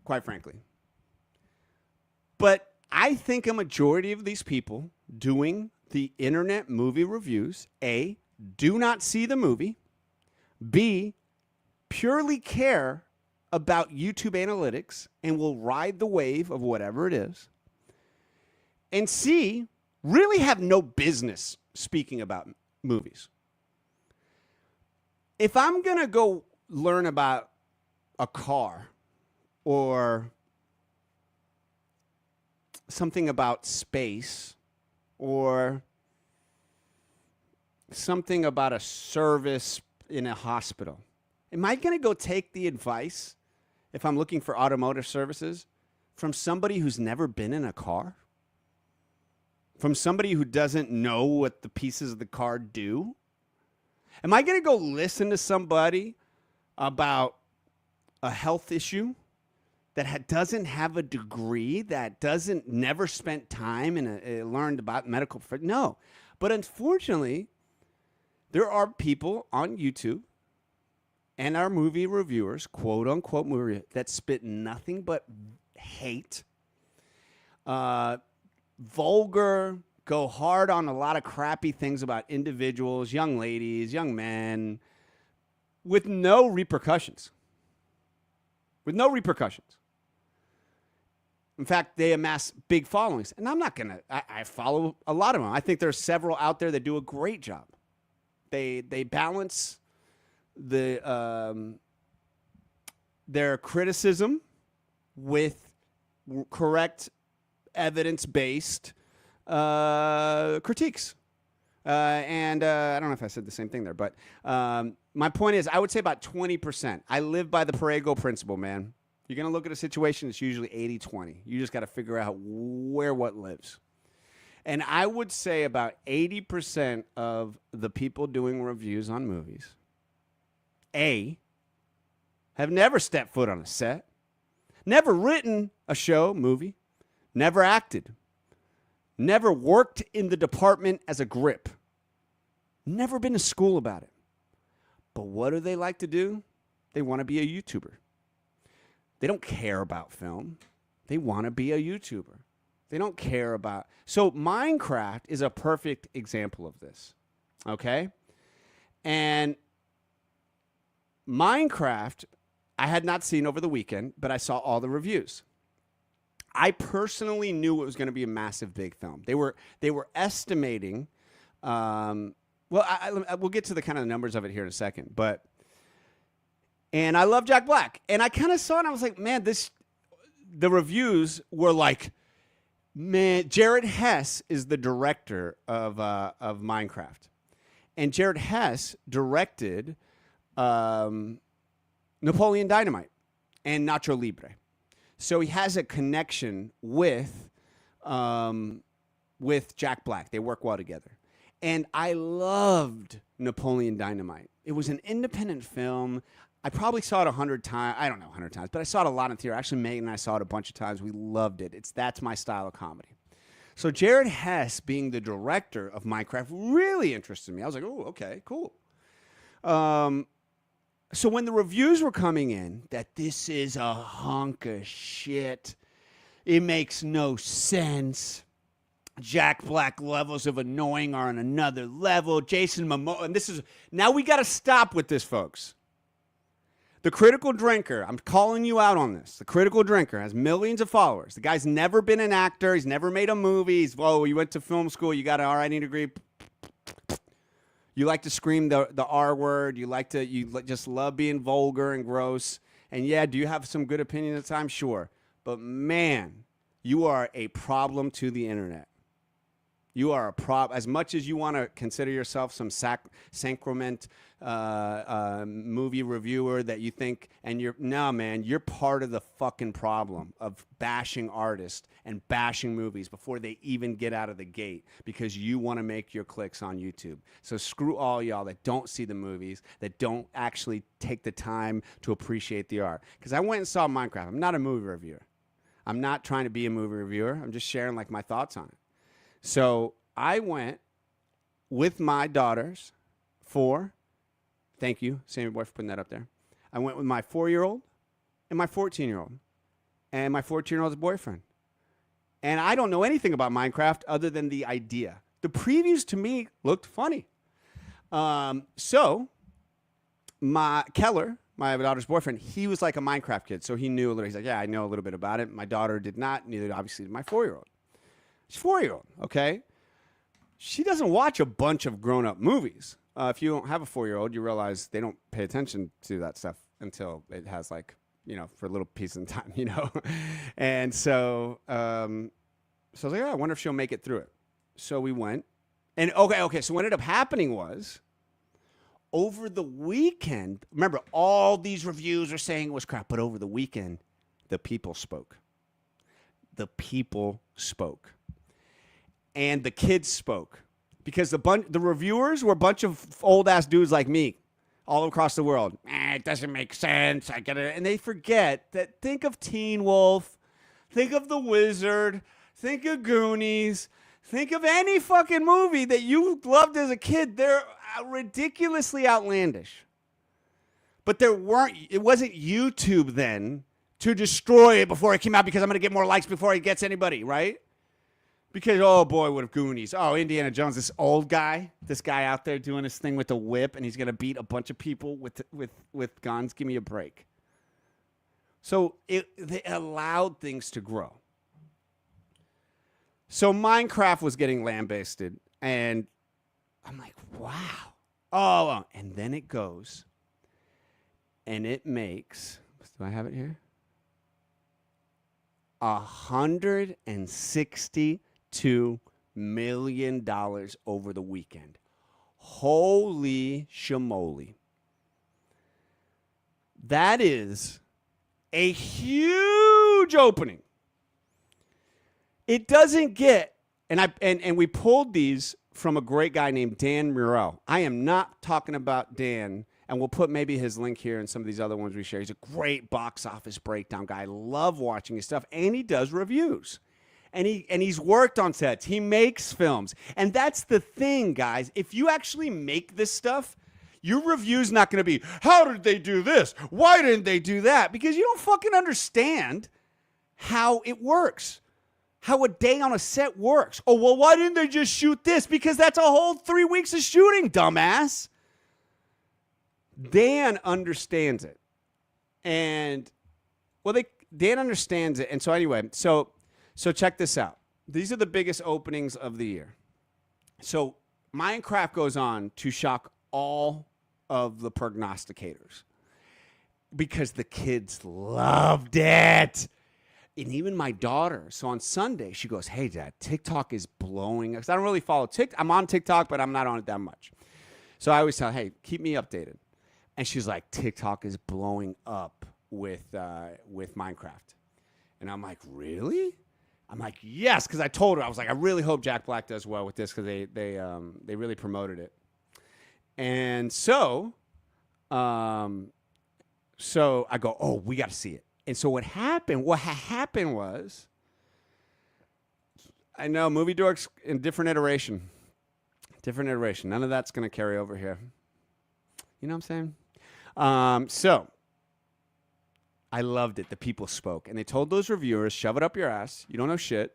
Speaker 1: quite frankly. But I think a majority of these people doing the internet movie reviews, A, do not see the movie, B, purely care about YouTube analytics and will ride the wave of whatever it is, and C, really have no business speaking about movies. If I'm going to go learn about a car or something about space or something about a service in a hospital, am I going to go take the advice, if I'm looking for automotive services, from somebody who's never been in a car? From somebody who doesn't know what the pieces of the car do? Am I going to go listen to somebody about a health issue that doesn't have a degree, that never spent time and learned about medical? No. But unfortunately, there are people on YouTube and our movie reviewers, quote unquote movie, that spit nothing but hate, vulgar, go hard on a lot of crappy things about individuals, young ladies, young men, with no repercussions. With no repercussions. In fact, they amass big followings. And I'm not going to, I follow a lot of them. I think there's several out there that do a great job. They balance their criticism with correct evidence-based critiques. And I don't know if I said the same thing there, but my point is, I would say about 20%. I live by the Pareto principle, man. You're going to look at a situation, it's usually 80-20. You just got to figure out where what lives. And I would say about 80% of the people doing reviews on movies, A, have never stepped foot on a set, never written a show, movie, never acted, never worked in the department as a grip, never been to school about it. But what do they like to do? They want to be a YouTuber. They don't care about film. They want to be a YouTuber. They don't care about... So Minecraft is a perfect example of this, okay? And Minecraft, I had not seen over the weekend, but I saw all the reviews. I personally knew it was going to be a massive, big film. They were estimating... we'll get to the kind of numbers of it here in a second, but... And I love Jack Black. And I kind of saw it and I was like, man, the reviews were like, man, Jared Hess is the director of Minecraft. And Jared Hess directed Napoleon Dynamite and Nacho Libre. So he has a connection with Jack Black. They work well together. And I loved Napoleon Dynamite. It was an independent film. I probably saw it 100 times. I don't know 100 times, but I saw it a lot in theater. Actually, Megan and I saw it a bunch of times. We loved it. That's my style of comedy. So Jared Hess being the director of Minecraft really interested me. I was like, oh, okay, cool. So when the reviews were coming in that this is a hunk of shit, it makes no sense. Jack Black levels of annoying are on another level. Jason Momoa, and now we got to stop with this, folks. The Critical Drinker, I'm calling you out on this. The Critical Drinker has millions of followers. The guy's never been an actor. He's never made a movie. You went to film school. You got an R.I.D. degree. You like to scream the R word. You just love being vulgar and gross. And yeah, do you have some good opinion at the time? Sure. But man, you are a problem to the internet. You are a problem. As much as you want to consider yourself some sacrament movie reviewer that you think, and you're part of the fucking problem of bashing artists and bashing movies before they even get out of the gate because you want to make your clicks on YouTube. So screw all y'all that don't see the movies, that don't actually take the time to appreciate the art. Because I went and saw Minecraft. I'm not a movie reviewer. I'm not trying to be a movie reviewer. I'm just sharing like my thoughts on it. So I went with my daughters thank you, Sammy Boy, for putting that up there. I went with my 4-year-old and my 14-year-old and my 14-year-old's boyfriend. And I don't know anything about Minecraft other than the idea. The previews to me looked funny. So Keller, my daughter's boyfriend, he was like a Minecraft kid. So he knew a little. He's like, yeah, I know a little bit about it. My daughter did not. Neither, obviously, did my 4-year-old. She's 4-year-old, okay? She doesn't watch a bunch of grown-up movies. If you don't have a 4-year-old, you realize they don't pay attention to that stuff until it has, like, for a little piece in time, And so, I was like, I wonder if she'll make it through it. So we went. And, okay, so what ended up happening was, over the weekend, remember, all these reviews are saying it was crap, but over the weekend, the people spoke. The people spoke. And the kids spoke because the reviewers were a bunch of old ass dudes like me all across the world. It doesn't make sense. I get it. And they forget that think of Teen Wolf, think of The Wizard, think of Goonies, think of any fucking movie that you loved as a kid. They're ridiculously outlandish. But it wasn't YouTube then to destroy it before it came out because I'm going to get more likes before it gets anybody, right? Because, oh boy, what if Goonies? Oh, Indiana Jones, this old guy, this guy out there doing his thing with the whip, and he's going to beat a bunch of people with guns. Give me a break. So they allowed things to grow. So Minecraft was getting lambasted, and I'm like, wow. Oh, and then it goes, and it makes, do I have it here? $162 million over the weekend. Holy shamoly. That is a huge opening. It doesn't get, and we pulled these from a great guy named Dan Murrell. I am not talking about Dan, and we'll put maybe his link here and some of these other ones we share. He's a great box office breakdown guy. I love watching his stuff, and he does reviews. And he's worked on sets. He makes films. And that's the thing, guys. If you actually make this stuff, your review's not going to be, how did they do this? Why didn't they do that? Because you don't fucking understand how it works, how a day on a set works. Oh, well, why didn't they just shoot this? Because that's a whole 3 weeks of shooting, dumbass. Dan understands it. And, well, Dan understands it. And so anyway, so check this out. These are the biggest openings of the year. So Minecraft goes on to shock all of the prognosticators because the kids loved it. And even my daughter. So on Sunday, she goes, hey, Dad, TikTok is blowing us. I don't really follow TikTok. I'm on TikTok, but I'm not on it that much. So I always tell her, hey, keep me updated. And she's like, TikTok is blowing up with Minecraft. And I'm like, really? I'm like, yes, because I told her, I was like, I really hope Jack Black does well with this because they really promoted it. And so So I go, oh, we got to see it. And so what happened was, I know movie dorks in different iteration. None of that's going to carry over here. You know what I'm saying? So I loved it. The people spoke. And they told those reviewers, shove it up your ass. You don't know shit.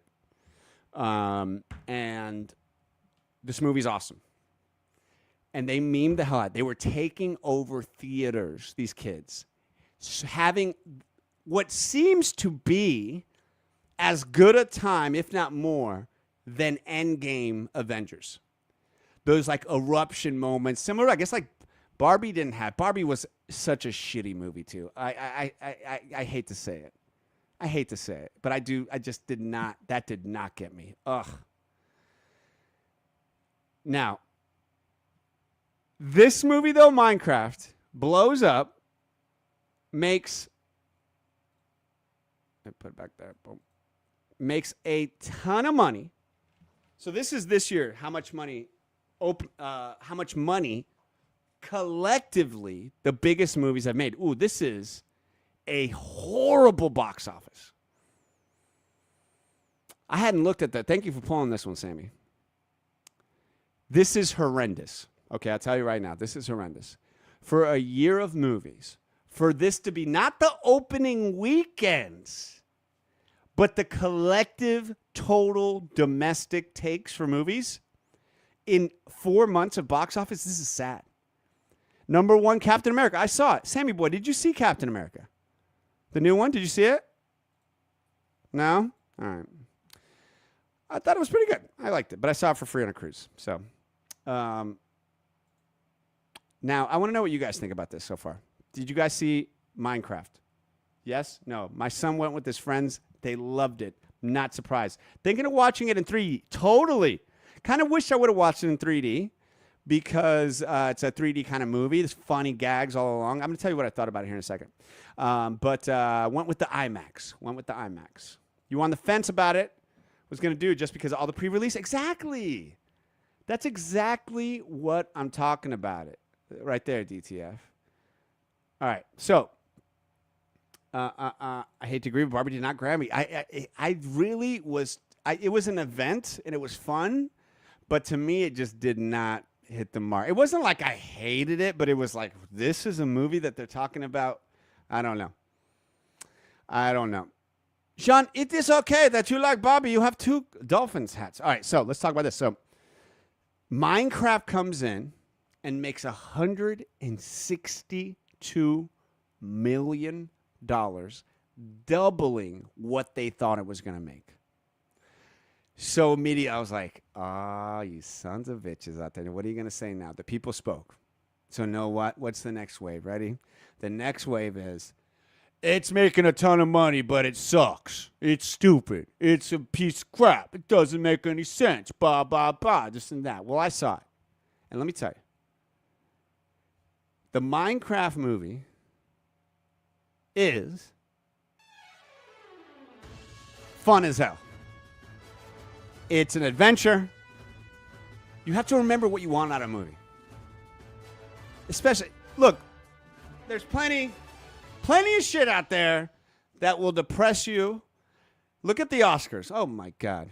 Speaker 1: And this movie's awesome. And they memed the hell out. They were taking over theaters, these kids. Having what seems to be as good a time, if not more, than Endgame Avengers. Those like eruption moments, similar, I guess, like Barbie didn't have. Barbie was such a shitty movie too. I hate to say it. But I just did not. That did not get me. Ugh. Now, this movie though, Minecraft, blows up, makes. I put it back there. Boom. Makes a ton of money. So this is this year. How much money? How much money collectively the biggest movies have made? Ooh, this is a horrible box office. I hadn't looked at that. Thank you for pulling this one, Sammy. This is horrendous. Okay, I'll tell you right now. This is horrendous. For a year of movies, for this to be not the opening weekends, but the collective total domestic takes for movies in 4 months of box office, this is sad. Number one, Captain America. I saw it. Sammy boy, did you see Captain America? The new one? Did you see it? No? All right. I thought it was pretty good. I liked it, but I saw it for free on a cruise. So, now I want to know what you guys think about this so far. Did you guys see Minecraft? Yes? No. My son went with his friends. They loved it. Not surprised. Thinking of watching it in 3D. Totally. Kind of wish I would have watched it in 3D because it's a 3D kind of movie. There's funny gags all along. I'm going to tell you what I thought about it here in a second. But went with the IMAX. You on the fence about it? Was going to do just because of all the pre-release? Exactly. That's exactly what I'm talking about it. Right there, DTF. All right. So, I hate to agree, but Barbie did not grab me. I really was. It was an event, and it was fun. But to me, it just did not hit the mark. It wasn't like I hated it, but it was like, this is a movie that they're talking about. I don't know. Sean, it is okay that you like Barbie. You have 2 Dolphins hats. All right, so let's talk about this. So Minecraft comes in and makes $162 million, doubling what they thought it was going to make. So immediately I was like, you sons of bitches out there. What are you going to say now? The people spoke. So know what? What's the next wave? Ready? The next wave is, it's making a ton of money, but it sucks. It's stupid. It's a piece of crap. It doesn't make any sense. Blah, blah, blah, this and that. Well, I saw it. And let me tell you, the Minecraft movie is fun as hell. It's an adventure. You have to remember what you want out of a movie. Especially, look, there's plenty of shit out there that will depress you. Look at the Oscars. Oh, my God.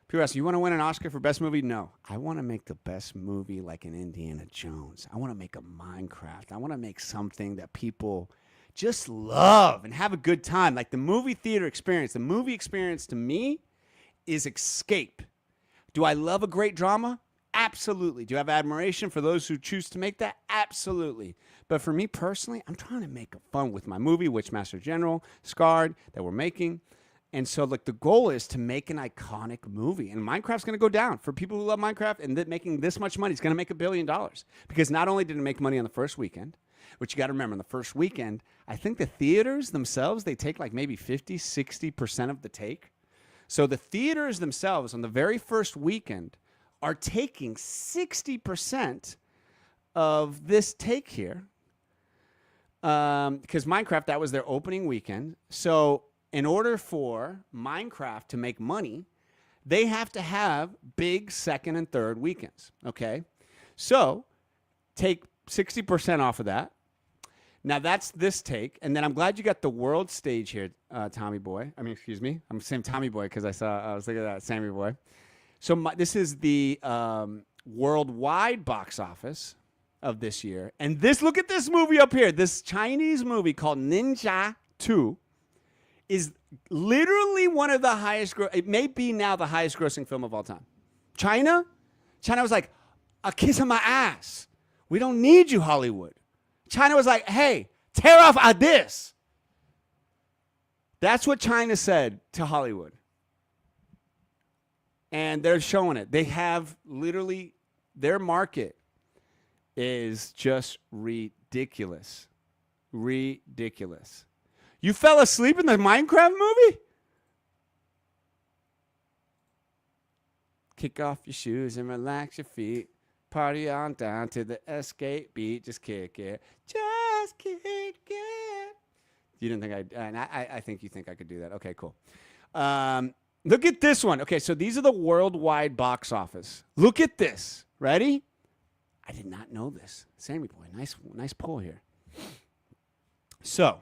Speaker 1: People ask, you want to win an Oscar for best movie? No. I want to make the best movie like an Indiana Jones. I want to make a Minecraft. I want to make something that people just love and have a good time. Like the movie theater experience. The movie experience to me is escape. Do I love a great drama? Absolutely. Do you have admiration for those who choose to make that? Absolutely. But for me personally, I'm trying to make fun with my movie, Witchmaster General, Scarred, that we're making. And so, like, the goal is to make an iconic movie. And Minecraft's going to go down. For people who love Minecraft and making this much money, it's going to make $1 billion. Because not only did it make money on the first weekend, which you got to remember, on the first weekend, I think the theaters themselves, they take like maybe 50, 60% of the take. So the theaters themselves on the very first weekend are taking 60% of this take here. Because Minecraft, that was their opening weekend. So in order for Minecraft to make money, they have to have big second and third weekends. Okay? So take 60% off of that. Now that's this take, and then I'm glad you got the world stage here, Tommy Boy. I mean, excuse me, I'm saying Tommy Boy because I was thinking of that Sammy Boy. So this is the worldwide box office of this year, and look at this movie up here. This Chinese movie called Ninja 2 is literally one of the highest. It may be now the highest grossing film of all time. China was like, a kiss on my ass. We don't need you, Hollywood. China was like, hey, tear off this. That's what China said to Hollywood. And they're showing it. They have literally, their market is just ridiculous. Ridiculous. You fell asleep in the Minecraft movie? Kick off your shoes and relax your feet. Party on down to the escape beat. Just kick it. Just kick it. You didn't think I think you think I could do that. Okay, cool. Look at this one. Okay, so these are the worldwide box office. Look at this. Ready? I did not know this. Sammy Boy, nice pull here. So,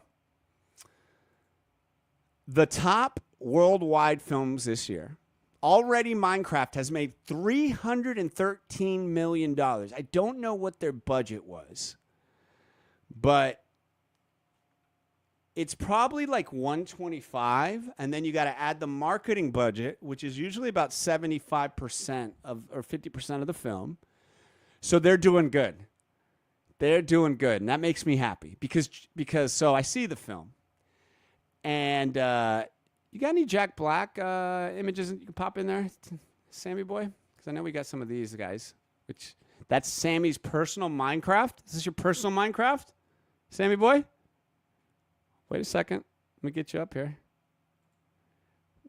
Speaker 1: the top worldwide films this year. Already Minecraft has made $313 million. I don't know what their budget was, but it's probably like 125, and then you got to add the marketing budget, which is usually about 75% of or 50% of the film. So they're doing good. They're doing good, and that makes me happy because so I see the film, and you got any Jack Black images you can pop in there, Sammy Boy? Because I know we got some of these guys. That's Sammy's personal Minecraft. Is this your personal Minecraft, Sammy Boy? Wait a second. Let me get you up here.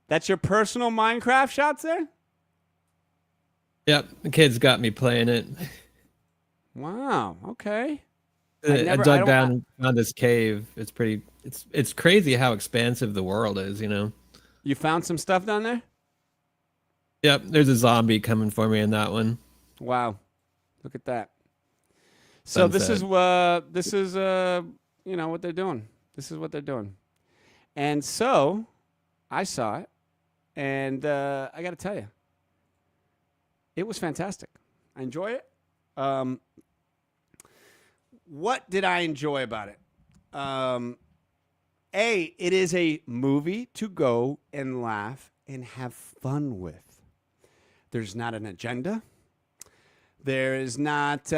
Speaker 1: That's your personal Minecraft shots there?
Speaker 5: Yep, the kids got me playing it.
Speaker 1: Wow. Okay.
Speaker 5: I dug down and found this cave. It's pretty. It's crazy how expansive the world is. You know.
Speaker 1: You found some stuff down there?
Speaker 5: Yep. There's a zombie coming for me in that one.
Speaker 1: Wow. Look at that. So
Speaker 5: Sunset.
Speaker 1: this is you know what they're doing. This is what they're doing. And so I saw it, and I got to tell you, it was fantastic. I enjoy it. What did I enjoy about it? It is a movie to go and laugh and have fun with. There's not an agenda. There is not,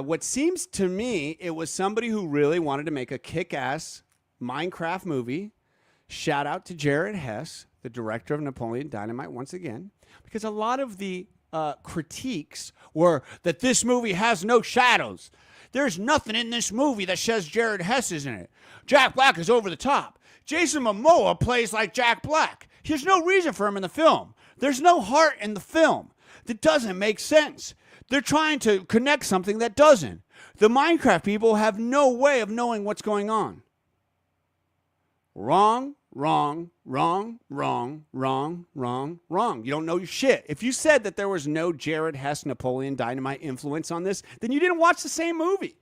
Speaker 1: what seems to me, it was somebody who really wanted to make a kick-ass Minecraft movie. Shout out to Jared Hess, the director of Napoleon Dynamite, once again, because a lot of the critiques were that this movie has no shadows. There's nothing in this movie that says Jared Hess is in it. Jack Black is over the top. Jason Momoa plays like Jack Black. There's no reason for him in the film. There's no heart in the film. That doesn't make sense. They're trying to connect something that doesn't. The Minecraft people have no way of knowing what's going on. Wrong, wrong, wrong, wrong, wrong, wrong, wrong. You don't know your shit. If you said that there was no Jared Hess Napoleon Dynamite influence on this, then you didn't watch the same movie.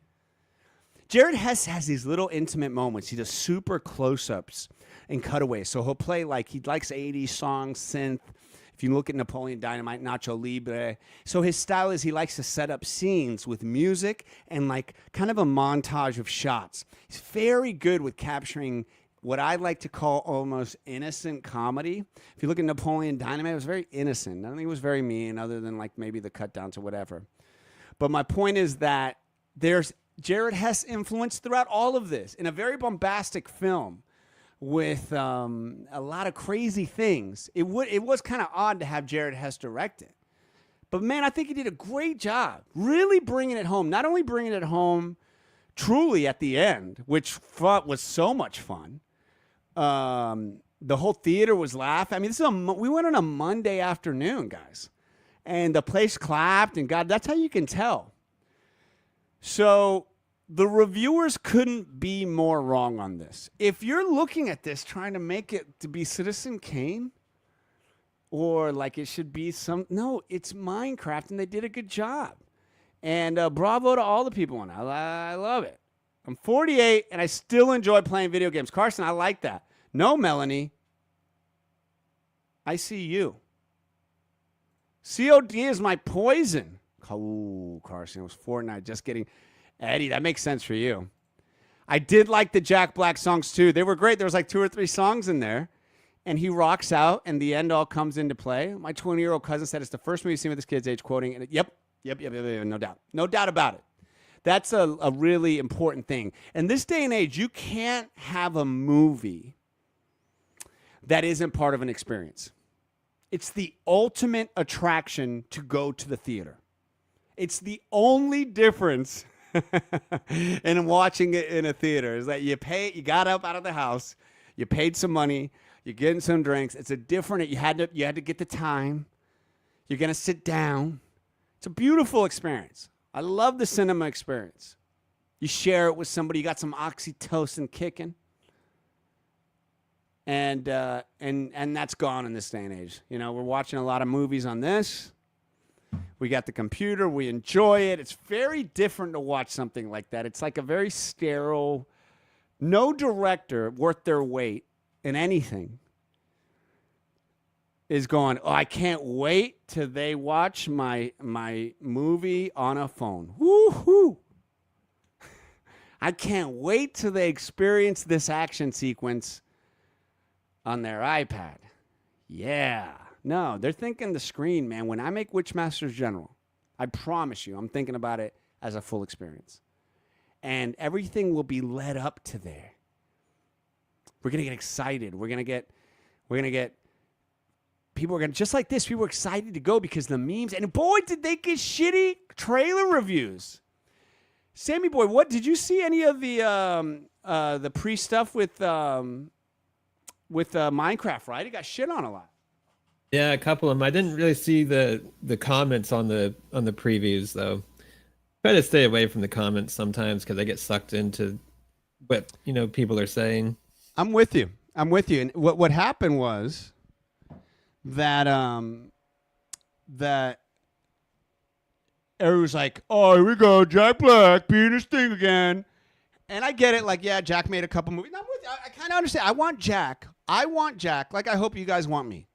Speaker 1: Jared Hess has these little intimate moments. He does super close-ups and cutaways. So he'll play like he likes 80s songs, synth. If you look at Napoleon Dynamite, Nacho Libre. So his style is he likes to set up scenes with music and like kind of a montage of shots. He's very good with capturing what I like to call almost innocent comedy. If you look at Napoleon Dynamite, it was very innocent. I don't think it was very mean other than like maybe the cut downs or whatever. But my point is that there's Jared Hess influence throughout all of this in a very bombastic film with a lot of crazy things. It was kind of odd to have Jared Hess direct it. But man, I think he did a great job really bringing it home. Not only bringing it home truly at the end, which was so much fun. The whole theater was laughing. I mean, we went on a Monday afternoon, guys. And the place clapped, and God, that's how you can tell. So the reviewers couldn't be more wrong on this. If you're looking at this trying to make it to be Citizen Kane or like it should be no, it's Minecraft, and they did a good job. And bravo to all the people on it. I love it. I'm 48 and I still enjoy playing video games. Carson, I like that. No, Melanie. I see you. COD is my poison. Oh, Carson, it was Fortnite. Just kidding. Eddie, that makes sense for you. I did like the Jack Black songs, too. They were great. There was like 2 or 3 songs in there. And he rocks out, and the end all comes into play. My 20-year-old cousin said it's the first movie he's seen with this kid's age, quoting, and yep, no doubt. No doubt about it. That's a really important thing. In this day and age, you can't have a movie that isn't part of an experience. It's the ultimate attraction to go to the theater. It's the only difference in watching it in a theater is that you got up out of the house, you paid some money, you're getting some drinks. It's a different, you had to get the time. You're going to sit down. It's a beautiful experience. I love the cinema experience. You share it with somebody, you got some oxytocin kicking. And that's gone in this day and age. You know, we're watching a lot of movies on this. We got the computer. We enjoy it. It's very different to watch something like that. It's like a very sterile, no director worth their weight in anything is going, oh, I can't wait till they watch my movie on a phone. Woo-hoo. I can't wait till they experience this action sequence on their iPad. Yeah. No, they're thinking the screen, man. When I make Witchmasters General, I promise you, I'm thinking about it as a full experience. And everything will be led up to there. We're going to get excited. We're going to get people are going to, just like this, people are excited to go because the memes, and boy, did they get shitty trailer reviews. Sammy boy, what, did you see any of the pre-stuff with Minecraft, right? It got shit on a lot.
Speaker 5: Yeah, a couple of them. I didn't really see the comments on the previews though. Try to stay away from the comments sometimes because I get sucked into what people are saying.
Speaker 1: I'm with you. And what happened was that that everyone was like, "Oh, here we go, Jack Black being his thing again." And I get it. Like, yeah, Jack made a couple movies. No, I kind of understand. I want Jack. Like I hope you guys want me.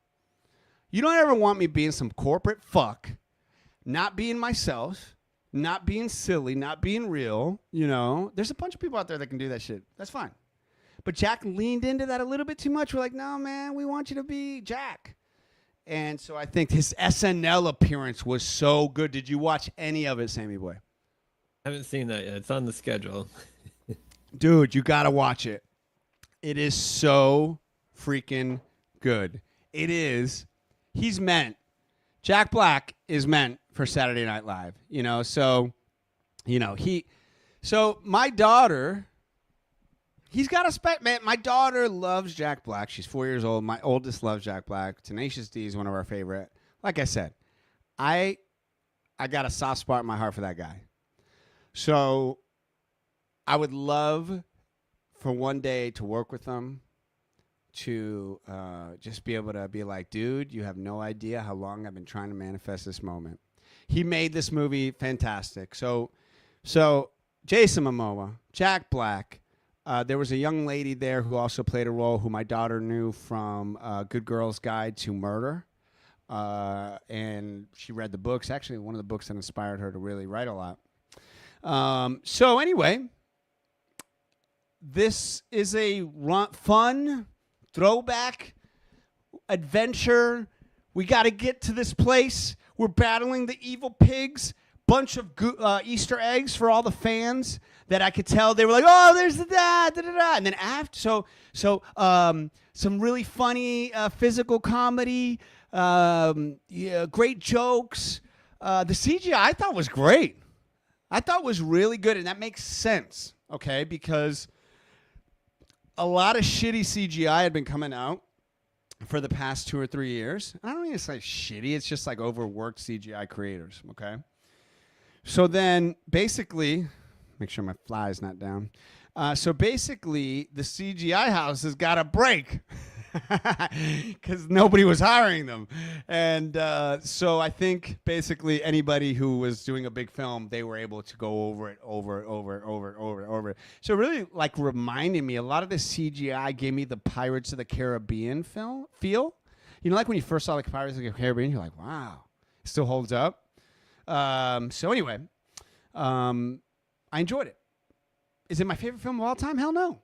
Speaker 1: You don't ever want me being some corporate fuck, not being myself, not being silly, not being real. There's a bunch of people out there that can do that shit. That's fine. But Jack leaned into that a little bit too much. We're like, no, man, we want you to be Jack. And so I think his SNL appearance was so good. Did you watch any of it, Sammy boy?
Speaker 5: I haven't seen that yet. It's on the schedule.
Speaker 1: Dude, you got to watch it. It is so freaking good. It is. Jack Black is meant for Saturday Night Live, so my daughter, he's got a spec, man. My daughter loves Jack Black. She's 4 years old. My oldest loves Jack Black. Tenacious D is one of our favorite. Like I said, I got a soft spot in my heart for that guy. So I would love for one day to work with him, to just be able to be like, dude, you have no idea how long I've been trying to manifest this moment. He made this movie fantastic. So Jason Momoa, Jack Black, there was a young lady there who also played a role who my daughter knew from Good Girl's Guide to Murder. And she read the books, actually one of the books that inspired her to really write a lot. So anyway, this is a fun throwback adventure. We got to get to this place. We're battling the evil pigs. Bunch of Easter eggs for all the fans that I could tell they were like, oh, there's the da da da. And then after, some really funny physical comedy, great jokes. The CGI I thought was great. I thought was really good, and that makes sense, okay? Because a lot of shitty CGI had been coming out for the past 2 or 3 years. I don't even say shitty. It's just like overworked CGI creators, okay? So then basically, make sure my fly is not down. So basically, the CGI house has got a break. because nobody was hiring them. And so I think basically anybody who was doing a big film, they were able to go over it, over. So really like reminding me, a lot of the CGI gave me the Pirates of the Caribbean feel. You know, like when you first saw the Pirates of the Caribbean, you're like, wow, it still holds up. So anyway, I enjoyed it. Is it my favorite film of all time? Hell no.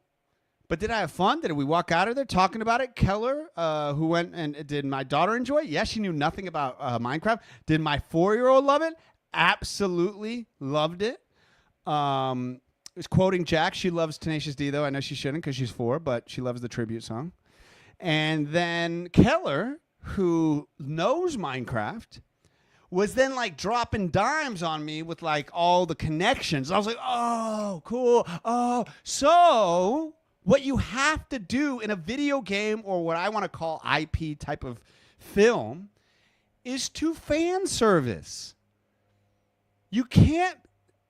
Speaker 1: But did I have fun? Did we walk out of there talking about it? Keller, who went and did my daughter enjoy it? Yes, she knew nothing about Minecraft. Did my 4-year-old love it? Absolutely loved it. Was quoting Jack. She loves Tenacious D, though. I know she shouldn't because she's 4, but she loves the tribute song. And then Keller, who knows Minecraft, was then like dropping dimes on me with like all the connections. I was like, oh, cool. Oh, so what you have to do in a video game or what I want to call IP type of film is to fan service. You can't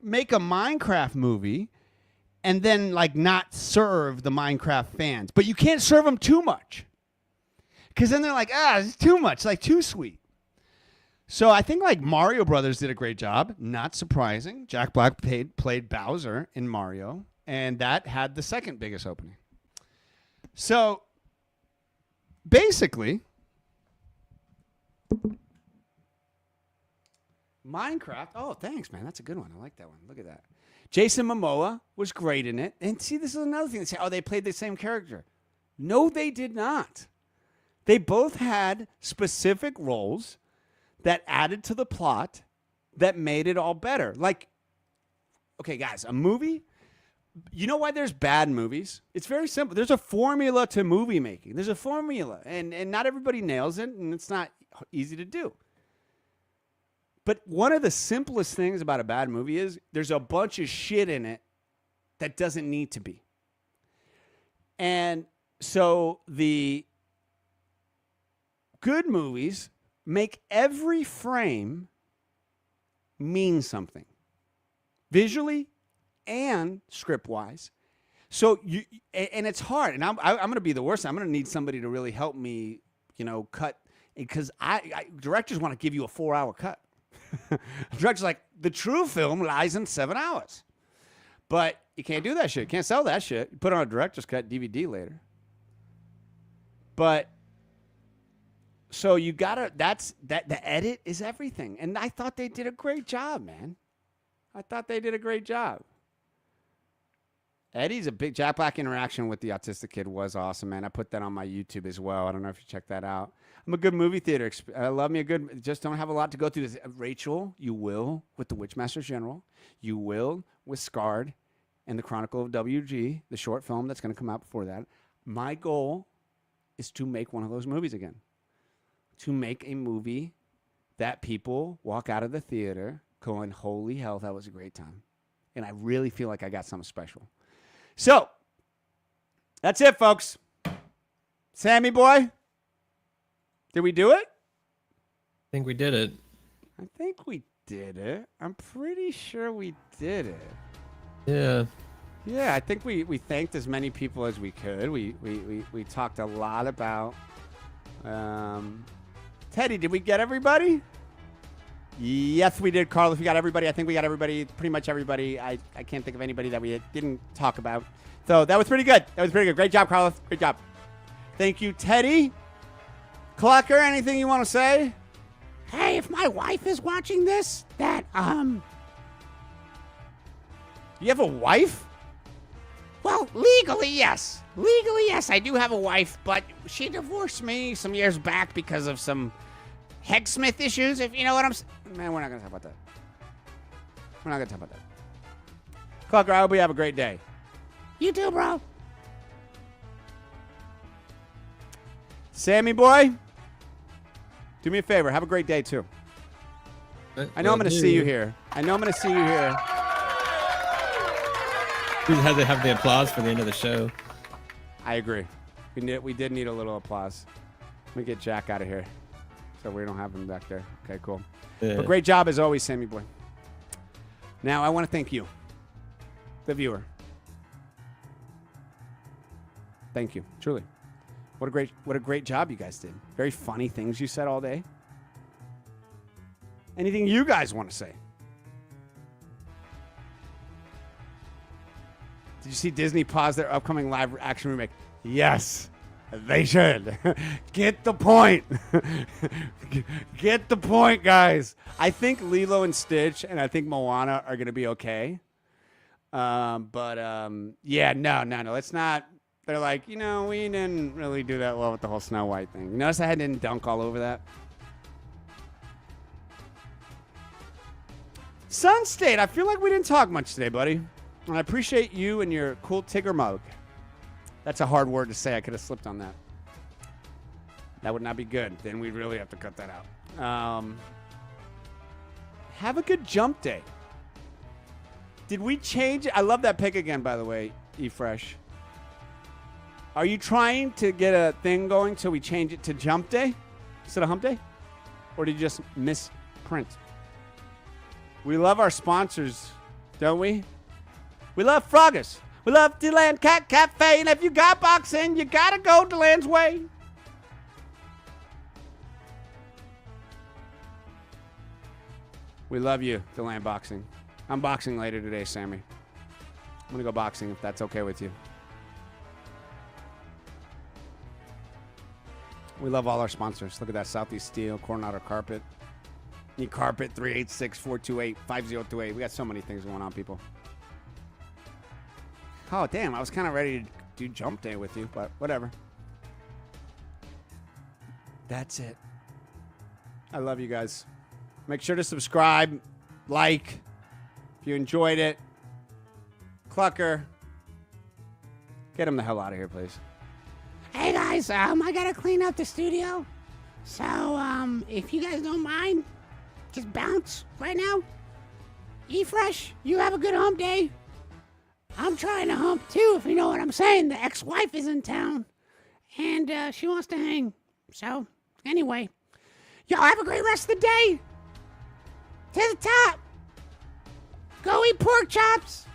Speaker 1: make a Minecraft movie and then like not serve the Minecraft fans, but you can't serve them too much because then they're like, it's too much, like too sweet. So I think like Mario Brothers did a great job. Not surprising. Jack Black played Bowser in Mario, and that had the second biggest opening. So basically, Minecraft. Oh, thanks, man. That's a good one. I like that one. Look at that. Jason Momoa was great in it. And see, this is another thing. They say, oh, they played the same character. No, they did not. They both had specific roles that added to the plot that made it all better. Like, okay, guys, a movie, you know why there's bad movies? It's very simple. There's a formula to movie making. There's a formula, and not everybody nails it, and it's not easy to do. But one of the simplest things about a bad movie is there's a bunch of shit in it that doesn't need to be. And so the good movies make every frame mean something, visually and script-wise. So and it's hard. And I'm going to be the worst. I'm going to need somebody to really help me, cut, because directors want to give you a 4-hour cut. Director's like, the true film lies in 7 hours. But you can't do that shit. You can't sell that shit. You put it on a director's cut DVD later. But so you gotta, the edit is everything. And I thought they did a great job, man. I thought they did a great job. Eddie's a big Jack Black interaction with the autistic kid was awesome, man. I put that on my YouTube as well. I don't know if you checked that out. I'm a good movie theater. I love me a good, just don't have a lot to go through. Rachel, you will with the Witchmaster General. You will with Scarred and the Chronicle of WG, the short film that's going to come out before that. My goal is to make one of those movies again. To make a movie that people walk out of the theater going, holy hell, that was a great time. And I really feel like I got something special. So, that's it, folks. Sammy boy, did we do it?
Speaker 5: I think we did it.
Speaker 1: I think we did it. I'm pretty sure we did it.
Speaker 5: Yeah.
Speaker 1: Yeah, I think we thanked as many people as we could. We talked a lot about... Teddy, did we get everybody? Yes, we did, Carl. If we got everybody, I think we got everybody, pretty much everybody. I can't think of anybody that we didn't talk about. So that was pretty good. Great job, Carlos. Great job. Thank you, Teddy. Clucker, anything you want to say?
Speaker 3: Hey, if my wife is watching this,
Speaker 1: You have a wife?
Speaker 3: Well, legally, yes. Legally, yes, I do have a wife, but she divorced me some years back because of some Hegsmith issues, if you know what I'm saying. Man, we're not going to talk about that. We're not going to talk about that. Clucker, I hope you have a great day. You too, bro.
Speaker 1: Sammy boy, do me a favor. Have a great day, too. I know I'm going to see you here.
Speaker 5: We just had to have the applause for the end of the show.
Speaker 1: I agree. We did need a little applause. Let me get Jack out of here so we don't have him back there. Okay, cool.
Speaker 5: Yeah.
Speaker 1: But great job as always, Sammy boy. Now, I want to thank you, the viewer. Thank you, truly. What a great job you guys did. Very funny things you said all day. Anything you guys want to say? Did you see Disney pause their upcoming live action remake? Yes, they should. Get the point. Get the point, guys. I think Lilo and Stitch and I think Moana are going to be okay. Yeah, no. Let's not. They're like, we didn't really do that well with the whole Snow White thing. You notice I didn't dunk all over that? Sun State, I feel like we didn't talk much today, buddy. And I appreciate you and your cool Tigger mug. That's a hard word to say. I could have slipped on that. That would not be good. Then we'd really have to cut that out. Have a good jump day. Did we change it? I love that pick again, by the way, eFresh. Are you trying to get a thing going so we change it to jump day instead of hump day? Or did you just misprint? We love our sponsors, don't we? We love Froggers. We love DeLand Cat Cafe. And if you got boxing, you got to go DeLand's way. We love you, DeLand Boxing. I'm boxing later today, Sammy. I'm going to go boxing if that's okay with you. We love all our sponsors. Look at that. Southeast Steel, Coronado Carpet. Need carpet, 386-428-5028. We got so many things going on, people. Oh, damn. I was kind of ready to do jump day with you, but whatever. That's it. I love you guys. Make sure to subscribe, like, if you enjoyed it. Clucker. Get him the hell out of here, please.
Speaker 3: Hey guys, I gotta clean up the studio. So, if you guys don't mind, just bounce right now. eFresh, you have a good hump day. I'm trying to hump too, if you know what I'm saying. The ex-wife is in town, and she wants to hang. So, anyway, y'all have a great rest of the day. To the top. Go eat pork chops.